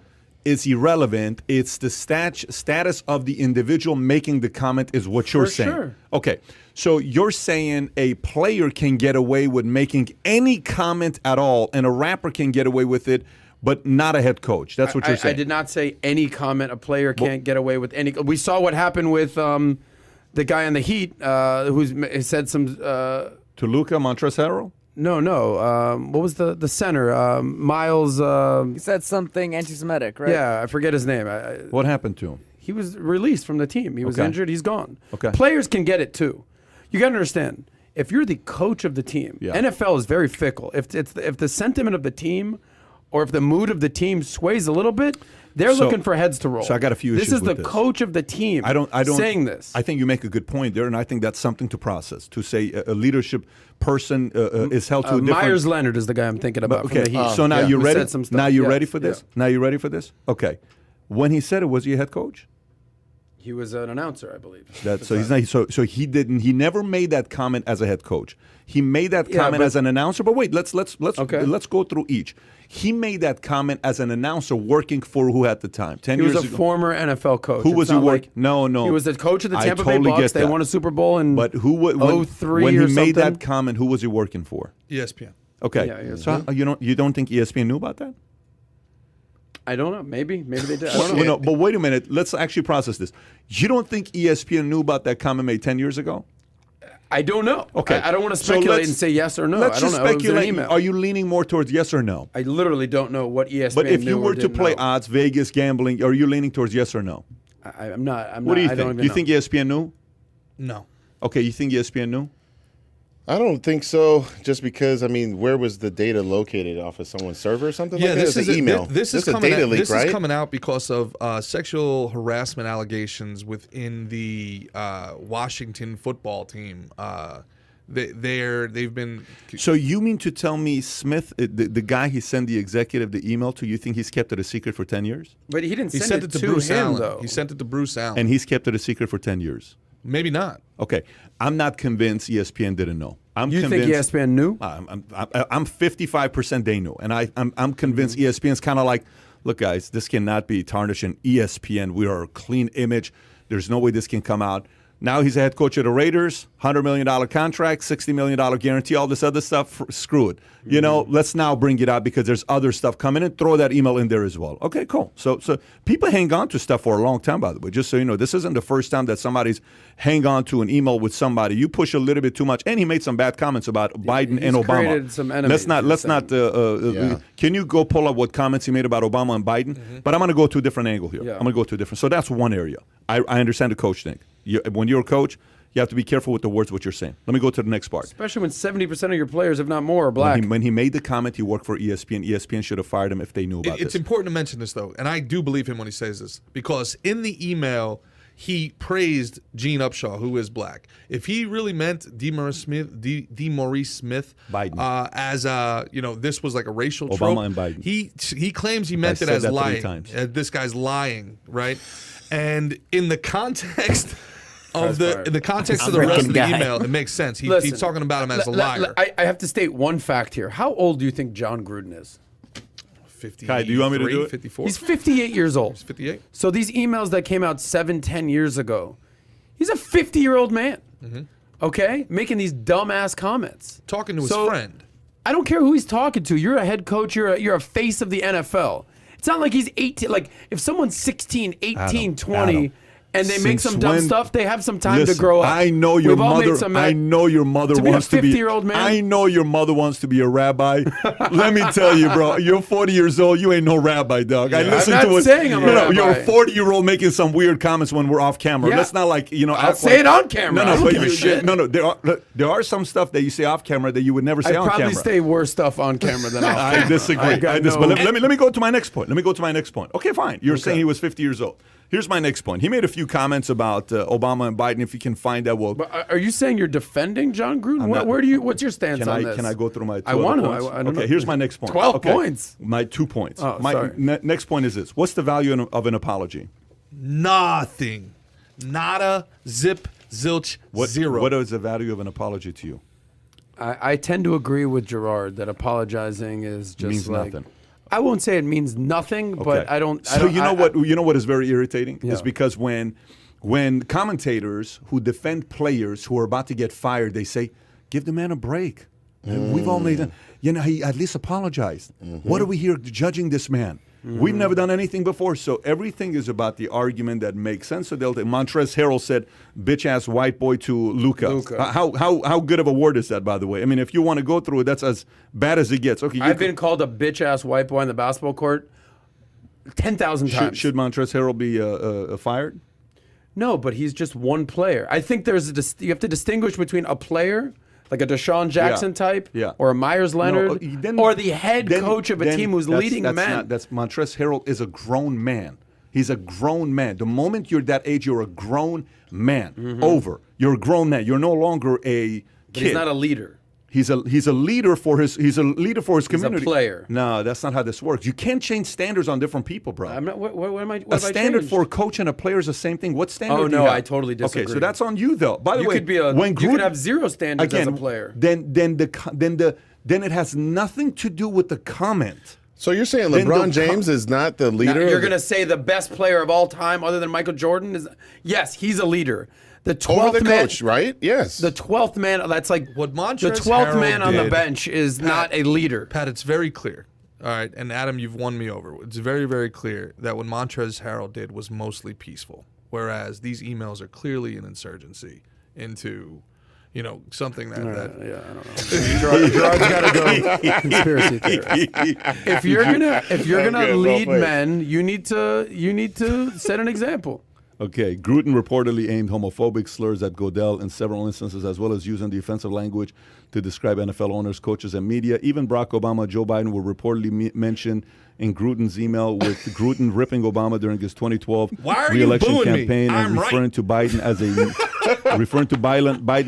Speaker 2: is irrelevant. It's the status of the individual making the comment is what you're saying.
Speaker 3: Sure.
Speaker 2: Okay. So you're saying a player can get away with making any comment at all, and a rapper can get away with it, but not a head coach. That's what you're saying.
Speaker 3: I did not say any comment a player can't get away with any. We saw what happened with the guy on the Heat who said some.
Speaker 2: To Luka Montrezl?
Speaker 3: No. What was the center? Miles.
Speaker 1: He said something anti-Semitic, right?
Speaker 3: Yeah, I forget his name.
Speaker 2: What happened to him?
Speaker 3: He was released from the team. He was
Speaker 2: Okay.
Speaker 3: injured. He's gone.
Speaker 2: Okay.
Speaker 3: Players can get it too. You got to understand. If you're the coach of the team,
Speaker 2: Yeah.
Speaker 3: NFL is very fickle. If the sentiment of the team, or if the mood of the team sways a little bit, they're
Speaker 2: So-
Speaker 3: looking for heads to roll.
Speaker 2: so I got a few
Speaker 3: This
Speaker 2: issues
Speaker 3: is the
Speaker 2: with this.
Speaker 3: coach of the team.
Speaker 2: I don't
Speaker 3: saying this.
Speaker 2: I think you make a good point there, and I think that's something to process. To say a leadership person is held to a different.
Speaker 3: Myers Leonard is the guy I'm thinking about.
Speaker 2: Okay,
Speaker 3: From the Heat.
Speaker 2: so now
Speaker 4: yeah.
Speaker 2: you're
Speaker 3: Who
Speaker 2: ready.
Speaker 3: said some stuff.
Speaker 2: Now you're
Speaker 3: Yeah,
Speaker 2: ready for this.
Speaker 3: yeah.
Speaker 2: Now you're ready for this. Okay, when he said it, was he a head coach?
Speaker 3: He was an announcer, I believe.
Speaker 2: So he's not. So he didn't. He never made that comment as a head coach. He made that
Speaker 3: Yeah,
Speaker 2: comment
Speaker 3: but-
Speaker 2: as an announcer. But wait, let's
Speaker 3: Okay.
Speaker 2: let's go through each. He made that comment as an announcer working for who at the time? 10
Speaker 3: He
Speaker 2: years
Speaker 3: was a
Speaker 2: ago.
Speaker 3: former NFL coach.
Speaker 2: Who
Speaker 3: It's
Speaker 2: was he
Speaker 3: not
Speaker 2: work?
Speaker 3: like-
Speaker 2: No.
Speaker 3: He was the coach of the
Speaker 2: I
Speaker 3: Tampa
Speaker 2: totally
Speaker 3: Bay Bucks.
Speaker 2: get
Speaker 3: They
Speaker 2: that.
Speaker 3: won a Super Bowl in
Speaker 2: But who when
Speaker 3: 03
Speaker 2: when he
Speaker 3: or
Speaker 2: made
Speaker 3: something?
Speaker 2: that comment? Who was he working for?
Speaker 5: ESPN.
Speaker 2: Okay,
Speaker 3: Yeah, ESPN.
Speaker 2: so you don't think ESPN knew about that?
Speaker 3: I don't know. Maybe they did. I
Speaker 2: Well,
Speaker 3: don't know.
Speaker 2: no, but wait a minute. Let's actually process this. You don't think ESPN knew about that comment made 10 years ago?
Speaker 3: I don't know.
Speaker 2: Okay.
Speaker 3: I don't want to
Speaker 2: So
Speaker 3: speculate
Speaker 2: let's-
Speaker 3: and say yes or no.
Speaker 2: Let's
Speaker 3: I don't
Speaker 2: just
Speaker 3: know. It was an
Speaker 2: speculate.
Speaker 3: email.
Speaker 2: Are you leaning more towards yes or no?
Speaker 3: I literally don't know what ESPN
Speaker 2: But if
Speaker 3: knew
Speaker 2: you
Speaker 3: or
Speaker 2: were to
Speaker 3: didn't
Speaker 2: play
Speaker 3: know.
Speaker 2: odds, Vegas, gambling, are you leaning towards yes or no?
Speaker 3: I'm not.
Speaker 2: What do you
Speaker 3: I don't
Speaker 2: think?
Speaker 3: even
Speaker 2: You
Speaker 3: know.
Speaker 2: think ESPN knew?
Speaker 5: No.
Speaker 2: Okay, you think ESPN knew?
Speaker 4: I don't think so. Just because, I mean, where was the data located off of someone's server or something
Speaker 5: Yeah,
Speaker 4: like that?
Speaker 5: this
Speaker 4: It's
Speaker 5: is
Speaker 4: an email.
Speaker 5: This is
Speaker 4: a
Speaker 5: coming
Speaker 4: data
Speaker 5: out,
Speaker 4: leak,
Speaker 5: this
Speaker 4: right?
Speaker 5: is coming out because of sexual harassment allegations within the Washington football team. They've been.
Speaker 2: So you mean to tell me Smith, the guy he sent the executive the email to, you think he's kept it a secret for 10 years?
Speaker 3: But he didn't
Speaker 5: He
Speaker 3: send
Speaker 5: sent
Speaker 3: it
Speaker 5: it to
Speaker 3: to
Speaker 5: Bruce
Speaker 3: him,
Speaker 5: Allen.
Speaker 3: though.
Speaker 5: He sent it to Bruce Allen.
Speaker 2: And he's kept it a secret for 10 years?
Speaker 5: Maybe not.
Speaker 2: Okay, I'm not convinced ESPN didn't know. I'm
Speaker 3: You think
Speaker 2: convinced,
Speaker 3: ESPN knew?
Speaker 2: I'm 55% they knew, and I'm convinced ESPN's kind of like, look, guys, this cannot be tarnishing ESPN. We are a clean image. There's no way this can come out. Now he's a head coach of the Raiders, $100 million contract, $60 million guarantee, all this other stuff. Screw it. You know, let's now bring it out because there's other stuff coming in. Throw that email in there as well. Okay, cool. So people hang on to stuff for a long time, by the way. Just so you know, this isn't the first time that somebody's hang on to an email with somebody. You push a little bit too much, and he made some bad comments about Biden and
Speaker 3: He's
Speaker 2: Obama.
Speaker 3: created some enemies,
Speaker 2: Let's
Speaker 3: you're
Speaker 2: not. Can you go pull up what comments he made about Obama and Biden? But I'm going to go to a different angle here.
Speaker 3: Yeah.
Speaker 2: I'm going to go to a different. So that's one area. I understand the coach thing. When you're a coach, you have to be careful with the words what you're saying. Let me go to the next part.
Speaker 3: Especially when 70% of your players, if not more, are black.
Speaker 2: When he made the comment, he worked for ESPN. ESPN should have fired him if they knew about
Speaker 5: It's
Speaker 2: this.
Speaker 5: important to mention this, though, and I do believe him when he says this, because in the email, he praised Gene Upshaw, who is black. If he really meant DeMaurice Smith
Speaker 2: Biden.
Speaker 5: as this was like a racial
Speaker 2: Obama
Speaker 5: trope,
Speaker 2: and Biden.
Speaker 5: He claims he meant
Speaker 2: I
Speaker 5: it
Speaker 2: said
Speaker 5: as
Speaker 2: that 3
Speaker 5: lying.
Speaker 2: times.
Speaker 5: This guy's lying, right? And in the context of
Speaker 3: fired.
Speaker 5: the context of the rest of the
Speaker 1: Freaking guy.
Speaker 5: email, it makes sense.
Speaker 3: Listen,
Speaker 5: He's talking about him as a
Speaker 3: le-
Speaker 5: liar.
Speaker 3: I have to state one fact here. How old do you think Jon Gruden is?
Speaker 5: 53,
Speaker 2: Kai, do you want me to do it?
Speaker 5: 54?
Speaker 3: He's 58 years old.
Speaker 5: 58.
Speaker 3: So these emails that came out 7-10 years ago, he's a 50-year-old man. Okay? Making these dumbass comments.
Speaker 5: Talking to his
Speaker 3: So,
Speaker 5: friend.
Speaker 3: I don't care who he's talking to. You're a head coach. You're a face of the NFL. It's not like he's 18. Like, if someone's 16, 18, 20, and they make
Speaker 2: Since
Speaker 3: some dumb
Speaker 2: when-
Speaker 3: stuff, they have some time
Speaker 2: Listen,
Speaker 3: to grow up.
Speaker 2: I know your
Speaker 3: We've all made
Speaker 2: mother.
Speaker 3: some,
Speaker 2: I know your mother
Speaker 3: to be a
Speaker 2: wants to be.
Speaker 3: 50-year-old man.
Speaker 2: I know your mother wants to be a rabbi. Let me tell you, bro. You're 40 years old. You ain't no rabbi, dog. I listen
Speaker 3: I'm
Speaker 2: to
Speaker 3: not
Speaker 2: what.
Speaker 3: saying I'm a rabbi.
Speaker 2: You're a 40-year-old making some weird comments when we're off camera.
Speaker 3: Yeah.
Speaker 2: Let's not like
Speaker 3: I'll
Speaker 2: act
Speaker 3: say
Speaker 2: like-
Speaker 3: it on camera. I
Speaker 2: No,
Speaker 3: don't
Speaker 2: but
Speaker 3: give a
Speaker 2: you
Speaker 3: shit.
Speaker 2: no. There are some stuff that you say off camera that you would never say
Speaker 3: I
Speaker 2: on
Speaker 3: probably
Speaker 2: camera.
Speaker 3: say worse stuff on camera than off
Speaker 2: I
Speaker 3: camera.
Speaker 2: disagree.
Speaker 3: got
Speaker 2: But
Speaker 3: no-
Speaker 2: let me go to my next point. Okay, fine. You're saying he was 50 years old. Here's my next point. He made a few comments about Obama and Biden. If you can find that, well,
Speaker 3: But are you saying you're defending Jon Gruden?
Speaker 2: not-
Speaker 3: Where do you? What's your stance
Speaker 2: can
Speaker 3: on
Speaker 2: I
Speaker 3: this?
Speaker 2: can I go through my?
Speaker 3: I
Speaker 2: two
Speaker 3: want
Speaker 2: other
Speaker 3: to.
Speaker 2: points?
Speaker 3: I don't know.
Speaker 2: Okay, here's my next point.
Speaker 3: 12
Speaker 2: Okay.
Speaker 3: points.
Speaker 2: My 2 points.
Speaker 3: Oh,
Speaker 2: my
Speaker 3: sorry.
Speaker 2: next point is this: what's the value of an apology?
Speaker 5: Nothing. Nada. Zip. Zilch. Zero.
Speaker 2: What is the value of an apology to you?
Speaker 3: I tend to agree with Gerard that apologizing is just
Speaker 2: Means
Speaker 3: like,
Speaker 2: nothing.
Speaker 3: I won't say it means nothing, but I don't.
Speaker 2: So you know what is very irritating
Speaker 3: Yeah.
Speaker 2: is because when commentators who defend players who are about to get fired, they say, "Give the man a break." And we've all made that. He at least apologized. What are we here judging this man? We've never done anything before, so everything is about the argument that makes sense. So Montrezl Harrell said, "Bitch ass white boy" to Luka. How good of a word is that, by the way? I mean, if you want to go through it, that's as bad as it gets. Okay,
Speaker 3: I've been called a bitch ass white boy on the basketball court 10,000 times.
Speaker 2: should Montrezl Harrell be fired?
Speaker 3: No, but he's just one player. I think you have to distinguish between a player, like a Deshaun Jackson type,
Speaker 2: Yeah.
Speaker 3: or a Myers Leonard, or the head coach of a team who's leading men.
Speaker 2: That's Montrezl Harrell is a grown man. He's a grown man. The moment you're that age, you're a grown man. Over. You're a grown man. You're no longer a
Speaker 3: But
Speaker 2: kid.
Speaker 3: he's not a leader.
Speaker 2: He's a leader for his community.
Speaker 3: player.
Speaker 2: No, that's not how this works. You can't change standards on different people, bro.
Speaker 3: I'm not. What am I? What
Speaker 2: A
Speaker 3: have I
Speaker 2: standard
Speaker 3: changed?
Speaker 2: for a coach and a player is the same thing. What standard?
Speaker 3: Oh,
Speaker 2: do you
Speaker 3: no,
Speaker 2: have?
Speaker 3: I totally disagree.
Speaker 2: Okay, so that's on you, though. By the
Speaker 3: You
Speaker 2: way,
Speaker 3: could be
Speaker 2: when
Speaker 3: you
Speaker 2: Gruden,
Speaker 3: could have zero standards as a player.
Speaker 2: Then it has nothing to do with the comment.
Speaker 4: So you're saying
Speaker 2: Then
Speaker 4: LeBron
Speaker 2: the
Speaker 4: James is not the
Speaker 3: Now,
Speaker 4: leader?
Speaker 3: you're going to say the best player of all time, other than Michael Jordan, is yes, he's a leader. The 12th
Speaker 4: over the
Speaker 3: man,
Speaker 4: coach, right? Yes.
Speaker 3: the 12th man. That's like
Speaker 5: What
Speaker 3: the
Speaker 5: Montrezl
Speaker 3: 12th
Speaker 5: Harrell
Speaker 3: man on the
Speaker 5: did-
Speaker 3: bench is not a leader.
Speaker 5: Pat, it's very clear. All right, and Adam, you've won me over. It's very, very clear that what Montrezl Harrell did was mostly peaceful, whereas these emails are clearly an insurgency into, something that.
Speaker 3: Yeah, I don't know. Gerard's got to go conspiracy theorist. If you're gonna
Speaker 4: Okay, well
Speaker 3: lead
Speaker 4: played.
Speaker 3: men, you need to set an example.
Speaker 2: Okay, Gruden reportedly aimed homophobic slurs at Goodell in several instances, as well as using the offensive language to describe NFL owners, coaches, and media. Even Barack Obama and Joe Biden were reportedly mentioned in Gruden's email, with Gruden ripping Obama during his 2012
Speaker 5: Why are you
Speaker 2: re-election
Speaker 5: booing me?
Speaker 2: campaign and
Speaker 5: I'm right.
Speaker 2: referring to Biden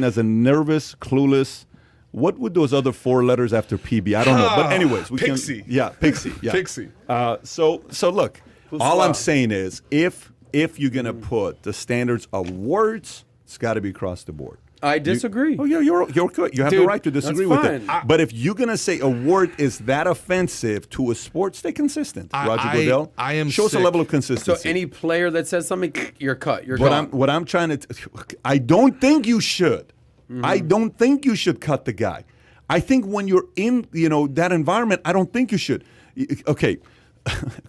Speaker 2: as a nervous, clueless. What would those other 4 letters after PB? I don't know. But anyways, we
Speaker 5: Pixie.
Speaker 2: can. Yeah, Pixie. Yeah.
Speaker 5: Pixie.
Speaker 2: So look, all I'm
Speaker 3: slow?
Speaker 2: saying is if you're gonna put the standards of words, it's got to be across the board.
Speaker 3: I disagree.
Speaker 2: Oh yeah, you're good. You have the
Speaker 3: Dude,
Speaker 2: right to disagree
Speaker 3: that's
Speaker 2: with it.
Speaker 3: fine.
Speaker 2: But if you're gonna say a word is that offensive to a sport, stay consistent. Roger Goodell.
Speaker 5: I am
Speaker 2: show us a
Speaker 5: sick.
Speaker 2: level of
Speaker 3: So
Speaker 2: consistency.
Speaker 3: any player that says something, you're cut. You're
Speaker 2: what
Speaker 3: gone.
Speaker 2: I'm trying to. I don't think you should.
Speaker 3: Mm-hmm.
Speaker 2: I don't think you should cut the guy. I think when you're in that environment, I don't think you should. Okay,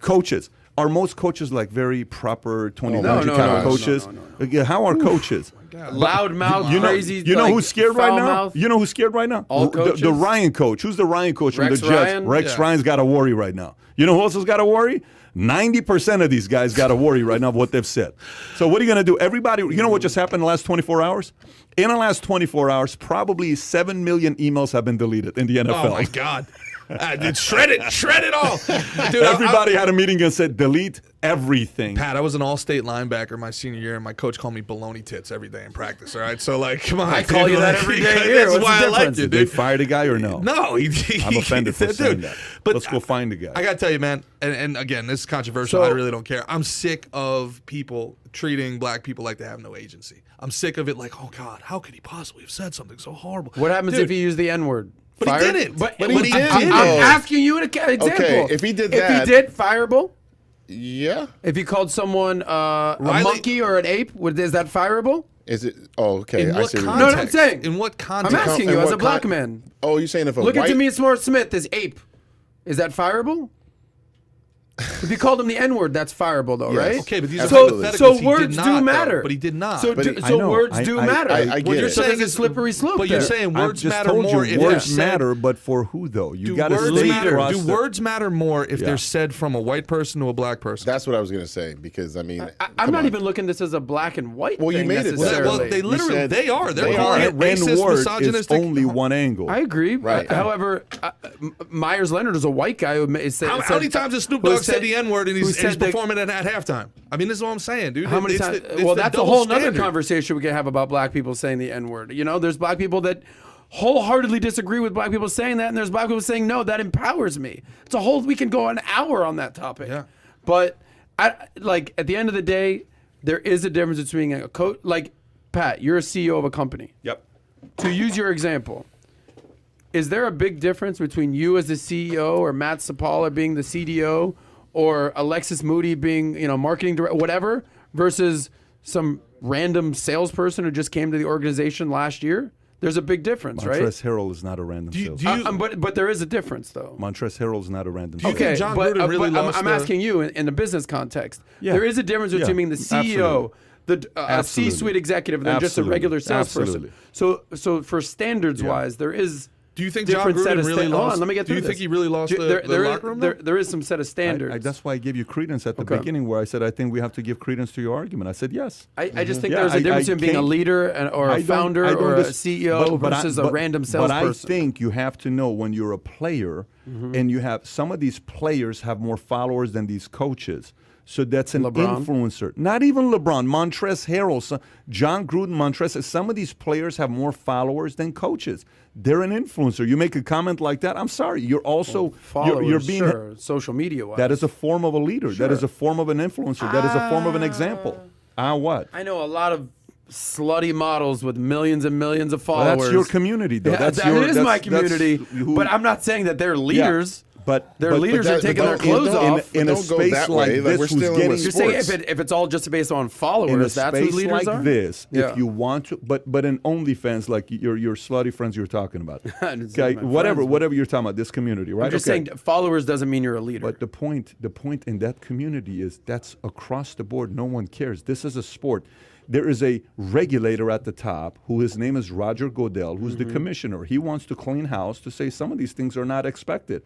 Speaker 2: coaches. Are most coaches like very proper 21
Speaker 3: no,
Speaker 2: kind
Speaker 3: no,
Speaker 2: of
Speaker 3: no,
Speaker 2: coaches?
Speaker 3: no.
Speaker 2: How are coaches?
Speaker 3: Loud mouth, crazy.
Speaker 2: You know who's scared right
Speaker 3: foul
Speaker 2: now?
Speaker 3: mouth?
Speaker 2: You know who's scared right now?
Speaker 3: All
Speaker 2: The
Speaker 3: coaches?
Speaker 2: Ryan coach. Who's the Ryan coach from
Speaker 3: Rex
Speaker 2: the Jets?
Speaker 3: Ryan?
Speaker 2: Rex
Speaker 5: Yeah.
Speaker 2: Ryan's got to worry right now. You know who else has got to worry? 90% of these guys got to worry right now of what they've said. So what are you going to do? Everybody, you know what just happened in the last 24 hours? In the last 24 hours, probably 7 million emails have been deleted in the NFL.
Speaker 5: Oh my God. Shred it all. Dude,
Speaker 2: Everybody had a meeting and said, delete everything.
Speaker 5: Pat, I was an all-state linebacker my senior year, and my coach called me baloney tits every day in practice. All right, so like, come on,
Speaker 3: I call you that every day here.
Speaker 5: That's
Speaker 3: What's
Speaker 5: why
Speaker 3: the
Speaker 5: I like
Speaker 3: difference?
Speaker 5: you,
Speaker 2: Did they
Speaker 5: dude.
Speaker 2: fire the guy or no?
Speaker 5: No,
Speaker 2: I'm offended for saying
Speaker 5: Dude,
Speaker 2: that.
Speaker 5: But
Speaker 2: Let's go find the guy.
Speaker 5: I gotta tell you, man, and again, this is controversial.
Speaker 3: So-
Speaker 5: I really don't care. I'm sick of people treating black people like they have no agency. I'm sick of it. Like, oh God, how could he possibly have said something so horrible?
Speaker 3: What happens
Speaker 5: Dude,
Speaker 3: if he used the N word?
Speaker 5: But he
Speaker 3: Fired?
Speaker 5: didn't.
Speaker 3: But
Speaker 4: But he did,
Speaker 3: I'm
Speaker 4: though.
Speaker 3: asking you an example.
Speaker 4: Okay, if he did
Speaker 3: if
Speaker 4: that-
Speaker 3: he did, fireable.
Speaker 4: Yeah.
Speaker 3: If he called someone a
Speaker 5: Riley-
Speaker 3: monkey or an ape, is that fireable?
Speaker 4: Is it? Oh, okay.
Speaker 5: In
Speaker 4: I
Speaker 5: what
Speaker 4: see.
Speaker 5: context?
Speaker 3: No, no, I'm saying.
Speaker 5: In what
Speaker 3: I'm
Speaker 5: context?
Speaker 3: asking
Speaker 4: in
Speaker 3: you as
Speaker 4: what
Speaker 3: a black
Speaker 4: con-
Speaker 3: man.
Speaker 4: Oh, you're saying if a
Speaker 3: Look
Speaker 4: white?
Speaker 3: at Demetrius Smith, this ape. Is that fireable? If you called him the N-word, that's fireable, though,
Speaker 4: Yes.
Speaker 3: right?
Speaker 5: Okay, but these are
Speaker 3: so
Speaker 5: hypotheticals. He
Speaker 3: words
Speaker 5: did
Speaker 3: do
Speaker 5: not, though,
Speaker 3: matter.
Speaker 5: but he did not.
Speaker 3: So,
Speaker 4: But
Speaker 2: I know.
Speaker 3: words do matter.
Speaker 4: I
Speaker 3: What
Speaker 4: get
Speaker 3: you're
Speaker 4: it.
Speaker 3: saying
Speaker 5: Saying
Speaker 3: is a slippery slope.
Speaker 5: But you're
Speaker 3: there.
Speaker 5: saying
Speaker 2: I've
Speaker 5: words
Speaker 2: just
Speaker 5: matter
Speaker 2: told
Speaker 5: more
Speaker 2: you
Speaker 5: if they're
Speaker 2: words
Speaker 5: said.
Speaker 2: matter, but for who though? You
Speaker 5: Do
Speaker 2: got to
Speaker 5: words
Speaker 2: stay
Speaker 5: matter?
Speaker 2: across
Speaker 5: Do
Speaker 2: the-
Speaker 5: words matter more if
Speaker 2: Yeah.
Speaker 5: they're said from a white person to a black person?
Speaker 4: That's what I was going to say because, I mean.
Speaker 3: I'm
Speaker 4: come
Speaker 3: not
Speaker 4: on.
Speaker 3: even looking at this as a black and white
Speaker 4: Well, you
Speaker 3: thing
Speaker 4: made it that way.
Speaker 3: necessarily.
Speaker 5: Well, they literally
Speaker 4: said
Speaker 5: they are. They're
Speaker 4: they
Speaker 5: calling
Speaker 4: are.
Speaker 5: it racist,
Speaker 2: N-word is
Speaker 5: misogynistic.
Speaker 2: only one angle.
Speaker 3: I agree.
Speaker 4: Right.
Speaker 3: However, Myers Leonard is a white guy who said.
Speaker 5: How many times has Snoop
Speaker 3: who
Speaker 5: Dogg said the N-word and
Speaker 3: who
Speaker 5: he's
Speaker 3: said that-
Speaker 5: performing it at halftime? I mean, this is what I'm saying, dude.
Speaker 3: How many
Speaker 5: It's
Speaker 3: times?
Speaker 5: the- it's
Speaker 3: Well,
Speaker 5: the
Speaker 3: that's a
Speaker 5: double
Speaker 3: whole other
Speaker 5: standard.
Speaker 3: conversation we can have about black people saying the N-word. You know, there's black people that wholeheartedly disagree with black people saying that, and there's black people saying, no, that empowers me. It's a whole, we can go an hour on that topic.
Speaker 5: Yeah.
Speaker 3: But, at the end of the day, there is a difference between a coach, like, Pat, you're a CEO of a company.
Speaker 2: Yep.
Speaker 3: To use your example, is there a big difference between you as the CEO or Matt Sapala being the CDO or Alexis Moody being, marketing director, whatever, versus some random salesperson who just came to the organization last year? There's a big difference,
Speaker 2: Montrezl Harrell is not a random
Speaker 5: you-
Speaker 2: salesman.
Speaker 3: but there is a difference, though.
Speaker 2: Montrezl Harrell is not a random
Speaker 5: you
Speaker 2: salesman.
Speaker 5: think Jon Gruden really lost
Speaker 3: I'm
Speaker 5: the-
Speaker 3: asking you in the business context.
Speaker 2: Yeah.
Speaker 3: There is a difference
Speaker 2: Yeah.
Speaker 3: between being the CEO, a
Speaker 2: Absolutely.
Speaker 3: C-suite executive, and then just a
Speaker 2: Absolutely.
Speaker 3: regular salesperson.
Speaker 2: Absolutely.
Speaker 3: So for standards-wise, there is.
Speaker 5: Do you think Jon
Speaker 3: different set
Speaker 5: Gruden
Speaker 3: of
Speaker 5: really
Speaker 3: hold on,
Speaker 5: lost?
Speaker 3: let me get
Speaker 5: Do you
Speaker 3: through
Speaker 5: think
Speaker 3: this.
Speaker 5: he really lost the
Speaker 3: There is-
Speaker 5: locker room? though?
Speaker 3: there is some set of standards.
Speaker 2: That's why I gave you credence at the
Speaker 3: Okay.
Speaker 2: beginning, where I said I think we have to give credence to your argument. I said yes.
Speaker 3: I just think
Speaker 2: Yeah,
Speaker 3: there's a difference in being a
Speaker 2: can't-
Speaker 3: leader or
Speaker 2: I
Speaker 3: a
Speaker 2: don't-
Speaker 3: founder
Speaker 2: I don't
Speaker 3: or a
Speaker 2: dis-
Speaker 3: CEO
Speaker 2: but I-
Speaker 3: versus a
Speaker 2: but-
Speaker 3: random
Speaker 2: But I
Speaker 3: salesperson.
Speaker 2: think you have to know when you're a player and you have some of these players have more followers than these coaches. So that's an
Speaker 3: LeBron?
Speaker 2: influencer. Not even LeBron, Montrezl Harrell, Jon Gruden, Montrezl. Some of these players have more followers than coaches. They're an influencer. You make a comment like that, I'm sorry. You're also
Speaker 3: Followers,
Speaker 2: you're being
Speaker 3: sure, social media-wise.
Speaker 2: that is a form of a leader. That is a form of an influencer. That is a form of an example. What?
Speaker 3: I know a lot of slutty models with millions and millions of
Speaker 2: Well,
Speaker 3: followers.
Speaker 2: that's your community, though.
Speaker 3: Yeah,
Speaker 2: that's
Speaker 3: that
Speaker 2: your,
Speaker 3: is
Speaker 2: that's,
Speaker 3: my
Speaker 2: that's
Speaker 3: community.
Speaker 2: who-
Speaker 3: But I'm not saying that they're leaders.
Speaker 2: But
Speaker 3: Their leaders are taking their clothes off.
Speaker 2: in a
Speaker 4: Don't go
Speaker 2: space
Speaker 4: that
Speaker 2: like
Speaker 4: way.
Speaker 2: this.
Speaker 4: We're
Speaker 2: who's
Speaker 4: still in
Speaker 2: getting
Speaker 4: with
Speaker 3: You're saying
Speaker 4: sports.
Speaker 3: if it's all just based on
Speaker 2: in a
Speaker 3: followers, that's who
Speaker 2: space
Speaker 3: leaders
Speaker 2: like
Speaker 3: are?
Speaker 2: this,
Speaker 3: Yeah.
Speaker 2: if you want to, but in OnlyFans, like your slutty friends you're talking about,
Speaker 3: It's
Speaker 2: okay,
Speaker 3: not my
Speaker 2: whatever
Speaker 3: friends,
Speaker 2: whatever you're talking about, this community, right?
Speaker 3: I'm just
Speaker 2: Okay.
Speaker 3: saying followers doesn't mean you're a leader.
Speaker 2: But the point in that community is that's across the board. No one cares. This is a sport. There is a regulator at the top who his name is Roger Goodell, who's the commissioner. He wants to clean house to say some of these things are not accepted.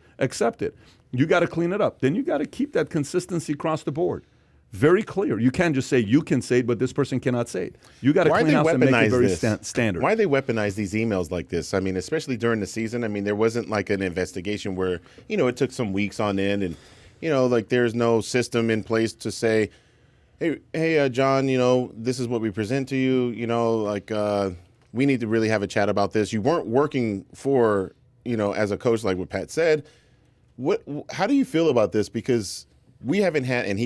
Speaker 2: You got to clean it up. Then you got to keep that consistency across the board. Very clear. You can't just say you can say it, but this person cannot say it. You got to
Speaker 4: Why
Speaker 2: clean
Speaker 4: they
Speaker 2: house and make it
Speaker 4: weaponize
Speaker 2: very
Speaker 4: this?
Speaker 2: standard.
Speaker 4: Why they weaponize these emails like this? I mean, especially during the season. I mean, there wasn't like an investigation where, it took some weeks on end and, like there's no system in place to say, hey, John, this is what we present to you, we need to really have a chat about this. You weren't working for, as a coach, like what Pat said. How do you feel about this? Because we haven't had, and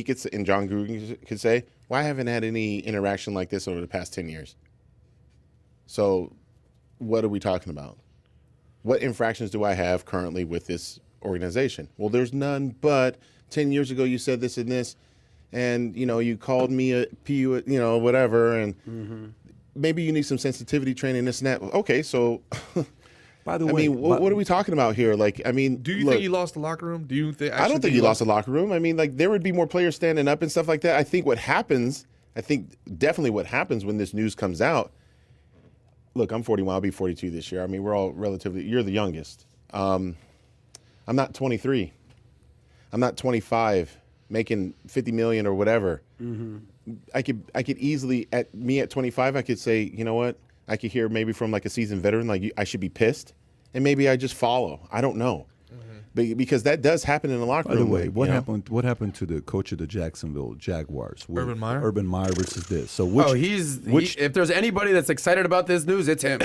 Speaker 4: Jon Gruden could say, well, I haven't had any interaction like this over the past 10 years. So what are we talking about? What infractions do I have currently with this organization? Well, there's none, but 10 years ago you said this and this, and, you called me a PU, whatever, and maybe you need some sensitivity training, this and that. Okay, so...
Speaker 2: By the way,
Speaker 4: what are we talking about here?
Speaker 5: Do you think he lost the locker room? Do you think?
Speaker 4: I don't think he lost the locker room. I mean, there would be more players standing up and stuff like that. I think definitely what happens when this news comes out. Look, I'm 41. I'll be 42 this year. I mean, we're all relatively. You're the youngest. I'm not 23. I'm not 25, making $50 million or whatever. I could easily at 25. I could say, you know what? I could hear maybe from like a seasoned veteran, like I should be pissed, and maybe I just follow. I don't know, because that does happen in the locker room.
Speaker 2: By the way, what happened? What happened to the coach of the Jacksonville Jaguars?
Speaker 5: Urban Meyer?
Speaker 2: Urban Meyer versus this. So
Speaker 3: if there's anybody that's excited about this news, it's him.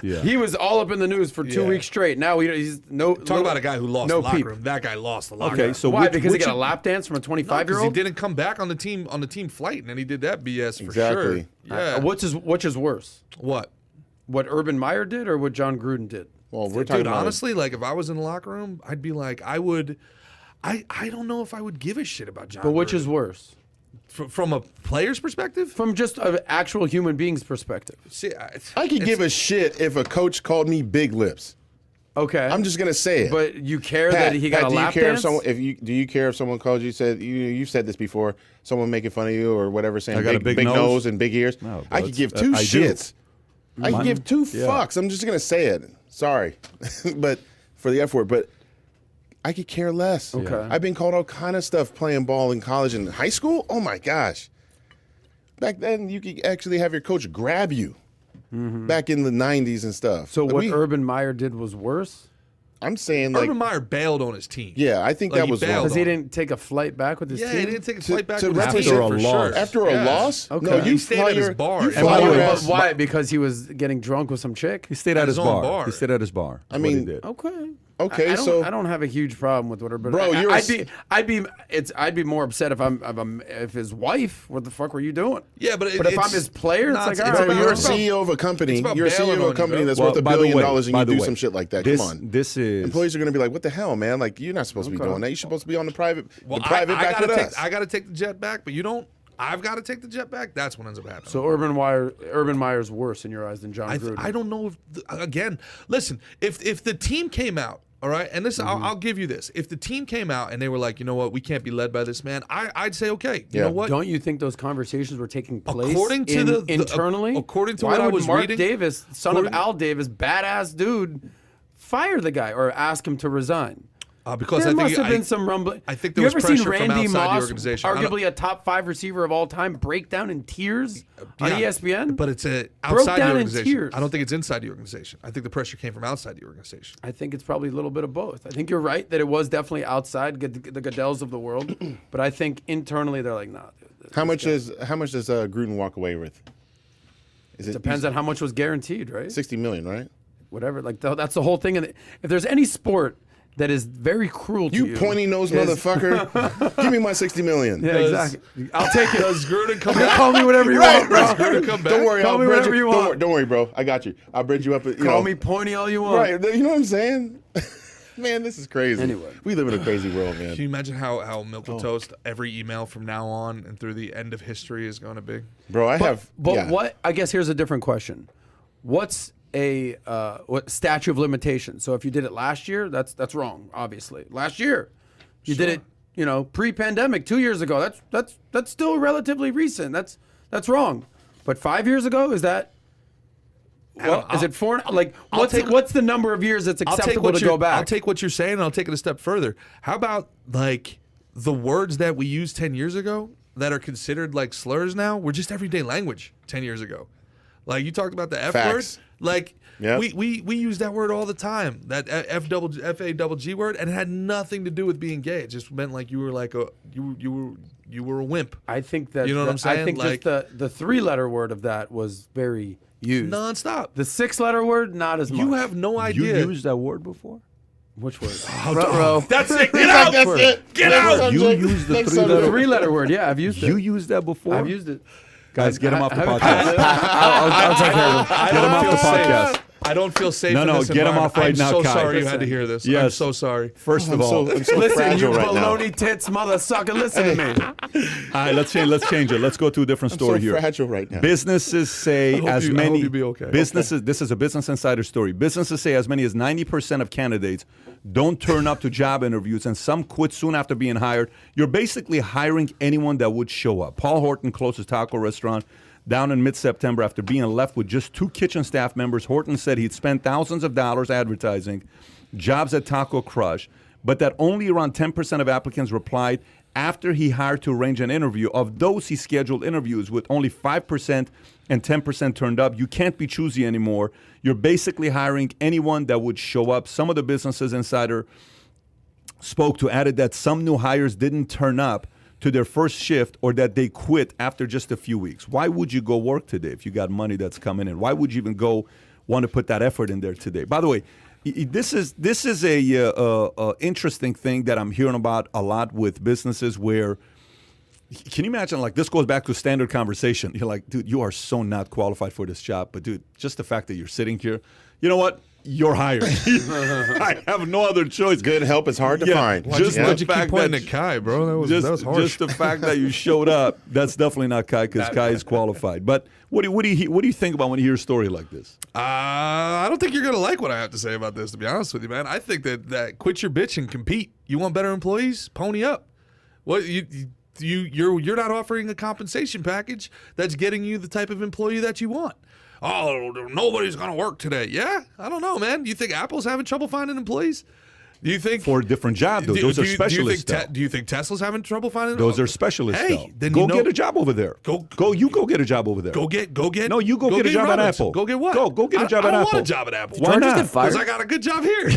Speaker 2: Yeah.
Speaker 3: He was all up in the news for 2 weeks straight. Now he's
Speaker 5: Talk about a guy who lost
Speaker 3: no
Speaker 5: the locker
Speaker 3: peep.
Speaker 5: room. That guy lost the locker
Speaker 2: Okay,
Speaker 5: room.
Speaker 2: so
Speaker 3: Why?
Speaker 2: which-
Speaker 3: Because
Speaker 2: which-
Speaker 3: he got a lap dance from a
Speaker 5: Because
Speaker 3: 25-year-old.
Speaker 5: he didn't come back on the team flight, and then he did that BS for
Speaker 4: Exactly.
Speaker 5: sure. Yeah.
Speaker 3: Which is worse?
Speaker 5: What?
Speaker 3: What Urban Meyer did or what John Gruden did?
Speaker 4: Well, we're talking
Speaker 5: Dude,
Speaker 4: about
Speaker 5: honestly, like if I was in the locker room, I'd be like, I don't know if I would give a shit about Jon.
Speaker 3: But which
Speaker 5: Gruden.
Speaker 3: is worse?
Speaker 5: From a player's perspective?
Speaker 3: From just an actual human being's perspective.
Speaker 5: See,
Speaker 4: I could give a shit if a coach called me big lips.
Speaker 3: Okay.
Speaker 4: I'm just gonna say it.
Speaker 3: But you care
Speaker 4: Pat,
Speaker 3: that he got
Speaker 4: Pat,
Speaker 3: a
Speaker 4: do you
Speaker 3: lap
Speaker 4: care
Speaker 3: dance?
Speaker 4: do you care if someone calls you you've said this before, someone making fun of you or whatever, saying
Speaker 2: I got a big
Speaker 4: nose
Speaker 2: nose
Speaker 4: and big ears?
Speaker 2: No,
Speaker 4: I
Speaker 2: but
Speaker 4: could give two
Speaker 2: I do.
Speaker 4: shits. I could give two fucks. I'm just gonna say it. Sorry, but for the F word, but I could care less.
Speaker 3: Okay.
Speaker 4: I've been called all kind of stuff playing ball in college and high school. Oh my gosh. Back then, you could actually have your coach grab you. Back in the 90s and stuff.
Speaker 3: So
Speaker 4: Like,
Speaker 3: what Urban Meyer did was worse?
Speaker 4: I'm saying, like,
Speaker 5: Urban Meyer bailed on his team.
Speaker 4: yeah, I think
Speaker 5: Like,
Speaker 4: that
Speaker 5: he
Speaker 4: was
Speaker 5: bailed
Speaker 4: wrong.
Speaker 3: Because he didn't take a flight back with his
Speaker 5: Yeah,
Speaker 3: team?
Speaker 5: he didn't take a flight back
Speaker 4: to
Speaker 5: with his
Speaker 2: after
Speaker 5: team,
Speaker 2: a
Speaker 5: for
Speaker 2: loss.
Speaker 5: sure.
Speaker 4: After a
Speaker 5: Yeah.
Speaker 4: loss?
Speaker 3: Okay.
Speaker 4: No,
Speaker 3: He
Speaker 4: you
Speaker 5: stayed
Speaker 4: fly
Speaker 5: at his
Speaker 4: your,
Speaker 5: bar.
Speaker 4: You
Speaker 5: And
Speaker 4: fly
Speaker 2: by the
Speaker 4: your
Speaker 2: way,
Speaker 4: ass.
Speaker 3: Why? Because he was getting drunk with some chick?
Speaker 2: He stayed at his
Speaker 5: his own
Speaker 2: bar.
Speaker 5: bar.
Speaker 2: He stayed at his bar.
Speaker 4: I
Speaker 2: That's what he
Speaker 4: mean,
Speaker 2: did.
Speaker 3: Okay.
Speaker 4: Okay,
Speaker 3: I don't,
Speaker 4: so
Speaker 3: I don't have a huge problem with whatever.
Speaker 4: Bro, you're
Speaker 3: I'd be more upset if his wife. What the fuck were you doing?
Speaker 5: Yeah, but
Speaker 3: if
Speaker 5: it's
Speaker 3: I'm his player, it's
Speaker 5: not-
Speaker 3: like,
Speaker 5: it's
Speaker 3: all
Speaker 4: bro,
Speaker 3: right,
Speaker 5: about-
Speaker 4: you're a
Speaker 5: it's about-
Speaker 4: CEO of a company.
Speaker 5: it's about
Speaker 4: You're a CEO
Speaker 5: bailing
Speaker 4: of a
Speaker 5: on you,
Speaker 4: company
Speaker 5: bro.
Speaker 4: that's worth $1
Speaker 2: by the
Speaker 4: billion,
Speaker 2: way,
Speaker 4: and
Speaker 2: by
Speaker 4: you
Speaker 2: the
Speaker 4: do
Speaker 2: way,
Speaker 4: some shit like that.
Speaker 2: This,
Speaker 4: Come on.
Speaker 2: This is
Speaker 4: Employees are going to be like, "What the hell, man? Like, you're not supposed to be doing that. You're supposed to be on the private,
Speaker 5: Well,
Speaker 4: the private back with us."
Speaker 5: I got to take the jet back, but you don't. I've got to take the jet back. That's what ends up happening.
Speaker 3: So Urban Meyer's worse in your eyes than Jon Gruden.
Speaker 5: I don't know if again. Listen, if the team came out, all right, and this I'll give you this. If the team came out and they were like, you know what, we can't be led by this man, I'd say okay. You
Speaker 4: Yeah.
Speaker 5: know what?
Speaker 3: Don't you think those conversations were taking place
Speaker 5: According to
Speaker 3: internally?
Speaker 5: according to
Speaker 3: Why
Speaker 5: what I
Speaker 3: would
Speaker 5: was
Speaker 3: Mark
Speaker 5: reading-
Speaker 3: Davis, son
Speaker 5: according-
Speaker 3: of Al Davis, badass dude, fire the guy or ask him to resign?
Speaker 5: Because
Speaker 3: There
Speaker 5: I think
Speaker 3: must have been some rumbling.
Speaker 5: I think there
Speaker 3: you
Speaker 5: was
Speaker 3: ever seen
Speaker 5: pressure from
Speaker 3: Randy
Speaker 5: outside the
Speaker 3: Moss,
Speaker 5: organization. I don't-
Speaker 3: arguably a top 5 receiver of all time, break down in tears on
Speaker 5: Yeah,
Speaker 3: ESPN?
Speaker 5: But it's
Speaker 3: Broke
Speaker 5: outside the
Speaker 3: down in
Speaker 5: organization.
Speaker 3: tears.
Speaker 5: I don't think it's inside the organization. I think the pressure came from outside the organization.
Speaker 3: I think it's probably a little bit of both. I think you're right that it was definitely outside the Goodells of the world, but I think internally they're like, nah. Dude,
Speaker 4: How much does Gruden walk away with? Is it
Speaker 3: depends on how much was guaranteed, right?
Speaker 4: $60 million, right?
Speaker 3: Whatever. Like that's the whole thing. And if there's any sport that is very cruel to you,
Speaker 4: You pointy nose
Speaker 3: is-
Speaker 4: motherfucker! Give me my $60 million.
Speaker 3: Yeah, exactly. I'll take it.
Speaker 5: Does Gruden come back?
Speaker 3: Call me whatever you want, bro.
Speaker 5: Does Gruden come back?
Speaker 4: Don't worry,
Speaker 3: Call
Speaker 4: I'll
Speaker 3: me
Speaker 4: bridge
Speaker 3: whatever you want.
Speaker 4: Don't worry, bro. I got you. I'll bridge you up.
Speaker 3: Call me pointy all you want.
Speaker 4: Right. You know what I'm saying? Man, this is crazy.
Speaker 3: Anyway.
Speaker 4: We live in a crazy world, man.
Speaker 5: Can you imagine how Milk and Toast every email from now on and through the end of history is going to be?
Speaker 4: Bro, I have.
Speaker 3: But
Speaker 4: yeah.
Speaker 3: what? I guess here's a different question. What's a what statute of limitation? So if you did it last year, that's wrong. Obviously, last year you did it. Pre-pandemic, 2 years ago. That's still relatively recent. That's wrong. But 5 years ago, is that? Is it 4? Like, what's the number of years that's acceptable to go back?
Speaker 5: I'll take what you're saying and I'll take it a step further. How about like the words that we used 10 years ago that are considered like slurs now were just everyday language 10 years ago? Like you talked about the F
Speaker 4: Facts.
Speaker 5: word. Like
Speaker 4: Yep.
Speaker 5: we use that word all the time. That F-A-double-G word, and it had nothing to do with being gay. It just meant like you were like you were a wimp.
Speaker 3: I think that
Speaker 5: You know what I'm saying?
Speaker 3: I think
Speaker 5: Like-
Speaker 3: just the 3-letter word of that was very used.
Speaker 5: Nonstop.
Speaker 3: The 6-letter word, not as much.
Speaker 5: You have no
Speaker 2: You
Speaker 5: idea.
Speaker 2: used that word before?
Speaker 3: which word?
Speaker 5: That's it. Get out.
Speaker 4: That's it.
Speaker 5: Get
Speaker 4: Next
Speaker 5: out.
Speaker 2: You
Speaker 4: subject.
Speaker 2: used the
Speaker 4: Next
Speaker 2: 3-letter
Speaker 3: The 3-letter word. Yeah, I've used it.
Speaker 2: You used that before?
Speaker 3: I've used it.
Speaker 2: Guys, get him off the
Speaker 3: I-
Speaker 2: podcast.
Speaker 3: I'll take care of it.
Speaker 5: I
Speaker 2: Get him
Speaker 5: don't
Speaker 2: off
Speaker 5: feel
Speaker 2: the podcast.
Speaker 5: safe. I don't feel safe.
Speaker 2: No,
Speaker 5: in
Speaker 2: no,
Speaker 5: this
Speaker 2: get him
Speaker 5: environment.
Speaker 2: off right
Speaker 5: I'm
Speaker 2: now,
Speaker 5: so
Speaker 2: Kai.
Speaker 5: sorry you had to hear this. I'm
Speaker 2: Yes.
Speaker 5: so sorry.
Speaker 2: First of all,
Speaker 4: I'm so
Speaker 3: Listen,
Speaker 4: fragile
Speaker 3: you
Speaker 4: right now.
Speaker 3: baloney tits mother sucker, listen to me.
Speaker 2: all right, let's change it. Let's go to a different
Speaker 4: I'm
Speaker 2: story
Speaker 4: so
Speaker 2: here.
Speaker 4: fragile right now.
Speaker 2: Businesses say
Speaker 5: hope
Speaker 2: as
Speaker 5: you- I hope
Speaker 2: many
Speaker 5: you be okay.
Speaker 2: businesses. This is a Business Insider story. Businesses say as many as 90% of candidates don't turn up to job interviews, and some quit soon after being hired. You're basically hiring anyone that would show up. Paul Horton closed his taco restaurant down in mid-September after being left with just 2 kitchen staff members. Horton said he'd spent thousands of dollars advertising jobs at Taco Crush, but that only around 10% of applicants replied after he hired to arrange an interview. Of those, he scheduled interviews with only 5% and 10% turned up. You can't be choosy anymore. You're basically hiring anyone that would show up. Some of the Businesses Insider spoke to added that some new hires didn't turn up to their first shift or that they quit after just a few weeks. Why would you go work today if you got money that's coming in? Why would you even go want to put that effort in there today? By the way, this is a interesting thing that I'm hearing about a lot with businesses where, can you imagine, like, this goes back to standard conversation. You're like, dude, you are so not qualified for this job. But, dude, just the fact that you're sitting here, you know what? you're hired. I have no other choice.
Speaker 4: Good help is hard to find.
Speaker 2: Just
Speaker 5: Why'd
Speaker 2: the
Speaker 5: you
Speaker 2: fact
Speaker 5: keep pointing
Speaker 2: that
Speaker 5: at Kai, bro? That was harsh.
Speaker 2: just the fact that you showed up, that's definitely not Kai, because Kai is qualified. But what do you think about when you hear a story like this?
Speaker 5: I don't think you're gonna like what I have to say about this. To be honest with you, man, I think that quit your bitch and compete. You want better employees? Pony up. What you're not offering a compensation package that's getting you the type of employee that you want. Oh, nobody's gonna work today. Yeah, I don't know, man. You think Apple's having trouble finding employees? Do you think
Speaker 2: For a different job, though. Those are specialists.
Speaker 5: Do you think Tesla's having trouble finding?
Speaker 2: Those are specialists.
Speaker 5: Hey,
Speaker 2: though.
Speaker 5: then
Speaker 2: go get a job over there.
Speaker 5: Go
Speaker 2: get a job over there.
Speaker 5: Go get.
Speaker 2: No, you go get a job at
Speaker 5: Roberts.
Speaker 2: Apple.
Speaker 5: Go get what?
Speaker 2: Go get a job at
Speaker 5: I
Speaker 2: Apple.
Speaker 5: don't want a job at Apple.
Speaker 2: Why not?
Speaker 1: Get fired.
Speaker 5: Because I got a good job here.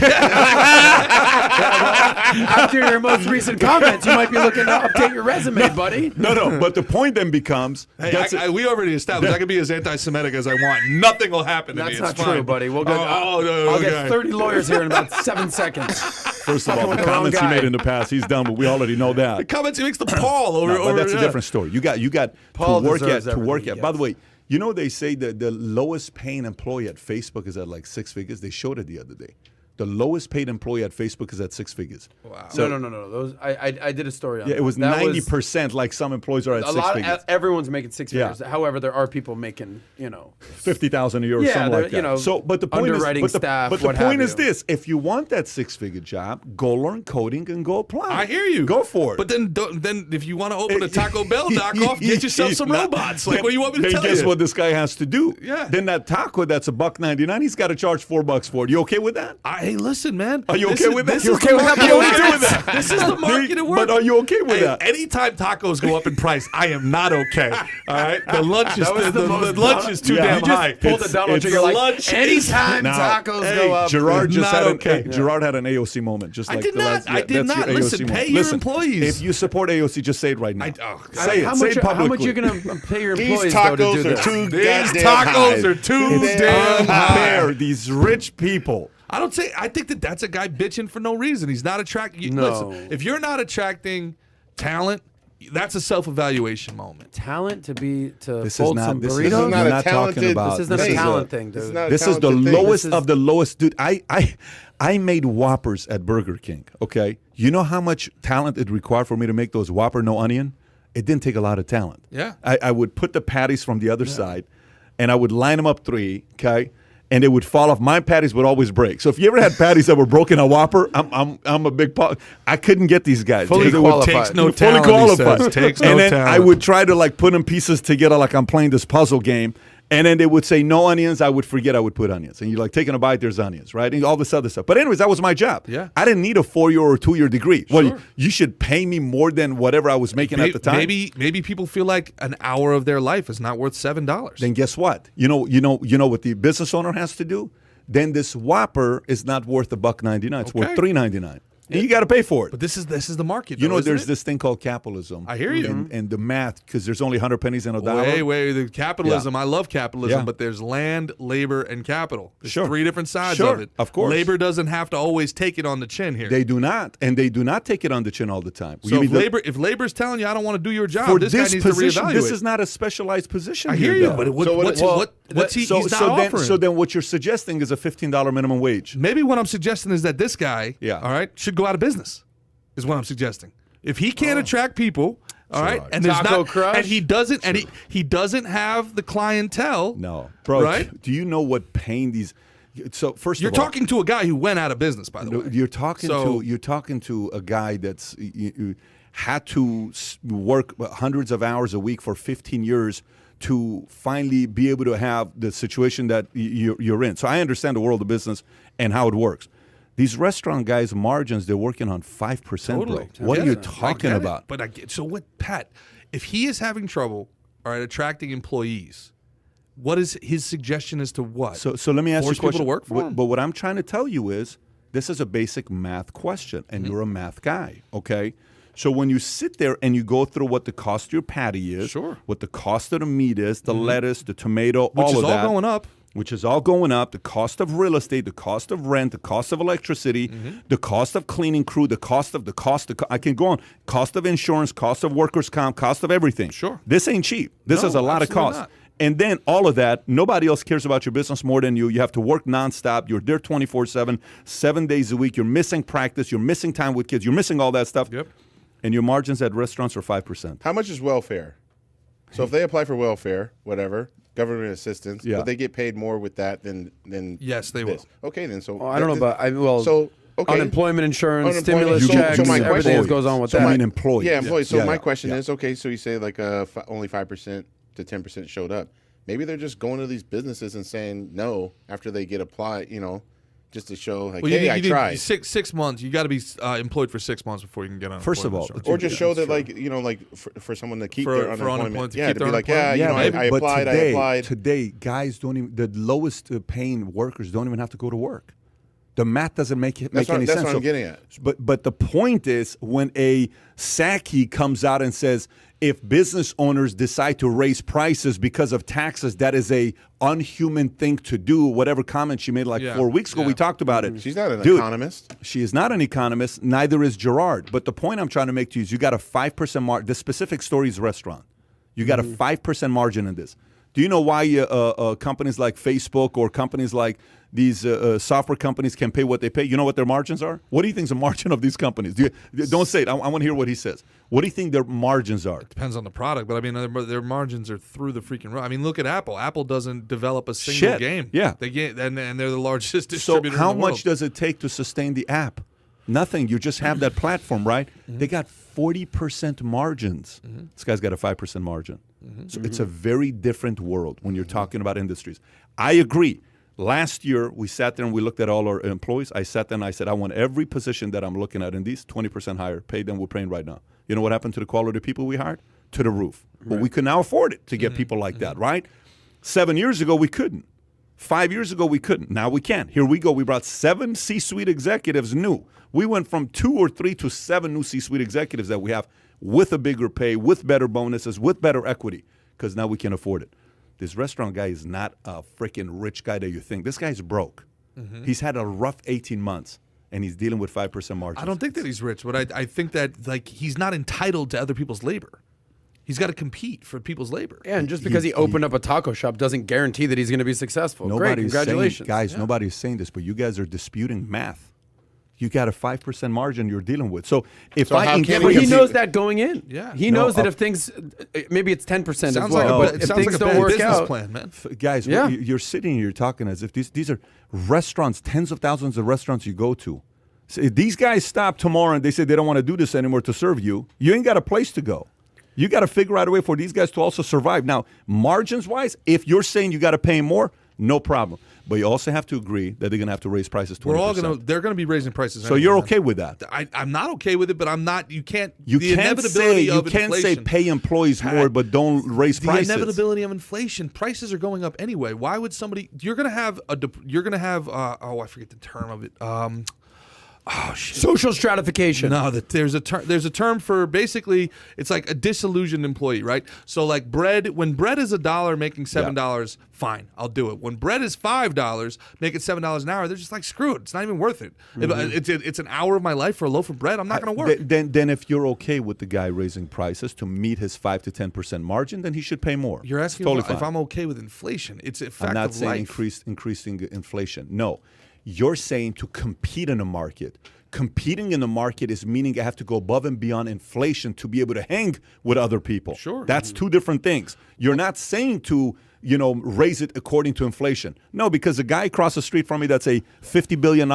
Speaker 3: After your most recent comments, you might be looking to update your resume, buddy.
Speaker 2: No. But the point then becomes,
Speaker 5: Hey, we already established I can be as anti-Semitic as I want. Nothing will happen to me.
Speaker 3: That's
Speaker 5: It's
Speaker 3: not
Speaker 5: fine.
Speaker 3: true, buddy. We'll go.
Speaker 5: No,
Speaker 3: I'll get
Speaker 5: okay.
Speaker 3: 30 lawyers here in about 7 seconds.
Speaker 2: first of all,
Speaker 3: with
Speaker 2: the
Speaker 3: the wrong
Speaker 2: comments he
Speaker 3: guy.
Speaker 2: made in the past, he's done, but we already know
Speaker 5: The
Speaker 2: that.
Speaker 5: comments he makes to Paul over.
Speaker 2: No, but that's
Speaker 5: over,
Speaker 2: a different story. You got
Speaker 3: Paul
Speaker 2: to work
Speaker 3: deserves
Speaker 2: at.
Speaker 3: everything he
Speaker 2: By the
Speaker 3: gets.
Speaker 2: way, you know they say that the lowest paying employee at Facebook is at like 6 figures. They showed it the other day. The lowest paid employee at Facebook is at 6 figures.
Speaker 5: Wow.
Speaker 3: No. Those I did a story on.
Speaker 2: Yeah, it was
Speaker 3: that.
Speaker 2: 90%. Like some employees are at
Speaker 3: A
Speaker 2: 6
Speaker 3: lot.
Speaker 2: figures.
Speaker 3: Everyone's making 6
Speaker 2: Yeah.
Speaker 3: figures. However, there are people making
Speaker 2: 50,000 a year or
Speaker 3: Yeah,
Speaker 2: something
Speaker 3: they're,
Speaker 2: like that.
Speaker 3: you know,
Speaker 2: So, but the point is,
Speaker 3: underwriting
Speaker 2: but the,
Speaker 3: staff,
Speaker 2: but the
Speaker 3: what have
Speaker 2: point is
Speaker 3: you.
Speaker 2: this: if you want that 6-figure job, go learn coding and go apply.
Speaker 5: I hear you.
Speaker 2: Go for it.
Speaker 5: But then if you want to open a Taco Bell knockoff, get yourself some robots. Like, what do you want me to tell
Speaker 2: Then guess
Speaker 5: you?
Speaker 2: what this guy has to do?
Speaker 5: Yeah.
Speaker 2: Then that taco that's $1.99, he's got to charge $4 for it. You okay with that?
Speaker 5: Hey, listen, man.
Speaker 2: Are you
Speaker 5: This
Speaker 2: okay
Speaker 5: is-
Speaker 2: with that?
Speaker 5: this
Speaker 2: You
Speaker 5: is
Speaker 2: okay
Speaker 5: the
Speaker 2: with that?
Speaker 5: market
Speaker 2: You
Speaker 5: it
Speaker 2: okay
Speaker 5: works.
Speaker 2: with that?
Speaker 5: This is the market it works.
Speaker 2: But are you okay with
Speaker 5: Hey,
Speaker 2: that?
Speaker 5: anytime tacos go up in price, I am not okay. All right, the lunch is
Speaker 3: That was the most
Speaker 5: lunch is too
Speaker 2: Yeah.
Speaker 5: damn
Speaker 2: You just
Speaker 5: high.
Speaker 3: pulled the Donald
Speaker 2: it's
Speaker 3: trigger like
Speaker 5: lunch.
Speaker 3: anytime
Speaker 2: Now,
Speaker 3: tacos
Speaker 2: hey,
Speaker 3: go up.
Speaker 2: Gerard just
Speaker 5: not
Speaker 2: had
Speaker 5: okay.
Speaker 2: Gerard had an AOC moment. Just
Speaker 5: I
Speaker 2: like
Speaker 5: did
Speaker 2: the
Speaker 5: not.
Speaker 2: last,
Speaker 5: I did
Speaker 2: that's your
Speaker 5: not. Listen,
Speaker 2: AOC
Speaker 5: pay
Speaker 2: moment.
Speaker 5: your
Speaker 2: Listen,
Speaker 5: employees.
Speaker 2: If you support AOC, just say it right now.
Speaker 5: Say
Speaker 3: how
Speaker 5: it.
Speaker 3: much?
Speaker 2: Say it
Speaker 3: How much
Speaker 2: publicly.
Speaker 3: you're gonna pay your
Speaker 4: These
Speaker 3: employees though, to
Speaker 4: tacos
Speaker 3: do
Speaker 4: are
Speaker 3: this?
Speaker 4: too
Speaker 5: These
Speaker 4: goddamn
Speaker 5: tacos
Speaker 4: high.
Speaker 5: are too
Speaker 4: It's
Speaker 5: damn high.
Speaker 2: Unfair. These rich people.
Speaker 5: I don't say. I think that's a guy bitching for no reason. He's not attracting.
Speaker 3: No.
Speaker 5: Listen, if you're not attracting talent, that's a self-evaluation moment.
Speaker 3: Talent to
Speaker 2: This is
Speaker 3: fold
Speaker 2: not.
Speaker 3: some
Speaker 2: This
Speaker 3: burritos.
Speaker 2: is
Speaker 4: not
Speaker 2: we're
Speaker 4: a
Speaker 2: not talking
Speaker 4: talented-
Speaker 2: about.
Speaker 3: This is not a
Speaker 4: This is
Speaker 3: talent thing,
Speaker 4: This is
Speaker 3: dude.
Speaker 4: not a
Speaker 2: This is the
Speaker 4: talented thing.
Speaker 2: lowest
Speaker 3: This is-
Speaker 2: of the lowest, dude. I made Whoppers at Burger King. Okay, you know how much talent it required for me to make those Whopper no onion? It didn't take a lot of talent.
Speaker 5: Yeah.
Speaker 2: I would put the patties from the other side, and I would line them up 3. Okay. And it would fall off. My patties would always break. So if you ever had patties that were broken on Whopper, I'm a big part. I couldn't get these guys.
Speaker 3: Fully
Speaker 2: Because it would
Speaker 3: qualified.
Speaker 5: Takes no
Speaker 2: fully
Speaker 5: talent, he
Speaker 2: qualified.
Speaker 5: says. Takes
Speaker 2: and
Speaker 5: no
Speaker 2: then
Speaker 5: talent.
Speaker 2: I would try to like put them pieces together like I'm playing this puzzle game. And then they would say no onions. I would forget I would put onions. And you're like taking a bite, there's onions, right? And all this other stuff. But anyways, that was my job.
Speaker 5: Yeah.
Speaker 2: I didn't need a 4-year or 2-year degree. Well,
Speaker 5: Sure.
Speaker 2: you should pay me more than whatever I was making at the time.
Speaker 5: Maybe people feel like an hour of their life is not worth $7.
Speaker 2: Then guess what? You know what the business owner has to do? Then this Whopper is not worth $1.99. It's worth
Speaker 5: Okay.
Speaker 2: $3.99. And you got to pay for it.
Speaker 5: But this is the market.
Speaker 2: You know,
Speaker 5: though, isn't
Speaker 2: there's
Speaker 5: it?
Speaker 2: this thing called capitalism.
Speaker 5: I hear you.
Speaker 2: And the math, because there's only 100 pennies in a dollar.
Speaker 5: The capitalism.
Speaker 2: Yeah.
Speaker 5: I love capitalism,
Speaker 2: Yeah.
Speaker 5: but there's land, labor, and capital. There's
Speaker 2: Sure.
Speaker 5: 3 different sides
Speaker 2: Sure,
Speaker 5: of it.
Speaker 2: of course.
Speaker 5: Labor doesn't have to always take it on the chin here.
Speaker 2: They do not. And they do not take it on the chin all the time.
Speaker 5: so if labor's telling you I don't want to do your job,
Speaker 2: for
Speaker 5: this guy
Speaker 2: this
Speaker 5: needs
Speaker 2: position,
Speaker 5: to reevaluate.
Speaker 2: this is not a specialized position.
Speaker 5: I hear you,
Speaker 2: though.
Speaker 5: but
Speaker 4: So
Speaker 5: what's he?
Speaker 2: so,
Speaker 5: He's not
Speaker 2: so then,
Speaker 5: offering.
Speaker 2: so then what you're suggesting is a $15 minimum wage.
Speaker 5: Maybe what I'm suggesting is that this guy,
Speaker 2: Yeah.
Speaker 5: all right, should go out of business. Is what I'm suggesting. If he can't attract people, all right, and there's
Speaker 3: Taco
Speaker 5: not,
Speaker 3: Crush?
Speaker 5: and he doesn't, and he doesn't have the clientele.
Speaker 2: No. Bro,
Speaker 5: Right?
Speaker 2: do you know what pain these... So first
Speaker 5: You're
Speaker 2: of all...
Speaker 5: talking to a guy who went out of business, by the way.
Speaker 2: You're talking to a guy that's had to work hundreds of hours a week for 15 years to finally be able to have the situation that you're in. So I understand the world of business and how it works. These restaurant guys' margins, they're working on 5%,
Speaker 5: Totally.
Speaker 2: bro. What are you
Speaker 5: I
Speaker 2: talking
Speaker 5: get it,
Speaker 2: about?
Speaker 5: But I get so what, Pat? If he is having trouble, all right, attracting employees, what is his suggestion as to what?
Speaker 2: So let me ask you a
Speaker 5: Force people
Speaker 2: question.
Speaker 5: to work for him?
Speaker 2: But what I'm trying to tell you is this is a basic math question, and
Speaker 5: Mm-hmm.
Speaker 2: you're a math guy, okay? So when you sit there and you go through what the cost of your patty is,
Speaker 5: Sure. Mm-hmm.
Speaker 2: what the cost of the meat is, the lettuce, the tomato,
Speaker 5: Which
Speaker 2: all
Speaker 5: is
Speaker 2: of
Speaker 5: all
Speaker 2: that.
Speaker 5: going up.
Speaker 2: Which is all going up, the cost of real estate, the cost of rent, the cost of electricity,
Speaker 5: Mm-hmm.
Speaker 2: the cost of cleaning crew, I can go on, cost of insurance, cost of workers' comp, cost of everything.
Speaker 5: Sure.
Speaker 2: This ain't cheap. This
Speaker 5: No,
Speaker 2: is a lot of
Speaker 5: absolutely
Speaker 2: cost.
Speaker 5: not.
Speaker 2: And then all of that, nobody else cares about your business more than you. You have to work nonstop. You're there 24/7, 7 days a week. You're missing practice. You're missing time with kids. You're missing all that stuff.
Speaker 5: Yep.
Speaker 2: And your margins at restaurants are 5%.
Speaker 4: How much is welfare? So if they apply for welfare, whatever, government assistance,
Speaker 2: Yeah.
Speaker 4: would they get paid more with that than
Speaker 5: Yes, they
Speaker 4: this?
Speaker 5: will.
Speaker 4: Okay, then. So
Speaker 3: I don't know about
Speaker 4: so okay.
Speaker 3: unemployment insurance,
Speaker 4: Unemployment,
Speaker 3: stimulus
Speaker 4: so-
Speaker 3: checks,
Speaker 4: so my
Speaker 3: everything
Speaker 4: question-
Speaker 3: that goes on with
Speaker 2: So
Speaker 3: that.
Speaker 2: I mean employees.
Speaker 4: Yeah, employees. So
Speaker 2: Yeah,
Speaker 4: my
Speaker 2: yeah,
Speaker 4: question
Speaker 2: yeah.
Speaker 4: is, okay, so you say like only 5% to 10% showed up. Maybe they're just going to these businesses and saying no after they get applied, just to show like,
Speaker 5: Well,
Speaker 4: hey, I
Speaker 5: you need
Speaker 4: tried.
Speaker 5: 6 months. You got to be employed for 6 months before you can get on.
Speaker 2: First of all,
Speaker 5: insurance.
Speaker 4: Or just
Speaker 2: Yeah,
Speaker 4: show
Speaker 2: that's
Speaker 4: that,
Speaker 2: true.
Speaker 4: like for someone to keep
Speaker 5: For-
Speaker 4: their
Speaker 5: for
Speaker 4: unemployment.
Speaker 5: unemployment, to
Speaker 4: Yeah,
Speaker 5: keep
Speaker 4: to be
Speaker 5: their
Speaker 4: like,
Speaker 5: unemployment.
Speaker 4: I applied. I applied.
Speaker 2: Today, guys don't even, the lowest paying workers don't even have to go to work. The math doesn't make any
Speaker 4: That's
Speaker 2: sense.
Speaker 4: what I'm getting at.
Speaker 2: But the point is, when a Psaki comes out and says, if business owners decide to raise prices because of taxes, that is a unhuman thing to do. Whatever comment she made like
Speaker 5: Yeah.
Speaker 2: 4 weeks ago, we
Speaker 5: Yeah.
Speaker 2: talked about it.
Speaker 4: She's not an
Speaker 2: Dude,
Speaker 4: economist.
Speaker 2: She is not an economist. Neither is Gerard. But the point I'm trying to make to you is you got a 5% margin. The specific story is restaurant. You got a 5% margin in this. Do you know why companies like Facebook or companies like these software companies can pay what they pay? You know what their margins are? What do you think is the margin of these companies? Don't say it. I want to hear what he says. What do you think their margins are?
Speaker 5: Depends on the product, but I mean, their margins are through the freaking roof. I mean, look at Apple. Apple doesn't develop a single game.
Speaker 2: Yeah.
Speaker 5: They get, and they're the largest
Speaker 2: So
Speaker 5: distributor.
Speaker 2: how
Speaker 5: in the world.
Speaker 2: much does it take to sustain the app? Nothing. You just have that platform, right? They got 40% margins. This guy's got a 5% margin. So it's a very different world when you're talking about industries. I agree. Last year, we sat there and we looked at all our employees. I sat there and I said, I want every position that I'm looking at in these 20% higher. Pay them we're paying right now. You know what happened to the quality of people we hired? To the roof. But we could now afford it to get people like that, right? 7 years ago, we couldn't. 5 years ago, we couldn't. Now we can. Here we go. We brought 7 C-suite executives new. We went from 2 or 3 to 7 new C-suite executives that we have with a bigger pay, with better bonuses, with better equity, because now we can afford it. This restaurant guy is not a freaking rich guy that you think. This guy's broke. He's had a rough 18 months, and he's dealing with 5% margins.
Speaker 5: I don't think that he's rich, but I think that like he's not entitled to other people's labor. He's got to compete for people's labor.
Speaker 3: Yeah, and just because he opened up a taco shop doesn't guarantee that he's going to be successful. Great, congratulations.
Speaker 2: Saying, guys, nobody's saying this, but you guys are disputing math. You got a 5% margin you're dealing with. So if
Speaker 4: So how
Speaker 2: I
Speaker 4: can
Speaker 3: But he
Speaker 4: Because
Speaker 3: knows that going in.
Speaker 5: Yeah.
Speaker 3: He
Speaker 2: No,
Speaker 3: knows that if things, maybe it's 10% as
Speaker 5: Sounds
Speaker 3: well,
Speaker 5: like
Speaker 3: but
Speaker 5: it
Speaker 3: if
Speaker 5: sounds
Speaker 3: things
Speaker 5: like a
Speaker 3: don't
Speaker 5: bad
Speaker 3: work
Speaker 5: business
Speaker 3: out,
Speaker 5: plan, man.
Speaker 2: guys,
Speaker 3: Yeah.
Speaker 2: you're sitting here, you're talking as if these are restaurants, tens of thousands of restaurants you go to. So if these guys stop tomorrow and they say they don't want to do this anymore to serve you, you ain't got a place to go. You got to figure out a way for these guys to also survive. Now, margins-wise, if you're saying you got to pay more, no problem. But you also have to agree that they're going to have to raise prices 20%.
Speaker 5: They're going to be raising prices.
Speaker 2: So
Speaker 5: anyway,
Speaker 2: you're
Speaker 5: man.
Speaker 2: okay with that?
Speaker 5: I'm not okay with it, but I'm not. You can't.
Speaker 2: You
Speaker 5: the
Speaker 2: can't say
Speaker 5: inevitability of
Speaker 2: say
Speaker 5: inflation.
Speaker 2: pay employees more, but don't raise
Speaker 5: The
Speaker 2: prices.
Speaker 5: inevitability of inflation. Prices are going up anyway. Why would somebody? You're going to have I forget the term of it. Oh shit.
Speaker 3: social stratification.
Speaker 5: No, there's a term. There's a term for basically it's like a disillusioned employee, right? So like bread, when bread is $1 making $7, fine, I'll do it. When bread is $5, make it $7 an hour. They're just like screw it. It's not even worth it. If it's an hour of my life for a loaf of bread. I'm not going to work.
Speaker 2: Then if you're okay with the guy raising prices to meet his 5 to 10% margin, then he should pay more.
Speaker 5: You're asking
Speaker 2: Totally
Speaker 5: if
Speaker 2: fine.
Speaker 5: I'm okay with inflation. It's a fact
Speaker 2: I'm not
Speaker 5: of
Speaker 2: saying
Speaker 5: life.
Speaker 2: increasing inflation. No. You're saying to compete in a market. Competing in the market is meaning I have to go above and beyond inflation to be able to hang with other people.
Speaker 5: Sure.
Speaker 2: That's two different things. You're not saying to, raise it according to inflation. No, because the guy across the street from me that's a $50 billion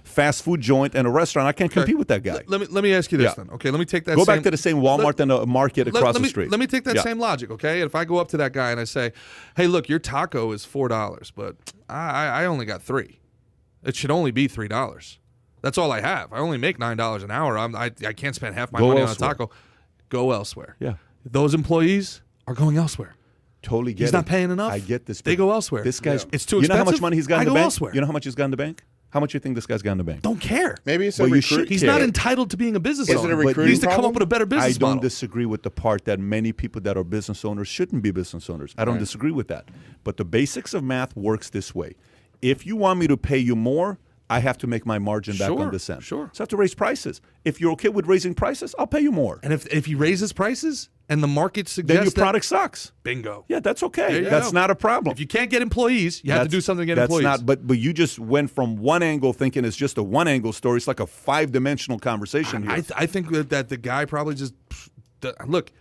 Speaker 2: fast food joint and a restaurant, I can't compete with that guy.
Speaker 5: Let me ask you this
Speaker 2: Yeah.
Speaker 5: then. Okay, let me take that.
Speaker 2: Go
Speaker 5: same,
Speaker 2: back to the same Walmart and a market across the street.
Speaker 5: Let me take that
Speaker 2: Yeah.
Speaker 5: same logic, okay? If I go up to that guy and I say, "Hey, look, your taco is $4, but I only got 3. It should only be $3. That's all I have. I only make $9 an hour. I can't spend half my
Speaker 2: Go
Speaker 5: money
Speaker 2: elsewhere.
Speaker 5: on a taco. Go elsewhere.
Speaker 2: Yeah.
Speaker 5: Those employees are going elsewhere.
Speaker 2: Totally get
Speaker 5: He's
Speaker 2: it.
Speaker 5: not paying enough.
Speaker 2: I get this.
Speaker 5: They go elsewhere.
Speaker 2: This guy's.
Speaker 5: It's too
Speaker 2: You know how much
Speaker 5: expensive?
Speaker 2: money he's got in
Speaker 5: I
Speaker 2: the
Speaker 5: go
Speaker 2: bank?
Speaker 5: elsewhere.
Speaker 2: You know how much he's got in the bank? How much do you think this guy's got in the bank?
Speaker 5: Don't care.
Speaker 4: Maybe it's a
Speaker 2: Well, you
Speaker 4: recruit.
Speaker 2: should
Speaker 5: He's
Speaker 2: care.
Speaker 5: not entitled to being a business
Speaker 4: Is it
Speaker 5: owner.
Speaker 4: a
Speaker 2: But
Speaker 4: recruiting
Speaker 5: He needs to come
Speaker 4: problem?
Speaker 5: up with a better business
Speaker 2: I don't
Speaker 5: model.
Speaker 2: disagree with the part that many people that are business owners shouldn't be business owners. I don't disagree with that. But the basics of math works this way. If you want me to pay you more, I have to make my margin back
Speaker 5: Sure,
Speaker 2: on this end.
Speaker 5: sure.
Speaker 2: So I have to raise prices. If you're okay with raising prices, I'll pay you more.
Speaker 5: And if he raises prices and the market
Speaker 2: Then
Speaker 5: suggests
Speaker 2: your
Speaker 5: that,
Speaker 2: product sucks.
Speaker 5: bingo.
Speaker 2: Yeah, that's okay.
Speaker 5: There you
Speaker 2: That's
Speaker 5: go.
Speaker 2: not a problem.
Speaker 5: If you can't get employees, you have to do something to get
Speaker 2: that's
Speaker 5: employees.
Speaker 2: Not, but you just went from one angle thinking it's just a one angle story. It's like a 5-dimensional conversation here.
Speaker 5: I think that the guy probably just look.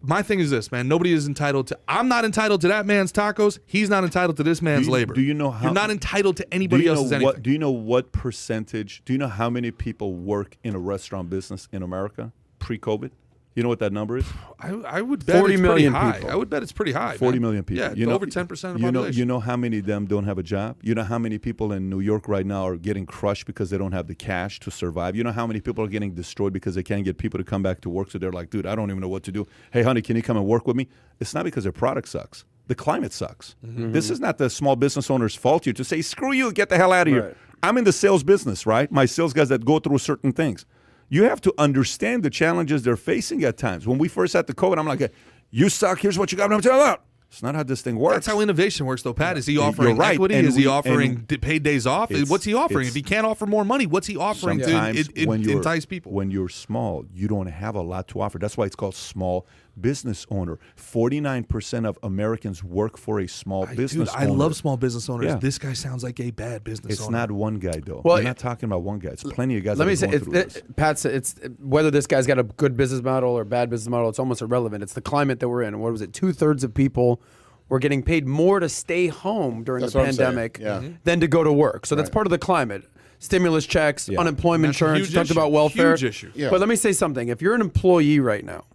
Speaker 5: My thing is this, man. Nobody is entitled to. I'm not entitled to that man's tacos. He's not entitled to this man's labor.
Speaker 2: Do you know how?
Speaker 5: You're not entitled to anybody else's anything.
Speaker 2: Do you know what percentage? Do you know how many people work in a restaurant business in America pre-COVID? You know what that number is?
Speaker 5: I would bet
Speaker 3: 40
Speaker 5: it's
Speaker 3: million
Speaker 5: pretty high.
Speaker 3: people.
Speaker 5: I would bet it's pretty high.
Speaker 2: 40
Speaker 5: man.
Speaker 2: million people.
Speaker 5: Yeah,
Speaker 2: You know,
Speaker 5: over 10% of the
Speaker 2: you know,
Speaker 5: population.
Speaker 2: you know how many of them don't have a job? You know how many people in New York right now are getting crushed because they don't have the cash to survive? You know how many people are getting destroyed because they can't get people to come back to work? So they're like, dude, I don't even know what to do. Hey, honey, can you come and work with me? It's not because their product sucks. The climate sucks.
Speaker 3: Mm-hmm.
Speaker 2: This is not the small business owner's fault here to say, screw you, get the hell out of here.
Speaker 3: Right.
Speaker 2: I'm in the sales business, right? My sales guys that go through certain things. You have to understand the challenges they're facing at times. When we first had the COVID, I'm like, hey, you suck. Here's what you got. I'm telling you about. It's not how this thing works.
Speaker 5: That's how innovation works, though, Pat. Is he offering
Speaker 2: right.
Speaker 5: equity?
Speaker 2: And
Speaker 5: Is he
Speaker 2: we-
Speaker 5: offering
Speaker 2: and
Speaker 5: paid days off? What's he offering? If he can't offer more money, what's he offering
Speaker 2: Sometimes
Speaker 5: to
Speaker 2: when you're,
Speaker 5: entice people?
Speaker 2: When you're small, you don't have a lot to offer. That's why it's called small business owner. 49% of Americans work for a small business
Speaker 5: I
Speaker 2: owner.
Speaker 5: love small business owners.
Speaker 2: Yeah.
Speaker 5: This guy sounds like a bad business
Speaker 2: It's
Speaker 5: owner.
Speaker 2: not one guy, though.
Speaker 3: Well,
Speaker 2: We're not talking about one guy. It's plenty of guys
Speaker 3: Let
Speaker 2: that
Speaker 3: me
Speaker 2: are
Speaker 3: say,
Speaker 2: going through this.
Speaker 3: Pat said it's whether this guy's got a good business model or bad business model. It's almost irrelevant. It's the climate that we're in. What was it? 2/3 of people were getting paid more to stay home during
Speaker 4: That's
Speaker 3: the
Speaker 4: what I'm saying.
Speaker 3: pandemic
Speaker 4: Yeah.
Speaker 3: than to go to work. So that's
Speaker 4: Right.
Speaker 3: part of the climate. Stimulus checks, unemployment
Speaker 5: That's a
Speaker 3: insurance.
Speaker 5: huge
Speaker 3: You talked
Speaker 5: issue.
Speaker 3: about welfare.
Speaker 5: Huge issue.
Speaker 4: Yeah.
Speaker 3: But let me say something. If you're an employee right now,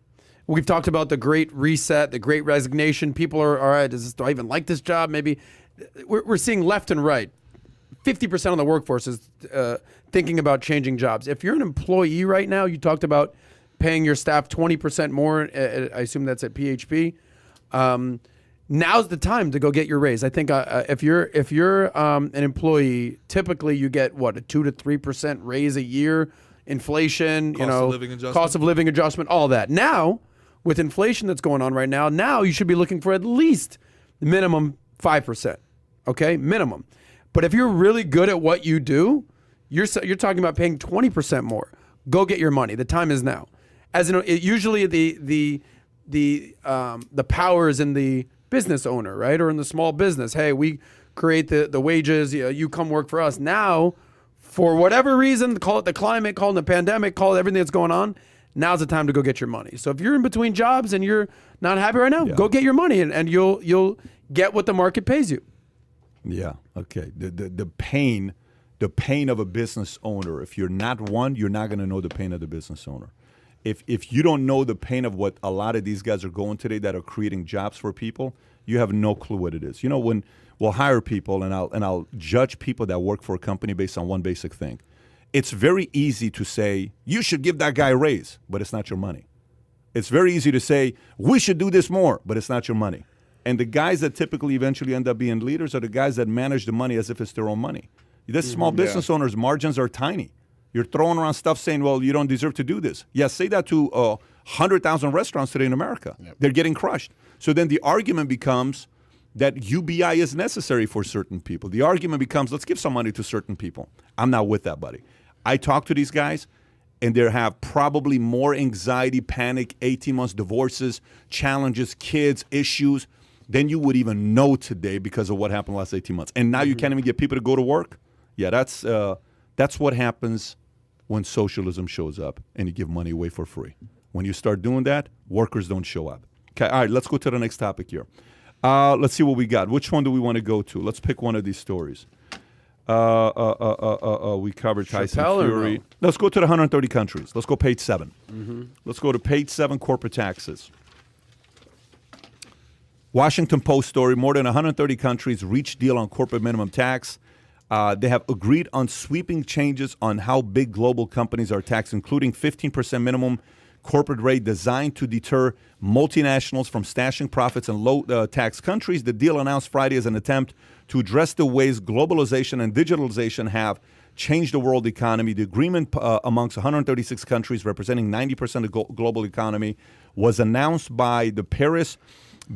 Speaker 3: we've talked about the great reset, the great resignation. People are, all right, do I even like this job? Maybe we're seeing left and right. 50% of the workforce is thinking about changing jobs. If you're an employee right now, you talked about paying your staff 20% more. I assume that's at PHP. Now's the time to go get your raise. I think if you're an employee, typically you get a 2 to 3% raise a year. Inflation,
Speaker 5: Cost of living adjustment.
Speaker 3: cost of living adjustment, all that. Now, with inflation that's going on right now you should be looking for at least minimum 5%. Okay, minimum. But if you're really good at what you do, you're talking about paying 20% more. Go get your money. The time is now. As usually the power is in the business owner, right, or in the small business. Hey, we create the wages. You come work for us. Now, for whatever reason, call it the climate, call it the pandemic, call it everything that's going on. Now's the time to go get your money. So if you're in between jobs and you're not happy right now, go get your money, and you'll get what the market pays you.
Speaker 2: Yeah. Okay. The pain of a business owner. If you're not one, you're not going to know the pain of the business owner. If you don't know the pain of what a lot of these guys are going today that are creating jobs for people, you have no clue what it is. You know, when we'll hire people and I'll judge people that work for a company based on one basic thing. It's very easy to say you should give that guy a raise, but it's not your money. It's very easy to say we should do this more, but it's not your money. And the guys that typically eventually end up being leaders are the guys that manage the money as if it's their own money. This small business owners' margins are tiny. You're throwing around stuff saying, well, you don't deserve to do this. Yeah, say that to 100,000 restaurants today in America. Yep. They're getting crushed. So then the argument becomes that UBI is necessary for certain people. The argument becomes, let's give some money to certain people. I'm not with that, buddy. I talk to these guys, and they have probably more anxiety, panic, 18 months, divorces, challenges, kids, issues than you would even know today because of what happened the last 18 months. And now you can't even get people to go to work? Yeah, that's what happens when socialism shows up and you give money away for free. When you start doing that, workers don't show up. Okay, all right, let's go to the next topic here. Let's see what we got. Which one do we want to go to? Let's pick one of these stories. We covered Tyson Fury. Let's go to the 130 countries. Let's go page 7. Let's go to page 7, corporate taxes. Washington Post story, more than 130 countries reached deal on corporate minimum tax. They have agreed on sweeping changes on how big global companies are taxed, including 15% minimum corporate rate designed to deter multinationals from stashing profits in low-tax countries. The deal announced Friday is an attempt to address the ways globalization and digitalization have changed the world economy. The agreement amongst 136 countries representing 90% of the global economy was announced by the Paris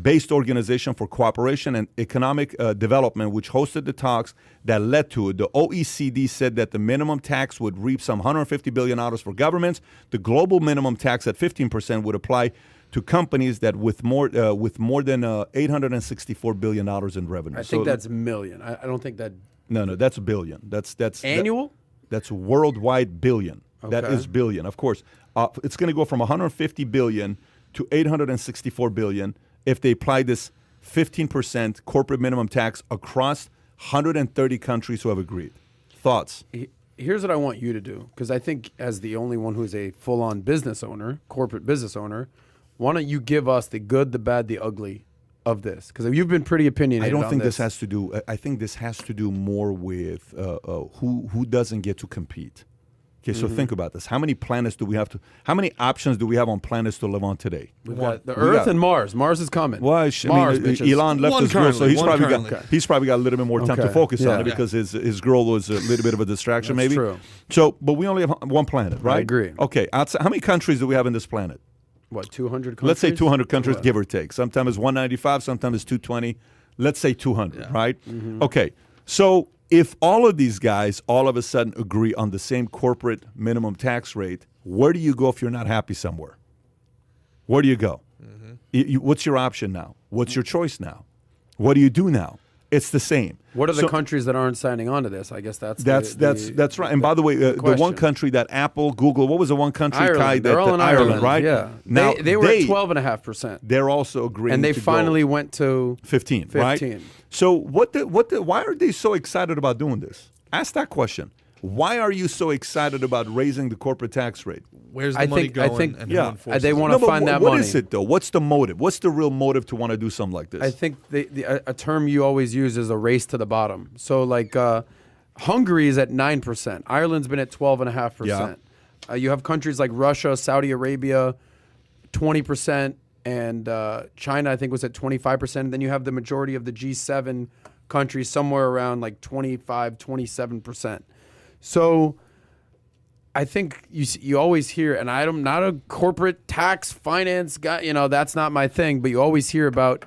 Speaker 2: based organization for cooperation and economic development, which hosted the talks that led to it. The OECD said that the minimum tax would reap some $150 billion for governments. The global minimum tax at 15% would apply to companies that with more than $864 billion in revenue.
Speaker 3: I think that's million. I don't think that.
Speaker 2: No, that's billion. That's
Speaker 3: annual.
Speaker 2: That's worldwide billion. That
Speaker 3: Okay.
Speaker 2: is billion, of course. It's going to go from 150 billion to 864 billion if they apply this 15% corporate minimum tax across 130 countries who have agreed. Thoughts?
Speaker 3: Here's what I want you to do, because I think as the only one who's a full-on business owner, corporate business owner, why don't you give us the good, the bad, the ugly of this? Because you've been pretty opinionated.
Speaker 2: I don't
Speaker 3: on
Speaker 2: think this has to do. I think this has to do more with who doesn't get to compete. Okay, so think about this. How many planets do we have to? How many options do we have on planets to live on today?
Speaker 3: We've got the Earth and Mars. Mars is coming.
Speaker 2: Well,
Speaker 3: Mars,
Speaker 2: bitches. Elon left
Speaker 5: One
Speaker 2: his girl, so
Speaker 5: currently,
Speaker 2: he's
Speaker 5: one
Speaker 2: probably
Speaker 5: currently.
Speaker 2: got he's probably got a little bit more time to
Speaker 3: Okay.
Speaker 2: focus on
Speaker 3: Yeah.
Speaker 2: it because his girl was a little bit of a distraction,
Speaker 3: That's
Speaker 2: maybe.
Speaker 3: true.
Speaker 2: So, but we only have one planet, right?
Speaker 3: agree.
Speaker 2: Okay, outside, how many countries do we have in this planet?
Speaker 3: What, 200 countries?
Speaker 2: Let's say 200 countries,
Speaker 3: What?
Speaker 2: give or take. Sometimes it's 195, sometimes it's 220. Let's say 200, right? Okay, so if all of these guys all of a sudden agree on the same corporate minimum tax rate, where do you go if you're not happy somewhere? Where do you go? What's your option now? What's your choice now? What do you do now? It's the same.
Speaker 3: What are the
Speaker 2: So-
Speaker 3: countries that aren't signing on to this? I guess that's
Speaker 2: That's right. And by the way, the one
Speaker 3: question.
Speaker 2: country that Apple, Google, what was the one country
Speaker 3: Ireland.
Speaker 2: Kai,
Speaker 3: They're all in Ireland,
Speaker 2: right?
Speaker 3: Yeah.
Speaker 2: Now
Speaker 3: they were at 12.5%,
Speaker 2: They're also agreeing,
Speaker 3: and they
Speaker 2: to go
Speaker 3: finally went to
Speaker 2: 15, right?
Speaker 3: 15.
Speaker 2: So why are they so excited about doing this? Ask that question. Why are you so excited about raising the corporate tax rate?
Speaker 5: Where's the
Speaker 3: I
Speaker 5: money
Speaker 3: think- I
Speaker 5: going?
Speaker 3: think-
Speaker 5: and
Speaker 2: Yeah.
Speaker 5: who enforces
Speaker 3: They
Speaker 5: it?
Speaker 3: wanna
Speaker 2: but
Speaker 3: find that
Speaker 2: what
Speaker 3: money.
Speaker 2: is it though? What's the motive? What's the real motive to want to do something like this?
Speaker 3: I think a term you always use is a race to the bottom. So like Hungary is at 9%. Ireland's been at 12.5%. You have countries like Russia, Saudi Arabia, 20%, and China I think was at 25%. Then you have the majority of the G7 countries somewhere around like 25, 27%. So I think you always hear, and I'm not a corporate tax finance guy, that's not my thing, but you always hear about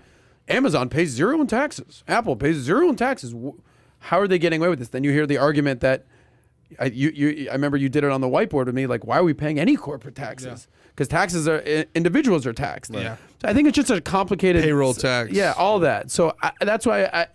Speaker 3: Amazon pays zero in taxes. Apple pays zero in taxes. How are they getting away with this? Then you hear the argument that I remember you did it on the whiteboard with me, like, why are we paying any corporate taxes? Because taxes are, individuals are taxed.
Speaker 5: Yeah.
Speaker 3: So I think it's just a complicated.
Speaker 5: Payroll tax.
Speaker 3: Yeah, all that. So that's why,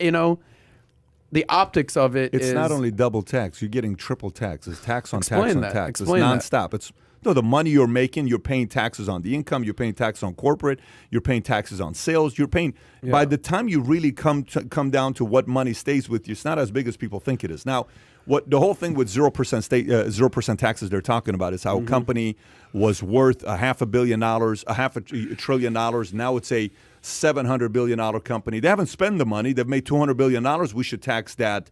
Speaker 3: the optics of it
Speaker 2: it's
Speaker 3: is.
Speaker 2: not only double tax, you're getting triple tax. It's tax on tax
Speaker 3: Explain
Speaker 2: on
Speaker 3: that.
Speaker 2: tax.
Speaker 3: Explain that.
Speaker 2: It's nonstop. It's the money you're making, you're paying taxes on the income, you're paying tax on corporate, you're paying taxes on sales, you're paying by the time you really come down to what money stays with you, it's not as big as people think it is. Now, what the whole thing with 0% taxes they're talking about is how a company was worth $500 million, $500 billion. Now it's a $700 billion company. They haven't spent the money. They've made $200 billion. We should tax that,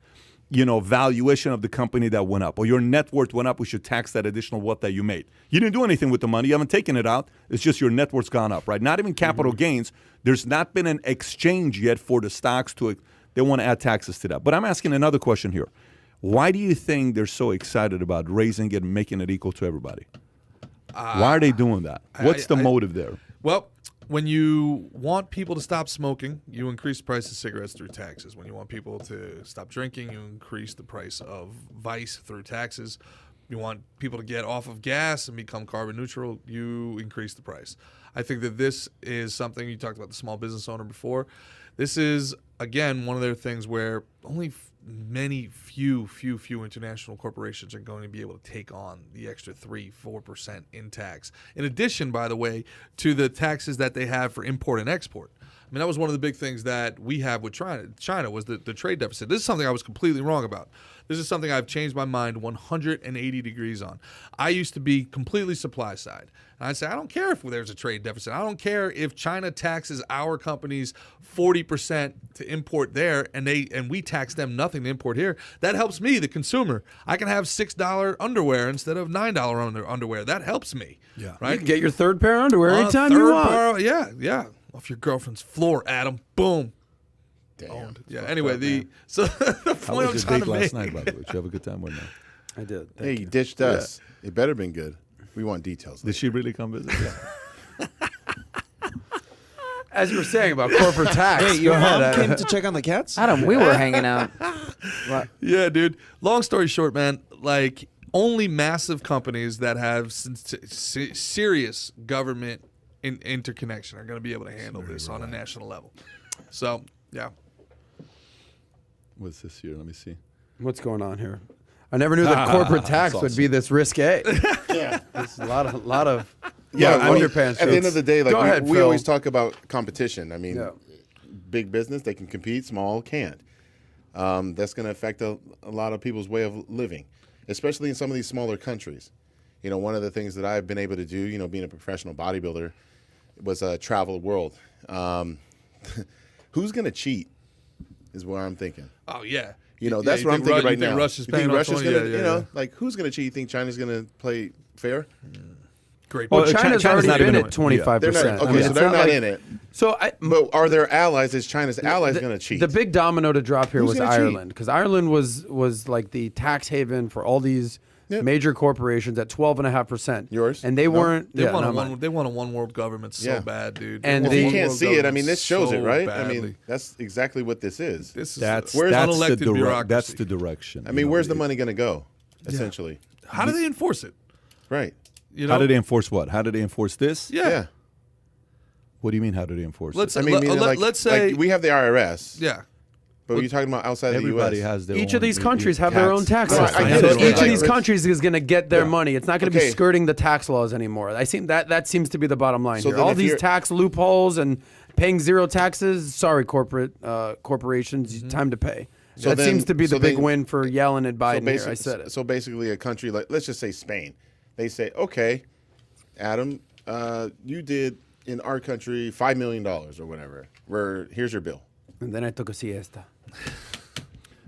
Speaker 2: valuation of the company that went up. Or your net worth went up. We should tax that additional wealth that you made. You didn't do anything with the money. You haven't taken it out. It's just your net worth's gone up, right? Not even capital gains. There's not been an exchange yet for the stocks they want to add taxes to that. But I'm asking another question here. Why do you think they're so excited about raising it and making it equal to everybody? Why are they doing that? What's the motive there?
Speaker 5: Well, when you want people to stop smoking, you increase the price of cigarettes through taxes. When you want people to stop drinking, you increase the price of vice through taxes. You want people to get off of gas and become carbon neutral, you increase the price. I think that this is something, you talked about the small business owner before. This is, again, one of their things where only few international corporations are going to be able to take on the extra 3-4% in tax. In addition, by the way, to the taxes that they have for import and export. I mean, that was one of the big things that we have with China was the trade deficit. This is something I was completely wrong about. This is something I've changed my mind 180 degrees on. I used to be completely supply side. And I'd say, I don't care if there's a trade deficit. I don't care if China taxes our companies 40% to import there and we tax them nothing to import here. That helps me, the consumer. I can have $6 underwear instead of $9 underwear. That helps me.
Speaker 2: Yeah.
Speaker 5: Right?
Speaker 3: You can get your third pair of underwear anytime you want.
Speaker 5: Yeah. Off your girlfriend's floor, Adam. Boom.
Speaker 4: Damn.
Speaker 5: Yeah. Anyway, the
Speaker 2: How
Speaker 5: point I'm
Speaker 2: was your
Speaker 5: trying
Speaker 2: date
Speaker 5: to
Speaker 2: last
Speaker 5: make.
Speaker 2: night, by the way? Did you have a good time or no?
Speaker 3: I did.
Speaker 4: Hey, you ditched us. It better been good. We want details.
Speaker 2: Did she really come visit?
Speaker 3: as you were saying about corporate tax.
Speaker 6: Hey, your
Speaker 3: go
Speaker 6: mom
Speaker 3: ahead.
Speaker 6: came to check on the cats?
Speaker 1: Adam, we were hanging out. What?
Speaker 5: Yeah, dude. Long story short, man, like only massive companies that have serious government interconnection are going to be able to handle this on a national level. So, yeah.
Speaker 2: What's this here? Let me see.
Speaker 3: What's going on here? I never knew that corporate tax would be this risque.
Speaker 4: Yeah.
Speaker 3: There's a lot of
Speaker 4: Yeah,
Speaker 3: lot of
Speaker 4: I mean,
Speaker 3: underpants.
Speaker 4: at the end of the day, like
Speaker 3: Go ahead,
Speaker 4: we
Speaker 3: Phil.
Speaker 4: always talk about competition. I mean,
Speaker 3: Yeah.
Speaker 4: big business, they can compete, small can't. That's going to affect a lot of people's way of living, especially in some of these smaller countries. You know, one of the things that I've been able to do, you know, being a professional bodybuilder, was travel the world. Who's going to cheat is what I'm thinking.
Speaker 5: Oh, yeah.
Speaker 4: You know,
Speaker 5: Yeah,
Speaker 4: that's
Speaker 5: you
Speaker 4: what I'm
Speaker 5: think
Speaker 4: thinking right
Speaker 5: you think
Speaker 4: now.
Speaker 5: Russia's
Speaker 4: You think
Speaker 5: paying off
Speaker 4: Russia's
Speaker 5: 20?
Speaker 4: going to,
Speaker 5: Yeah,
Speaker 4: you know,
Speaker 5: yeah.
Speaker 4: like who's going to cheat? You think China's going to play fair?
Speaker 5: Great.
Speaker 3: Well,
Speaker 5: point.
Speaker 3: China's
Speaker 2: China's
Speaker 3: already
Speaker 2: not
Speaker 3: been
Speaker 2: even
Speaker 3: at
Speaker 2: in it.
Speaker 3: 25%.
Speaker 4: They're not, okay,
Speaker 3: I mean,
Speaker 4: so
Speaker 3: it's
Speaker 4: they're not
Speaker 3: like-
Speaker 4: in it.
Speaker 3: So
Speaker 4: But are their allies? Is China's allies going to cheat?
Speaker 3: The big domino to drop here
Speaker 4: Who's
Speaker 3: was
Speaker 4: gonna cheat?
Speaker 3: Ireland, because Ireland was like the tax haven for all these
Speaker 4: Yep.
Speaker 3: major corporations at 12.5%.
Speaker 4: Yours?
Speaker 3: And they
Speaker 4: No.
Speaker 3: weren't.
Speaker 5: They
Speaker 3: yeah,
Speaker 5: want
Speaker 3: not
Speaker 5: a
Speaker 3: mine.
Speaker 5: one. They want a one world government so
Speaker 4: Yeah.
Speaker 5: bad, dude.
Speaker 3: And
Speaker 4: Well,
Speaker 3: they-
Speaker 4: if you
Speaker 5: One
Speaker 4: can't
Speaker 5: world
Speaker 4: see it, I
Speaker 5: government
Speaker 4: mean, this shows it,
Speaker 5: so
Speaker 4: right?
Speaker 5: badly.
Speaker 4: I mean, that's exactly what this is.
Speaker 5: This is
Speaker 2: That's
Speaker 4: Where's
Speaker 2: the
Speaker 5: unelected bureaucracy.
Speaker 2: that's the direction.
Speaker 4: I mean, where's the money going to go, essentially?
Speaker 5: How do they enforce it?
Speaker 4: Right.
Speaker 5: You know,
Speaker 2: How do they enforce what? How do they enforce this?
Speaker 5: Yeah.
Speaker 2: What do you mean? How do they enforce
Speaker 5: Let's
Speaker 2: it?
Speaker 4: I mean, meaning like,
Speaker 5: let's say
Speaker 4: like we have the IRS.
Speaker 5: yeah.
Speaker 4: But you're talking about outside of the
Speaker 2: Everybody
Speaker 4: U.S.
Speaker 2: has their
Speaker 3: Each
Speaker 2: own
Speaker 3: of these countries have their own tax
Speaker 4: No, I
Speaker 3: system.
Speaker 4: get
Speaker 3: So
Speaker 4: it,
Speaker 3: each
Speaker 4: right,
Speaker 3: of these
Speaker 4: right.
Speaker 3: countries is going to get their
Speaker 4: Yeah.
Speaker 3: money. It's not going to
Speaker 4: Okay.
Speaker 3: be skirting the tax laws anymore. I think that seems to be the bottom line
Speaker 4: So
Speaker 3: here.
Speaker 4: then
Speaker 3: All
Speaker 4: if
Speaker 3: these
Speaker 4: you're-
Speaker 3: tax loopholes and paying zero taxes. Sorry, corporations, time to pay.
Speaker 4: So
Speaker 3: that
Speaker 4: then-
Speaker 3: seems to be the
Speaker 4: so
Speaker 3: big
Speaker 4: then-
Speaker 3: win for Yellen and Biden here. I said it.
Speaker 4: So basically, a country like, let's just say Spain, they say, okay, Adam, you did in our country $5 million or whatever. Here's your bill.
Speaker 3: And then I took a siesta.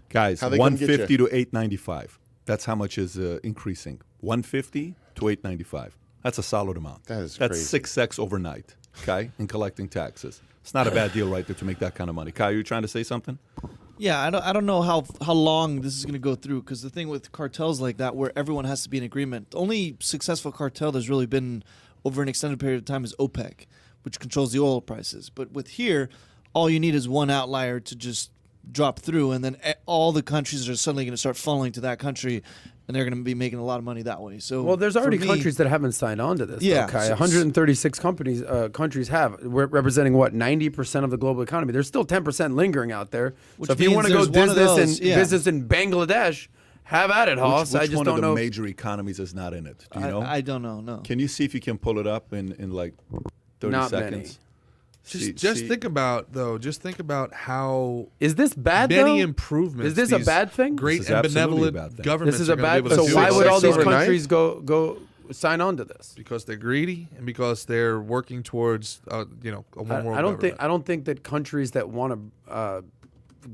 Speaker 2: Guys,
Speaker 4: How they come get
Speaker 2: 150
Speaker 4: you?
Speaker 2: to 895. That's how much is increasing. 150 to 895. That's a solid amount.
Speaker 4: That is
Speaker 2: That's
Speaker 4: crazy.
Speaker 2: 6x overnight, okay, in collecting taxes. It's not a bad deal right there to make that kind of money. Kai, you trying to say something?
Speaker 6: Yeah, I don't know how long this is going to go through, because the thing with cartels like that, where everyone has to be in agreement, the only successful cartel that's really been over an extended period of time is OPEC, which controls the oil prices. But with here, all you need is one outlier to just drop through, and then all the countries are suddenly going to start funneling to that country, and they're going to be making a lot of money that way. So,
Speaker 3: Well, there's
Speaker 6: for
Speaker 3: already
Speaker 6: me-
Speaker 3: countries that haven't signed on to this.
Speaker 6: Yeah,
Speaker 3: Okay,
Speaker 6: so-
Speaker 3: 136 countries have, representing what, 90% of the global economy. There's still 10% lingering out there.
Speaker 6: Which
Speaker 3: So if you
Speaker 6: means
Speaker 3: want to go
Speaker 6: there's one of
Speaker 3: business in
Speaker 6: those, yeah.
Speaker 3: business in Bangladesh, have at it, Hoss.
Speaker 2: Which
Speaker 3: I just
Speaker 2: one
Speaker 3: don't
Speaker 2: of the
Speaker 3: know.
Speaker 2: major economies is not in it? Do you know?
Speaker 6: I don't know. No.
Speaker 2: Can you see if you can pull it up in like 30
Speaker 3: Not
Speaker 2: seconds?
Speaker 3: many.
Speaker 5: Just think about how
Speaker 3: Is this bad
Speaker 5: many
Speaker 3: though?
Speaker 5: improvements.
Speaker 3: Is this a
Speaker 5: these
Speaker 3: bad thing?
Speaker 5: Great
Speaker 2: This is
Speaker 5: and
Speaker 2: absolutely a
Speaker 5: benevolent
Speaker 2: bad thing.
Speaker 5: governments.
Speaker 3: This is a
Speaker 5: are gonna be
Speaker 3: bad.
Speaker 5: able to
Speaker 3: So
Speaker 5: do
Speaker 3: why
Speaker 5: it.
Speaker 3: would all these
Speaker 4: overnight?
Speaker 3: countries go sign on to this?
Speaker 5: Because they're greedy and because they're working towards a one world.
Speaker 3: I don't think that countries that want to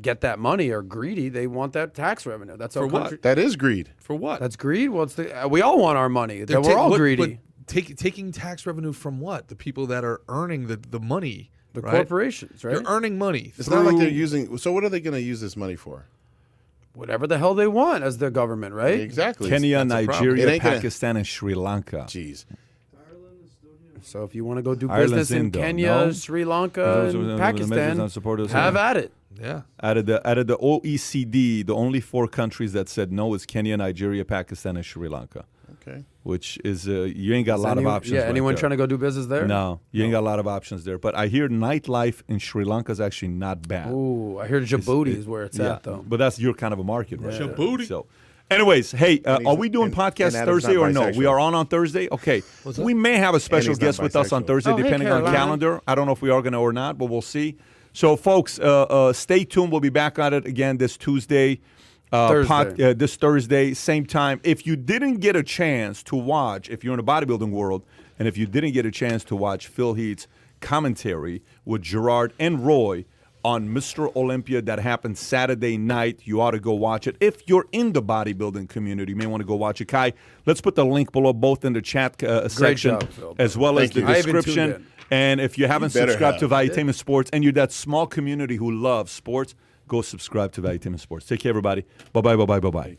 Speaker 3: get that money are greedy. They want that tax revenue. That's
Speaker 5: For
Speaker 3: our
Speaker 5: what?
Speaker 3: country.
Speaker 4: That is greed.
Speaker 5: For what?
Speaker 3: That's greed. Well, we all want our money.
Speaker 5: They're
Speaker 3: We're all
Speaker 5: what-
Speaker 3: greedy.
Speaker 5: but taking tax revenue from what? The people that are earning the money.
Speaker 3: The
Speaker 5: right?
Speaker 3: corporations, right?
Speaker 5: You're earning money.
Speaker 4: It's not like they're
Speaker 5: through-
Speaker 4: using. So what are they going to use this money for?
Speaker 3: Whatever the hell they want as their government, right?
Speaker 4: Exactly.
Speaker 2: Kenya,
Speaker 5: That's a problem.
Speaker 4: It
Speaker 2: Nigeria,
Speaker 4: ain't gonna-
Speaker 2: Pakistan, and Sri Lanka.
Speaker 4: Jeez.
Speaker 3: So if you want to go do
Speaker 2: Ireland's
Speaker 3: business in
Speaker 2: in, though,
Speaker 3: Kenya,
Speaker 2: no?
Speaker 3: Sri Lanka,
Speaker 2: Those are
Speaker 3: and
Speaker 2: the measures
Speaker 3: Pakistan,
Speaker 2: not supported,
Speaker 3: have
Speaker 2: so-
Speaker 3: at it.
Speaker 5: Yeah.
Speaker 2: Out of the OECD, the only 4 countries that said no is Kenya, Nigeria, Pakistan, and Sri Lanka,
Speaker 4: Okay.
Speaker 2: which is you ain't got a lot of options.
Speaker 3: Yeah,
Speaker 2: right
Speaker 3: anyone
Speaker 2: there.
Speaker 3: trying to go do business there?
Speaker 2: No, you ain't got a lot of options there. But I hear nightlife in Sri Lanka is actually not bad.
Speaker 3: Ooh, I heard Djibouti is where it's
Speaker 2: Yeah,
Speaker 3: at, though.
Speaker 2: but that's your kind of a market, right? there.
Speaker 5: Djibouti.
Speaker 2: So, anyways, hey,
Speaker 4: he's-
Speaker 2: are we doing
Speaker 4: and
Speaker 2: podcast
Speaker 4: Adam's
Speaker 2: Thursday
Speaker 4: not
Speaker 2: or no?
Speaker 4: bisexual.
Speaker 2: We are on Thursday. Okay, we may have a special
Speaker 4: he's not
Speaker 2: guest with us on
Speaker 4: bisexual.
Speaker 2: Thursday,
Speaker 3: Oh, hey,
Speaker 2: depending on
Speaker 3: Caroline.
Speaker 2: calendar. I don't know if we are going to or not, but we'll see. So, folks, stay tuned. We'll be back on it again this Tuesday.
Speaker 3: Thursday.
Speaker 2: This Thursday, same time. If you didn't get a chance to watch, if you're in the bodybuilding world, and if you didn't get a chance to watch Phil Heath's commentary with Gerard and Roy on Mr. Olympia that happened Saturday night, you ought to go watch it. If you're in the bodybuilding community, you may want to go watch it. Kai, let's put the link below, both in the chat section
Speaker 3: job, Phil.
Speaker 2: as well as
Speaker 4: Thank
Speaker 2: the
Speaker 4: you.
Speaker 3: I even tuned
Speaker 2: description.
Speaker 3: in.
Speaker 2: And if you haven't
Speaker 4: better
Speaker 2: subscribed to
Speaker 4: have.
Speaker 2: Valuetainment Sports and you're that small community who loves sports, go subscribe to Valuetainment Sports. Take care, everybody. Bye-bye, bye-bye, bye-bye.